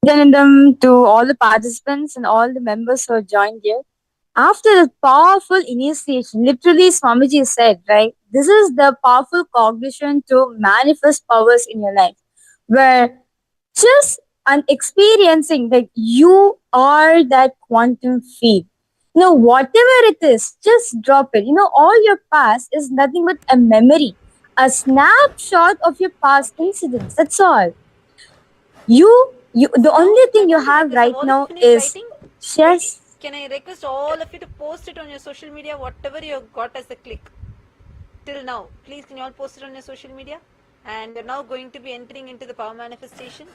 K: Nityanandam, to all the participants and all the members who have joined here. After the powerful initiation, literally Swamiji said, right, this is the powerful cognition to manifest powers in your life, where just and experiencing that you are that quantum field. Whatever it is, just drop it. All your past is nothing but a memory, a snapshot of your past incidents. That's all. The only thing you have right now is just.
J: Can I request all of you to post it on your social media, whatever you got as a click till now? Please, can you all post it on your social media? And we're now going to be entering into the power manifestation.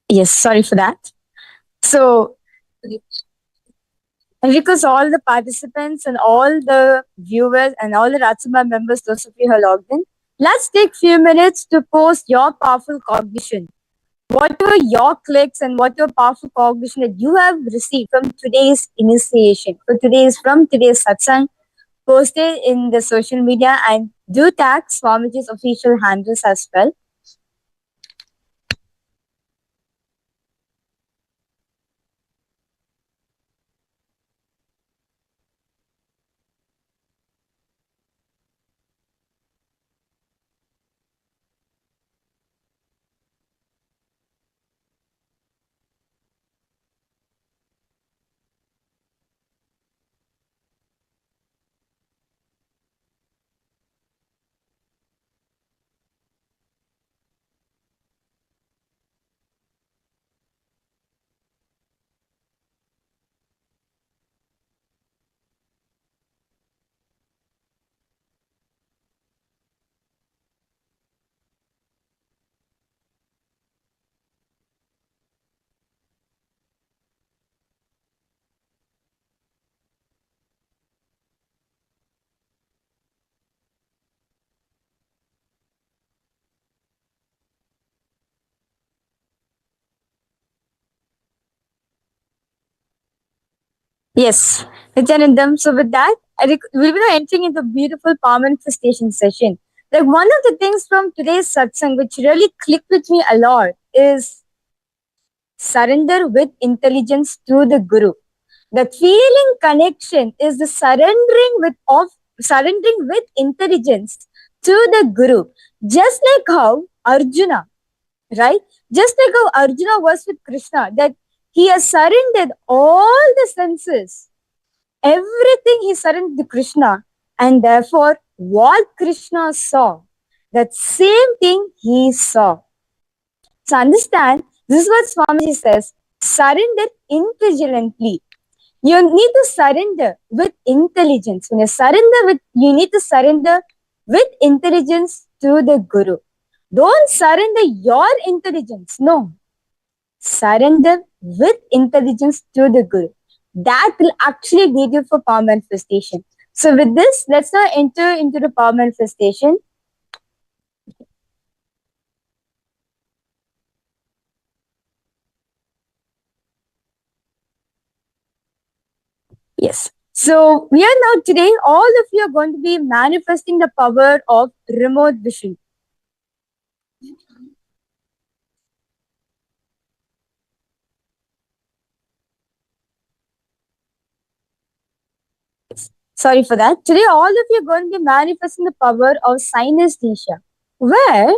K: Yes, sorry for that. So, and because all the participants and all the viewers and all the Ratsuma members, those of you who are logged in, let's take few minutes to post your powerful cognition. Whatever your clicks and whatever powerful cognition that you have received from today's initiation, from today's satsang, post it in the social media and do tag Swamiji's official handles as well. Yes, Nithyanandam. So with that, we'll be now entering into a beautiful power manifestation session. Like one of the things from today's satsang which really clicked with me a lot is surrender with intelligence to the Guru. The feeling connection is the surrendering with intelligence to the Guru. Just like how Arjuna, right? Just like how Arjuna was with Krishna, that he has surrendered all the senses. Everything he surrendered to Krishna, and therefore what Krishna saw, that same thing he saw. So understand, this is what Swamiji says, surrender intelligently. You need to surrender with intelligence. When you need to surrender with intelligence to the Guru. Don't surrender your intelligence. No. Surrender with intelligence to the Guru. That will actually lead you for power manifestation. So with this, let's now enter into the power manifestation. Yes. So we are now today, all of you are going to be manifesting the power of remote vision. Sorry for that. Today, all of you are going to be manifesting the power of synesthesia. Where,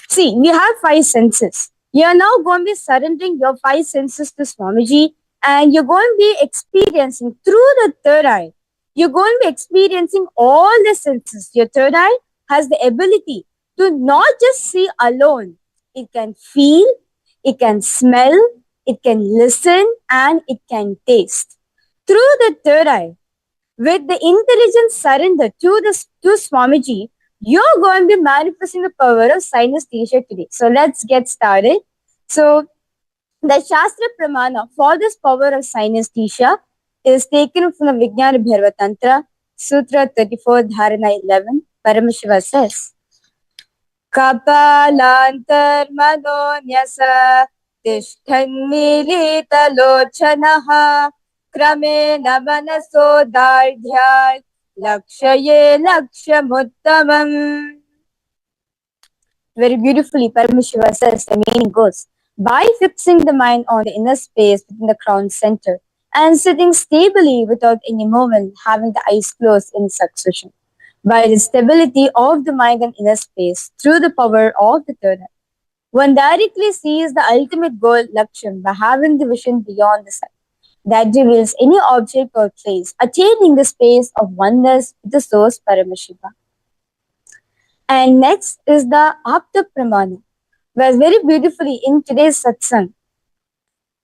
K: see, we have 5 senses. You are now going to be surrendering your 5 senses to Swamiji, and you're going to be experiencing through the third eye. You're going to be experiencing all the senses. Your third eye has the ability to not just see alone. It can feel, it can smell, it can listen, and it can taste. Through the third eye, with the intelligence surrender to Swamiji, you're going to be manifesting the power of synesthesia today. So let's get started. So the Shastra Pramana for this power of synesthesia is taken from the Vijnana Bhairava Tantra, Sutra 34, Dharana 11. Paramashiva says, Kapalantar Manonyasa Tishthan Milita Lochanaha Kramena Manaso Dardhyal Lakshaye Lakshamuttamam. Very beautifully, Paramashiva says, the meaning goes, by fixing the mind on the inner space within the crown center and sitting stably without any movement, having the eyes closed in succession. By the stability of the mind and inner space, through the power of the third eye, one directly sees the ultimate goal, Lakshman, by having the vision beyond the sight that reveals any object or place, attaining the space of oneness with the source Paramashiva. And next is the Apta Pramana, where very beautifully in today's Satsang.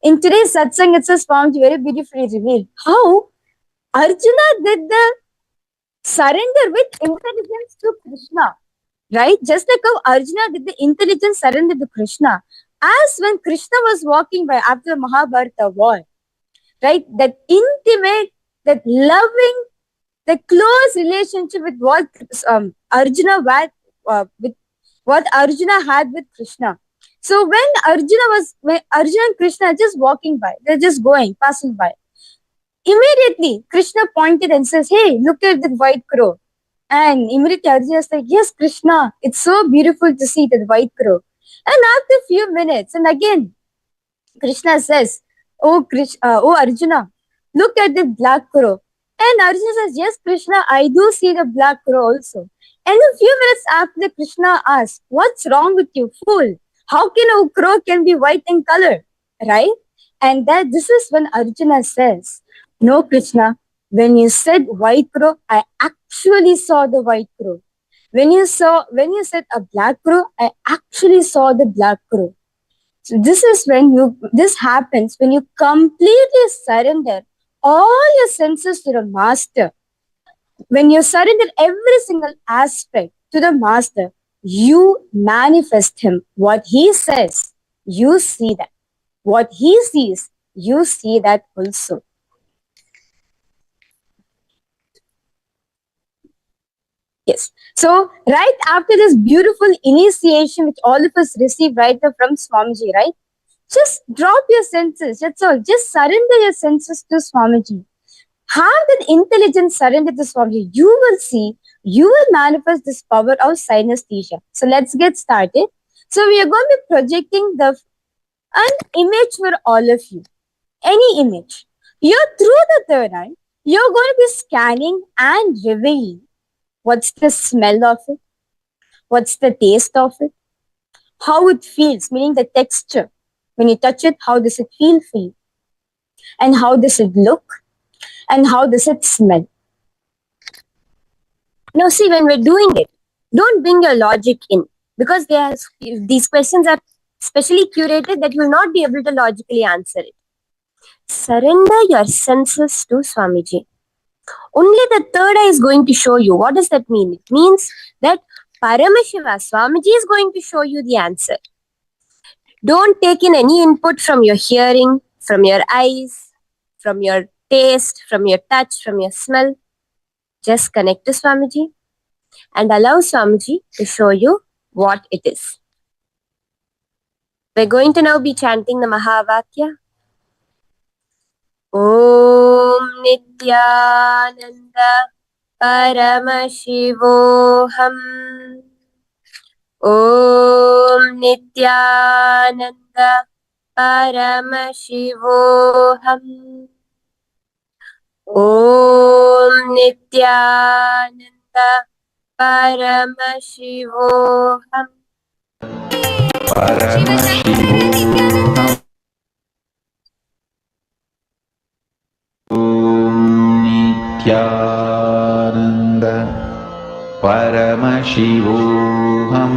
K: In today's Satsang, it's a Swamiji very beautifully revealed how Arjuna did the surrender with intelligence to Krishna. Right? Just like how Arjuna did the intelligence surrender to Krishna. As when Krishna was walking by after the Mahabharata war, right? That intimate, that loving, the close relationship with what Arjuna had, with what Arjuna had with Krishna. So when Arjuna and Krishna are just walking by, they're just passing by. Immediately, Krishna pointed and says, "Hey, look at the white crow." And immediately Arjuna is like, "Yes, Krishna, it's so beautiful to see that white crow." And after a few minutes, and again, Krishna says, "Oh Arjuna, look at the black crow." And Arjuna says, "Yes, Krishna, I do see the black crow also." And a few minutes after, Krishna asks, "What's wrong with you, fool? How can a crow can be white in color?" Right? And this is when Arjuna says, "No, Krishna, when you said white crow, I actually saw the white crow. When you said a black crow, I actually saw the black crow." So this happens when you completely surrender all your senses to the master. When you surrender every single aspect to the master, you manifest him. What he says, you see that. What he sees, you see that also. Yes. So right after this beautiful initiation which all of us receive right there from Swamiji, right? Just drop your senses. That's all. Just surrender your senses to Swamiji. Have that intelligence surrender to Swamiji. You will see, you will manifest this power of synesthesia. So let's get started. So we are going to be projecting an image for all of you. Any image. You're through the third eye. You're going to be scanning and revealing. What's the smell of it? What's the taste of it? How it feels, meaning the texture. When you touch it, how does it feel for you? And how does it look? And how does it smell? Now see, when we're doing it, don't bring your logic in. Because these questions are specially curated that you will not be able to logically answer it. Surrender your senses to Swamiji. Only the third eye is going to show you. What does that mean? It means that Paramashiva, Swamiji is going to show you the answer. Don't take in any input from your hearing, from your eyes, from your taste, from your touch, from your smell. Just connect to Swamiji and allow Swamiji to show you what it is. We're going to now be chanting the Mahavakya. Om Nithyananda Paramashivoham. Om Nithyananda Paramashivoham. Om Nithyananda Paramashivoham.
A: Paramashivoham. Om Nithyananda Paramashivoham.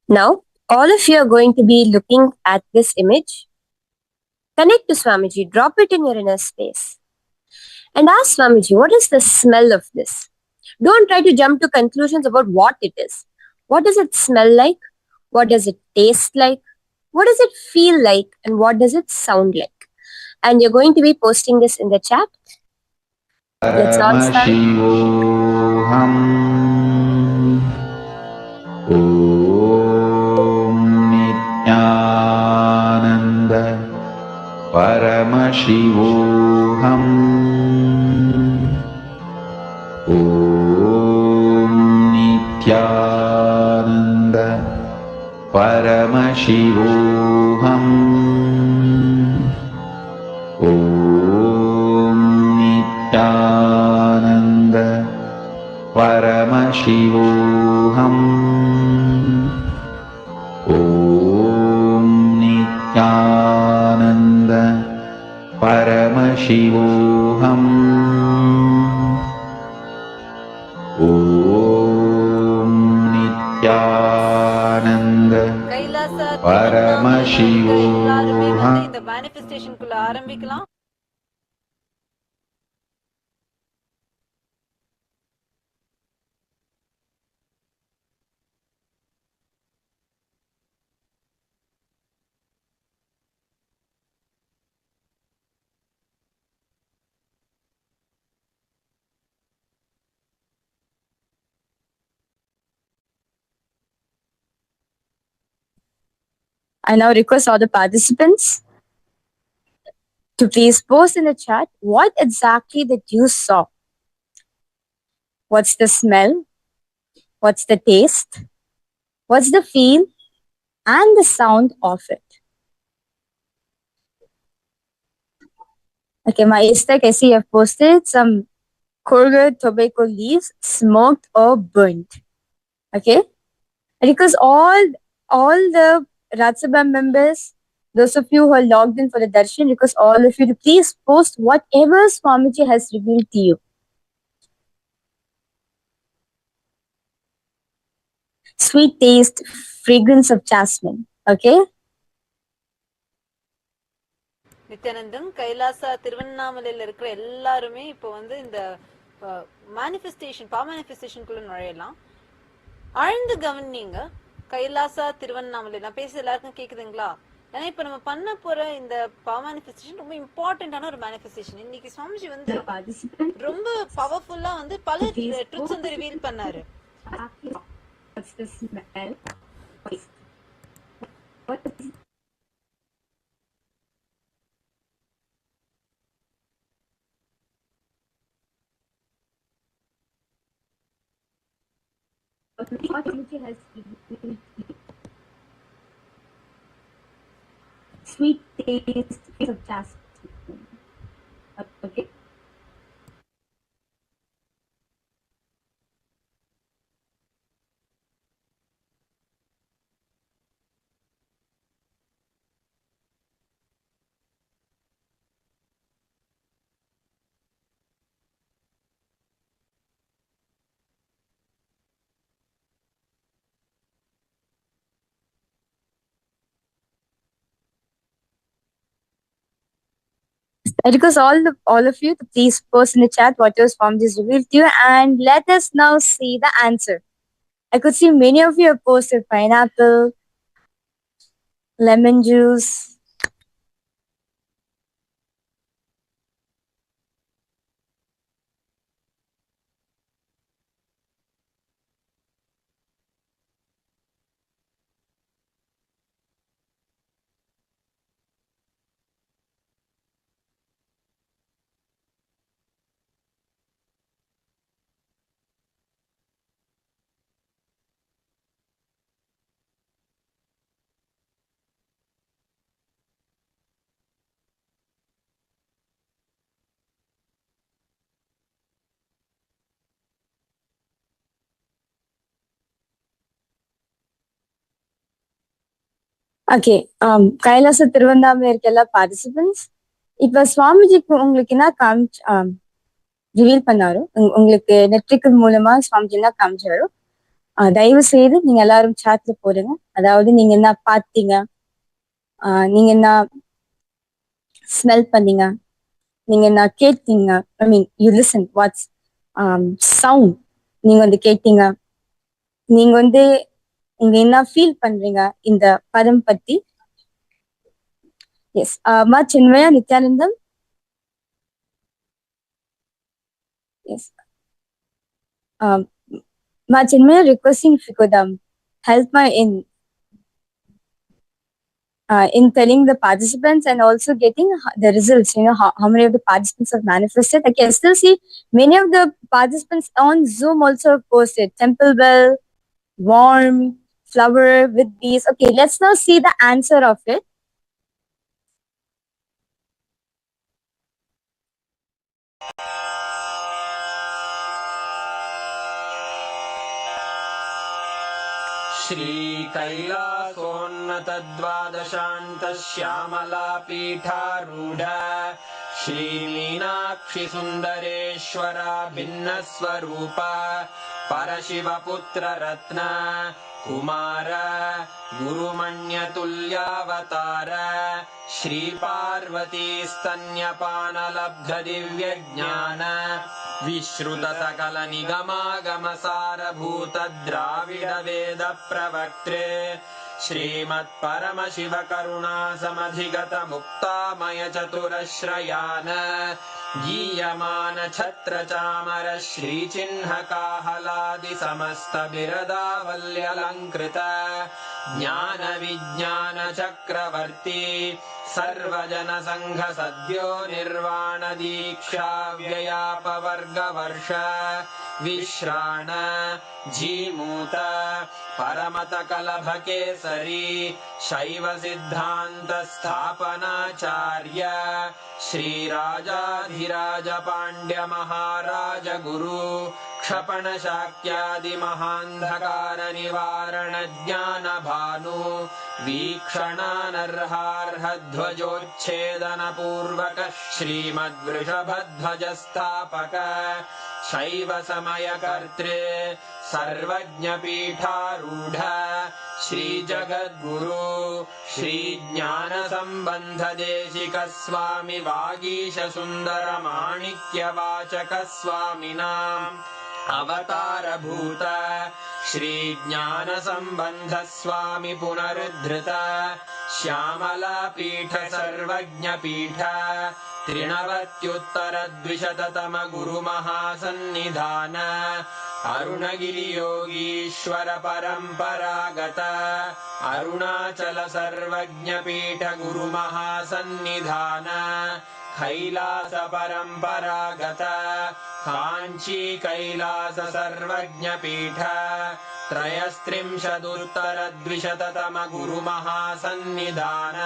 K: Now, all of you are going to be looking at this image. Connect to Swamiji, drop it in your inner space. And ask Swamiji, what is the smell of this? Don't try to jump to conclusions about what it is. What does it smell like? What does it taste like? What does it feel like? And what does it sound like? And you're going to be posting this in the chat. Let's all start.
A: Paramashivoham. Om Nithyananda Paramashivoham. Om Nithyananda Paramashivoham. Om Nithyananda Paramashivoham. Om Nithyananda Paramashivoham. Om Nithyananda
J: Kailasa திருவண்ணாமலையில இருக்க எல்லாருமே வந்து
A: Paramashivoham.
J: இந்த மேனிஃபெஸ்டேஷனுக்குள்ள ஆரம்பிக்கலாம்.
K: I now request all the participants to please post in the chat what exactly that you saw. What's the smell? What's the taste? What's the feel? And the sound of it. Okay, my Istak, I see you have posted some Courier tobacco leaves, smoked or burnt. Okay? Because all the Ratsabha members, those of you who are logged in for the darshan, request all of you to please post whatever Swamiji has revealed to you. Sweet taste, fragrance of jasmine. Okay?
J: Nithyanandam Kailasa திருவண்ணாமலையில இருக்கிற எல்லாருமே இப்போ வந்து இந்த manifestation மேனிஃபெஸ்டேஷனுக்குள்ள நுழையலாம். ஆழ்ந்து கவனிங்க. கைலாசா திருவண்ணாமலை நான் பேசுறது எல்லாருக்கும் கேக்குதுங்களா? ஏன்னா இப்ப நம்ம பண்ண போற இந்த மேனிஃபெஸ்டேஷன் ரொம்ப இம்பார்ட்டன்டான ஒரு மேனிஃபெஸ்டேஷன். இன்னைக்கு சுவாமிஜி வந்து ரொம்ப பவர்ஃபுல்லா வந்து பல ட்ரூத்ஸ் வந்து ரிவீல் பண்ணாரு.
K: Sweet taste of jasmine. Okay. I request all of you to please post in the chat whatever Swamiji is revealed to you, and let us now see the answer. I could see many of you have posted pineapple, lemon juice. Okay, கைலாச திருவண்ணாமலை இருக்க எல்லா participants இப்ப சுவாமிஜிக்கு உங்களுக்கு என்ன reveal பண்ணாரோ, உங்களுக்கு நெட்ரிக்கல் மூலமா சுவாமிஜி என்ன காமிச்சாரோ, தயவு செய்து நீங்க எல்லாரும் சாட்ல போடுங்க. அதாவது நீங்க என்ன பார்த்தீங்க, நீங்க என்ன ஸ்மெல் பண்ணீங்க, நீங்க என்ன கேட்டீங்க, I mean you listen what's sound நீங்க வந்து கேட்டீங்க, நீங்க வந்து இங்க என்ன ஃபீல் பண்றீங்க இந்த பதம் பத்தி. Yes, Ma Chinmaya Nithyanandam. Yes, Ma Chinmaya, requesting if you could help me in telling the participants and also getting the results, how many of the participants have manifested. I can still see many of the participants on Zoom also have posted temple bell, warm, flower with bees. Okay, let's now see the answer of it.
H: श्रीकैलासोन्नतद्वादशान्तश्यामलापीठारूढ श्रीमीनाक्षिसुन्दरेश्वरा भिन्नस्वरूप परशिवपुत्ररत्न कुमार गुरुमण्यतुल्यावतार श्रीपार्वतीस्तन्यपानलब्धदिव्यज्ञान विश्रुतसकलनिगमागमसारभूतद्राविडवेदप्रवक्त्रे श्रीमत्परमशिवकरुणासमधिगतमुक्तामयचतुरश्रयान् गीयमानछत्रचामर श्रीचिह्नकाहलादिसमस्तबिरदावल्यलङ्कृत ज्ञानविज्ञानचक्रवर्ती सर्वजनसङ्घसद्यो निर्वाणदीक्षाव्ययापवर्गवर्ष विश्राण जीमूत परमतकलभकेसरी शैवसिद्धान्तस्थापनाचार्य श्रीराजाधिराजपाण्ड्यमहाराज गुरु क्षपणशाक्यादिमहान्धकारनिवारणज्ञानभानु वीक्षणानर्हार्हध्वजोच्छेदनपूर्वक श्रीमद्वृषभध्वजस्थापक शैवसमयकर्त्रे सर्वज्ञपीठारूढ श्रीजगद्गुरु श्रीज्ञानसम्बन्धदेशिकस्वामि वागीशसुन्दरमाणिक्यवाचकस्वामिनाम् अवतारभूत श्रीज्ञानसम्बन्धस्वामि पुनरुद्धृत श्यामलापीठ सर्वज्ञपीठ त्रिनवत्युत्तरद्विशततम गुरुमहासन्निधान अरुणगिरियोगीश्वर परम्परागत अरुणाचल सर्वज्ञपीठ गुरुमहासन्निधान कैलास परम्परागत काञ्ची कैलास सर्वज्ञपीठ त्रयस्त्रिंशदुत्तरद्विशततम गुरुमहासन्निधान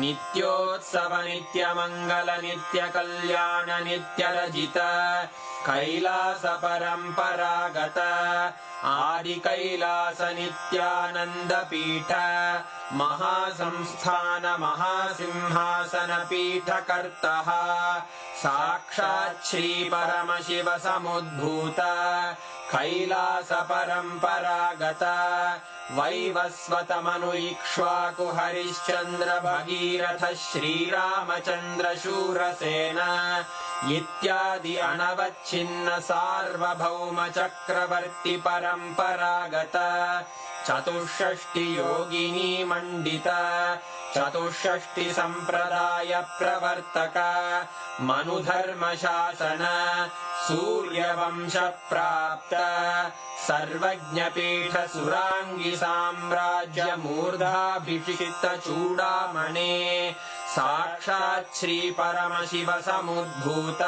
H: नित्योत्सव नित्यमङ्गल नित्यकल्याण नित्यरजित कैलास परम्परागत आदिकैलास नित्यानन्दपीठ महासंस्थान महासिंहासन पीठकर्तः साक्षात् श्री परमशिव समुद्भूत कैलास परम्परागत वैवस्वतमनु इक्ष्वाकु हरिश्चन्द्र भगीरथ श्रीरामचन्द्र शूरसेन इत्यादि अनवच्छिन्न सार्वभौम चक्रवर्ति परम्परागत चतुष्षष्टि योगिनी मंडित चतुष्षष्टि संप्रदाय प्रवर्तक मनुधर्म शासन सूर्यवंश प्राप्त सर्वज्ञपीठ सुरांगी साम्राज्य मूर्धाभिषिक्त चूड़ामणे साक्षात् श्री परमशिव समुद्भूत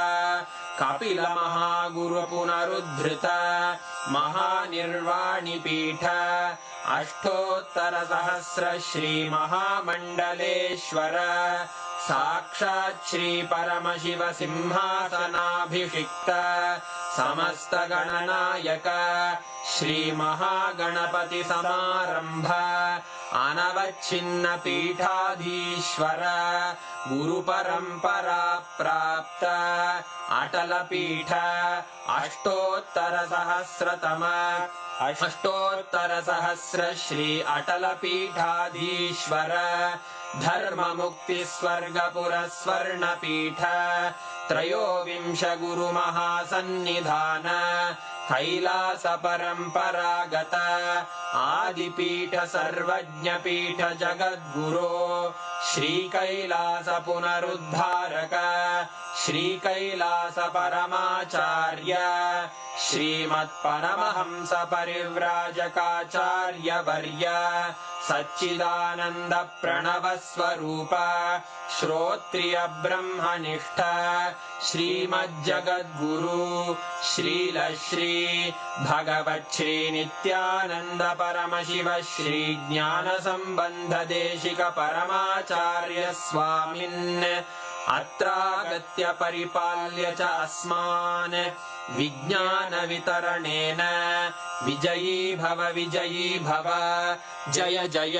H: कपिल महागुरु पुनरुद्धृत महानिर्वाणि पीठ अष्टोत्तर सहस्र श्री महामंडलेश्वर साक्षात् श्री परमशिव सिंहासनाभिषिक्त समस्त गणनायक श्री महागणपति समारंभ अनवच्छिन्न पीठाधीश्वर गुरु परंपरा प्राप्त अटल पीठ अष्टोत्तर सहस्र श्री अटल पीठाधीश्वर धर्म मुक्ति स्वर्गपुर स्वर्ण पीठ त्रयोविंश गुरु महासन्निधान कैलास परम्परागत आदिपीठ सर्वज्ञ पीठ जगद्गुरो श्री कैलास पुनरुद्धारक श्री कैलास परमाचार्य श्रीमत्परमहंस परिव्राजकाचार्य वर्य सच्चिदानंद प्रणव स्वरूप श्रोत्रिय ब्रह्मनिष्ठ श्रीमज्जगद्गुरु श्रील श्री भगवच्छ्री नित्यानन्द परमशिव श्री ज्ञानसम्बन्धदेशिक परमाचार्य स्वामिन् अत्रागत्य परिपाल्य च अस्मान् विज्ञानवितरणेन विजयी भव जय जय